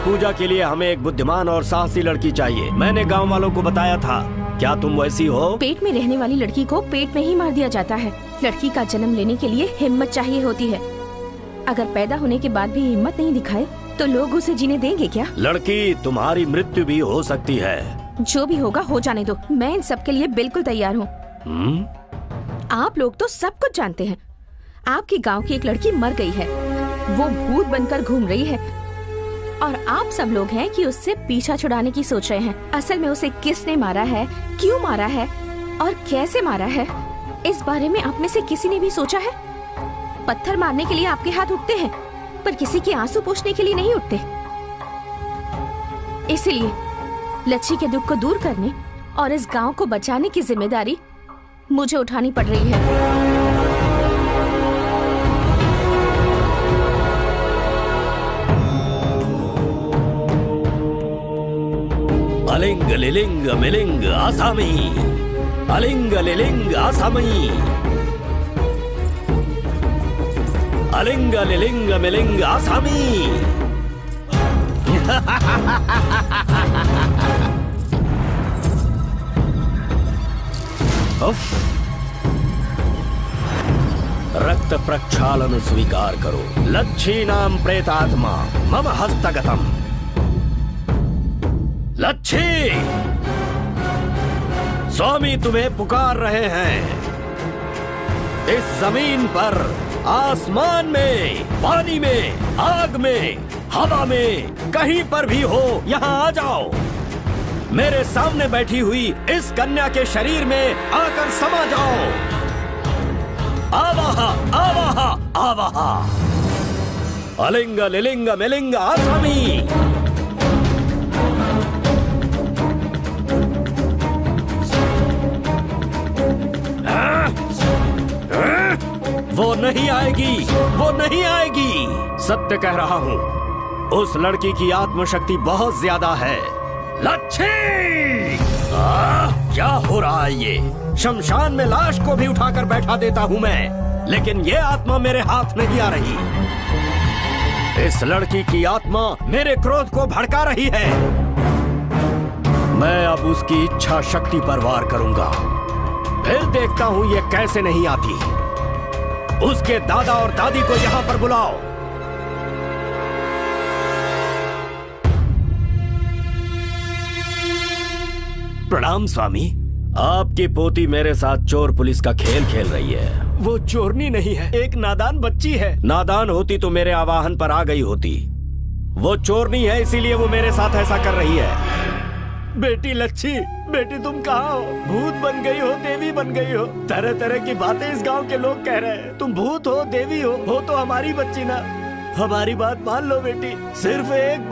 पूजा के लिए हमें एक बुद्धिमान और साहसी लड़की चाहिए। मैंने गांव वालों को बताया था, क्या तुम वैसी हो? पेट में रहने वाली लड़की को पेट में ही मार दिया जाता है। लड़की का जन्म लेने के लिए हिम्मत चाहिए होती है। अगर पैदा होने के बाद भी हिम्मत नहीं दिखाए तो लोग उसे जीने देंगे क्या? लड़की, तुम्हारी मृत्यु भी हो सकती है। जो भी होगा हो जाने दो, मैं इन सब के लिए बिल्कुल तैयार हूँ। आप लोग तो सब कुछ जानते हैं। आपके गाँव की एक लड़की मर गई है, वो भूत बनकर घूम रही है और आप सब लोग हैं कि उससे पीछा छुड़ाने की सोच रहे हैं। असल में उसे किसने मारा है, क्यों मारा है और कैसे मारा है, इस बारे में आप में से किसी ने भी सोचा है? पत्थर मारने के लिए आपके हाथ उठते हैं पर किसी के आंसू पोंछने के लिए नहीं उठते। इसलिए लच्छी के दुख को दूर करने और इस गांव को बचाने की जिम्मेदारी मुझे उठानी पड़ रही है। अलिंग लिलिंग मिलिंग आसामी, अलिंग लिलिंग आसामी, अलिंग लिलिंग मिलिंग आसामी। रक्त प्रक्षालन स्वीकार करो। लच्छी नाम प्रेतात्मा मम हस्तगतम। लच्छी, स्वामी तुम्हें पुकार रहे हैं। इस जमीन पर, आसमान में, पानी में, आग में, हवा में, कहीं पर भी हो, यहाँ आ जाओ। मेरे सामने बैठी हुई इस कन्या के शरीर में आकर समा जाओ। आवाहा आवाहा आवाहा। अलिंग लिलिंग मिलिंग आसामी। वो नहीं आएगी, वो नहीं आएगी। सत्य कह रहा हूँ, उस लड़की की आत्मशक्ति बहुत ज्यादा है। लच्छी! क्या हो रहा है ये? शमशान में लाश को भी उठाकर बैठा देता हूँ मैं, लेकिन ये आत्मा मेरे हाथ नहीं आ रही। इस लड़की की आत्मा मेरे क्रोध को भड़का रही है। मैं अब उसकी इच्छा शक्ति पर वार करूंगा, फिर देखता हूँ ये कैसे नहीं आती। उसके दादा और दादी को यहाँ पर बुलाओ। प्रणाम स्वामी। आपकी पोती मेरे साथ चोर पुलिस का खेल खेल रही है। वो चोरनी नहीं है, एक नादान बच्ची है। नादान होती तो मेरे आवाहन पर आ गई होती। वो चोरनी है, इसीलिए वो मेरे साथ ऐसा कर रही है। बेटी लच्छी, बेटी तुम कहाँ हो? भूत बन गई हो, देवी बन गई हो? तरह तरह की बातें इस गांव के लोग कह रहे हैं। तुम भूत हो, देवी हो तो हमारी बच्ची ना। हमारी बात मान लो बेटी, सिर्फ एक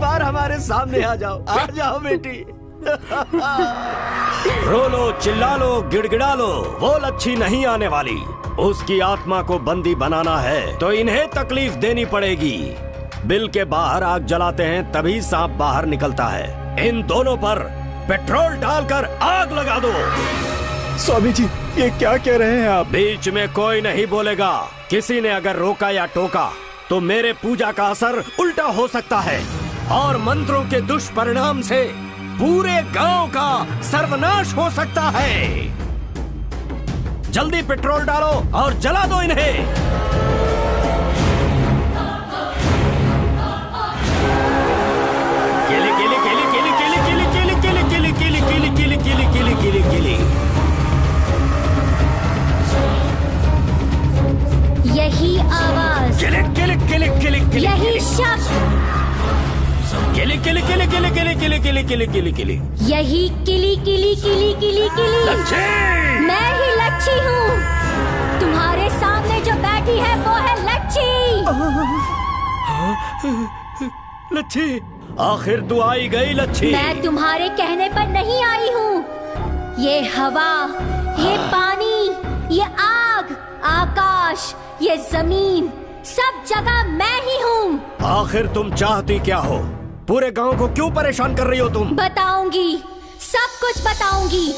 बार हमारे सामने आ जाओ। आ जाओ बेटी। रो लो, चिल्ला लो, गिड़गिड़ा लो, वो लच्छी नहीं आने वाली। उसकी आत्मा को बंदी बनाना है तो इन्हें तकलीफ देनी पड़ेगी। बिल के बाहर आग जलाते हैं तभी सांप बाहर निकलता है। इन दोनों पर पेट्रोल डालकर आग लगा दो। स्वामी जी, ये क्या कह रहे हैं आप? बीच में कोई नहीं बोलेगा। किसी ने अगर रोका या टोका तो मेरे पूजा का असर उल्टा हो सकता है और मंत्रों के दुष्परिणाम से पूरे गांव का सर्वनाश हो सकता है। जल्दी पेट्रोल डालो और जला दो इन्हें। यही आवाज, यही शब्द, यही किली किली किली किली किली। मैं ही लच्छी हूँ। तुम्हारे सामने जो बैठी है वो है लच्छी। लच्छी, आखिर तू आई गई लच्छी। मैं तुम्हारे कहने पर नहीं आई हूँ। ये हवा, ये पानी, ये आग, आकाश, ये जमीन, सब जगह मैं ही हूँ। आखिर तुम चाहती क्या हो? पूरे गांव को क्यों परेशान कर रही हो तुम? बताऊंगी, सब कुछ बताऊंगी।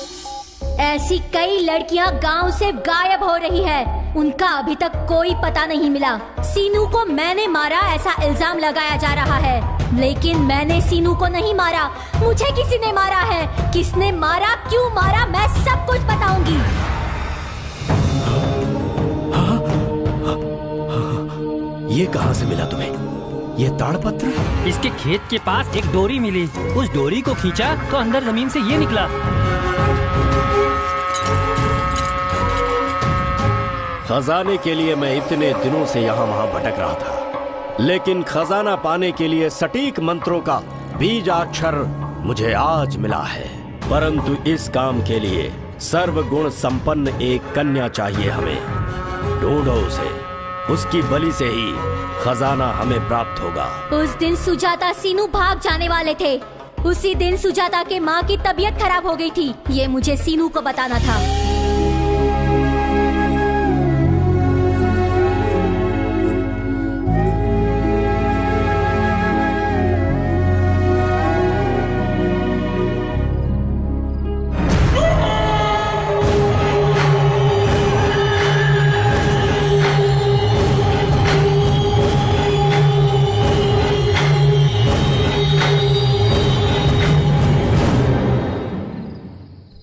ऐसी कई लड़कियां गांव से गायब हो रही है, उनका अभी तक कोई पता नहीं मिला। सीनू को मैंने मारा ऐसा इल्जाम लगाया जा रहा है, लेकिन मैंने सीनू को नहीं मारा। मुझे किसी ने मारा है। किसने मारा, क्यों मारा, मैं सब कुछ बताऊंगी। ये कहाँ से मिला तुम्हें? ये ताड़पत्र? इसके खेत के पास एक डोरी मिली। उस डोरी को खींचा तो अंदर जमीन से ये निकला। खजाने के लिए मैं इतने दिनों से यहाँ वहाँ भटक रहा था, लेकिन खजाना पाने के लिए सटीक मंत्रों का बीजाक्षर मुझे आज मिला है। परंतु इस काम के लिए सर्वगुण संपन्न एक कन्या चाहिए हमें। ढूंढो उसे, उसकी बलि से ही खजाना हमें प्राप्त होगा। उस दिन सुजाता सीनू भाग जाने वाले थे। उसी दिन सुजाता के माँ की तबीयत खराब हो गई थी। ये मुझे सीनू को बताना था।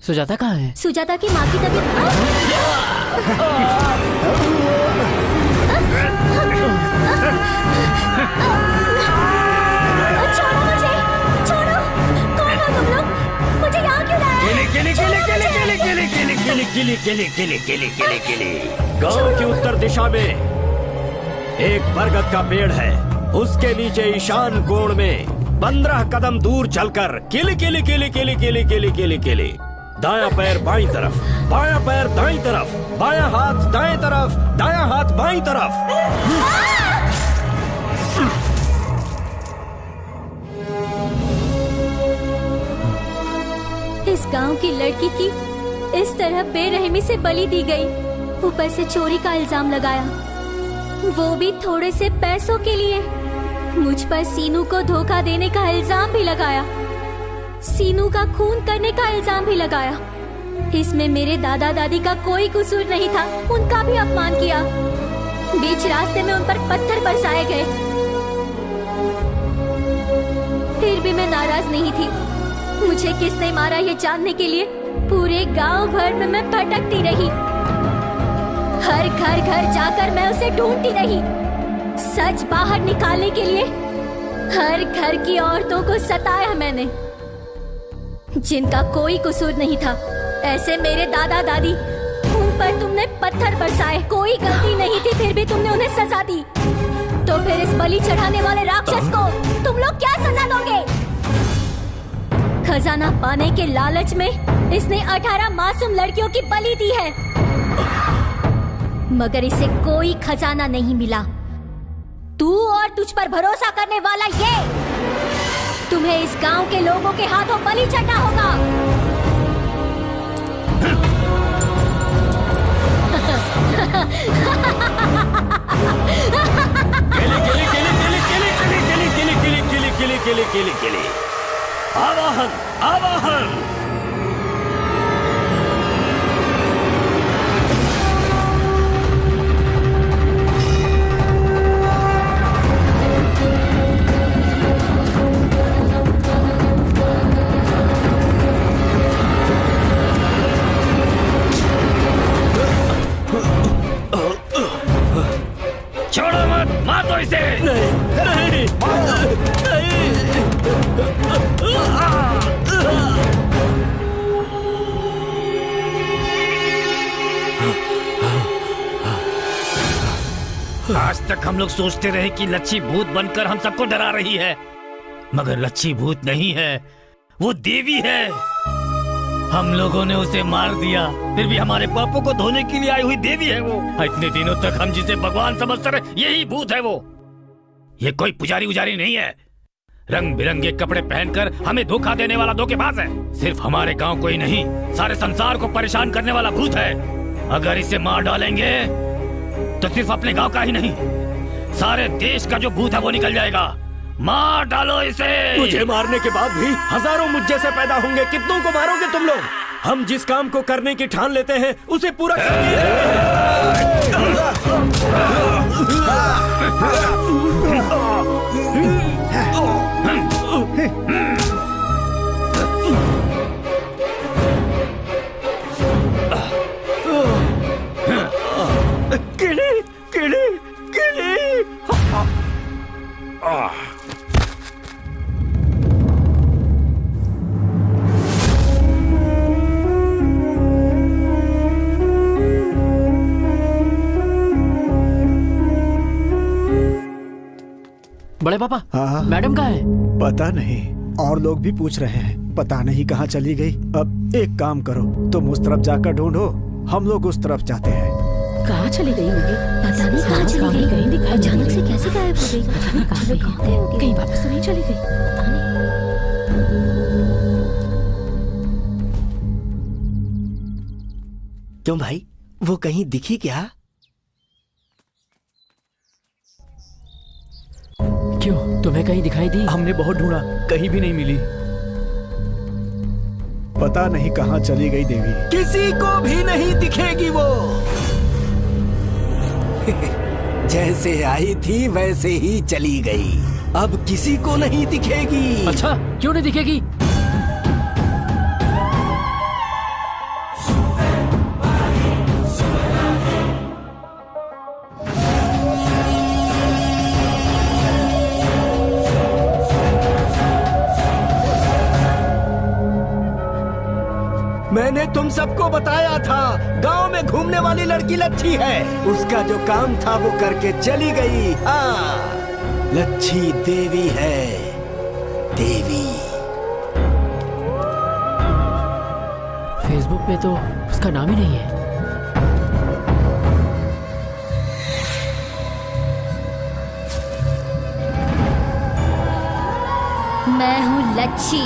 सुजाता कहाँ है? सुजाता की माँ की तबीयत। छोड़ो मुझे, छोड़ो। कौन हो तुम लोग? मुझे यहाँ क्यों लाया? गांव की उत्तर दिशा में एक बरगद का पेड़ है। उसके नीचे ईशान कोण में 15 कदम दूर चलकर किली किली किली किली किली किली किली किली। दायां पैर बाईं तरफ, बायां पैर दाईं तरफ, बायां हाथ दाएं तरफ, दायां हाथ बाईं तरफ। इस गांव की लड़की की इस तरह बेरहमी से बलि दी गई, ऊपर से चोरी का इल्जाम लगाया, वो भी थोड़े से पैसों के लिए। मुझ पर सीनू को धोखा देने का इल्जाम भी लगाया, सीनू का खून करने का इल्जाम भी लगाया। इसमें मेरे दादा दादी का कोई कसूर नहीं था, उनका भी अपमान किया। बीच रास्ते में उन पर पत्थर बरसाए गए। फिर भी मैं नाराज नहीं थी। मुझे किसने मारा ये जानने के लिए पूरे गांव भर में मैं भटकती रही। हर घर घर जाकर मैं उसे ढूंढती रही। सच बाहर निकालने के लिए हर घर की औरतों को सताया मैंने, जिनका कोई कसूर नहीं था। ऐसे मेरे दादा दादी, उन पर तुमने पत्थर बरसाए, कोई गलती नहीं थी, फिर भी तुमने उन्हें सजा दी। तो फिर इस बलि चढ़ाने वाले राक्षस को तुम लोग क्या सजा दोगे? खजाना पाने के लालच में इसने 18 मासूम लड़कियों की बलि दी है, मगर इसे कोई खजाना नहीं मिला। तू और तुझ पर भरोसा करने वाला ये, तुम्हें इस गांव के लोगों के हाथों बलि चढ़ना होगा। इसे। नहीं, आज तक हम लोग सोचते रहे कि लच्छी भूत बनकर हम सबको डरा रही है, मगर लच्छी भूत नहीं है, वो देवी है। हम लोगों ने उसे मार दिया, फिर भी हमारे पापों को धोने के लिए आई हुई देवी है वो। इतने दिनों तक हम जिसे भगवान समझते रहे, यही भूत है वो। ये कोई पुजारी उजारी नहीं है, रंग बिरंगे कपड़े पहनकर हमें धोखा देने वाला धोखेबाज है। सिर्फ हमारे गांव को ही नहीं, सारे संसार को परेशान करने वाला भूत है। अगर इसे मार डालेंगे तो सिर्फ अपने गांव का ही नहीं, सारे देश का जो भूत है वो निकल जाएगा। मार डालो इसे। मुझे मारने के बाद भी हजारों मुझ जैसे पैदा होंगे, कितनों को मारोगे तुम लोग? हम जिस काम को करने की ठान लेते हैं उसे पूरा बड़े पापा, मैडम कहाँ है? पता नहीं, और लोग भी पूछ रहे हैं, पता नहीं कहाँ चली गई। अब एक काम करो, तुम उस तरफ जाकर ढूंढो, हम लोग उस तरफ जाते हैं। कहाँ चली गई होगी? पता नहीं कहाँ चली गई, अचानक से कैसे गायब हो गई? कहीं वापस तो नहीं चली गई? पता नहीं। क्यों भाई, वो कहीं दिखी क्या? क्यों, तुम्हें कहीं दिखाई दी? हमने बहुत ढूंढा, कहीं भी नहीं मिली। पता नहीं कहाँ चली गई देवी। किसी को भी नहीं दिखेगी वो। जैसे आई थी वैसे ही चली गई, अब किसी को नहीं दिखेगी। अच्छा, क्यों नहीं दिखेगी? मैंने तुम सबको बताया था, गांव में घूमने वाली लड़की लच्छी है। उसका जो काम था वो करके चली गई। हाँ, लच्छी देवी है, देवी। फेसबुक पे तो उसका नाम ही नहीं है। मैं हूँ लच्छी।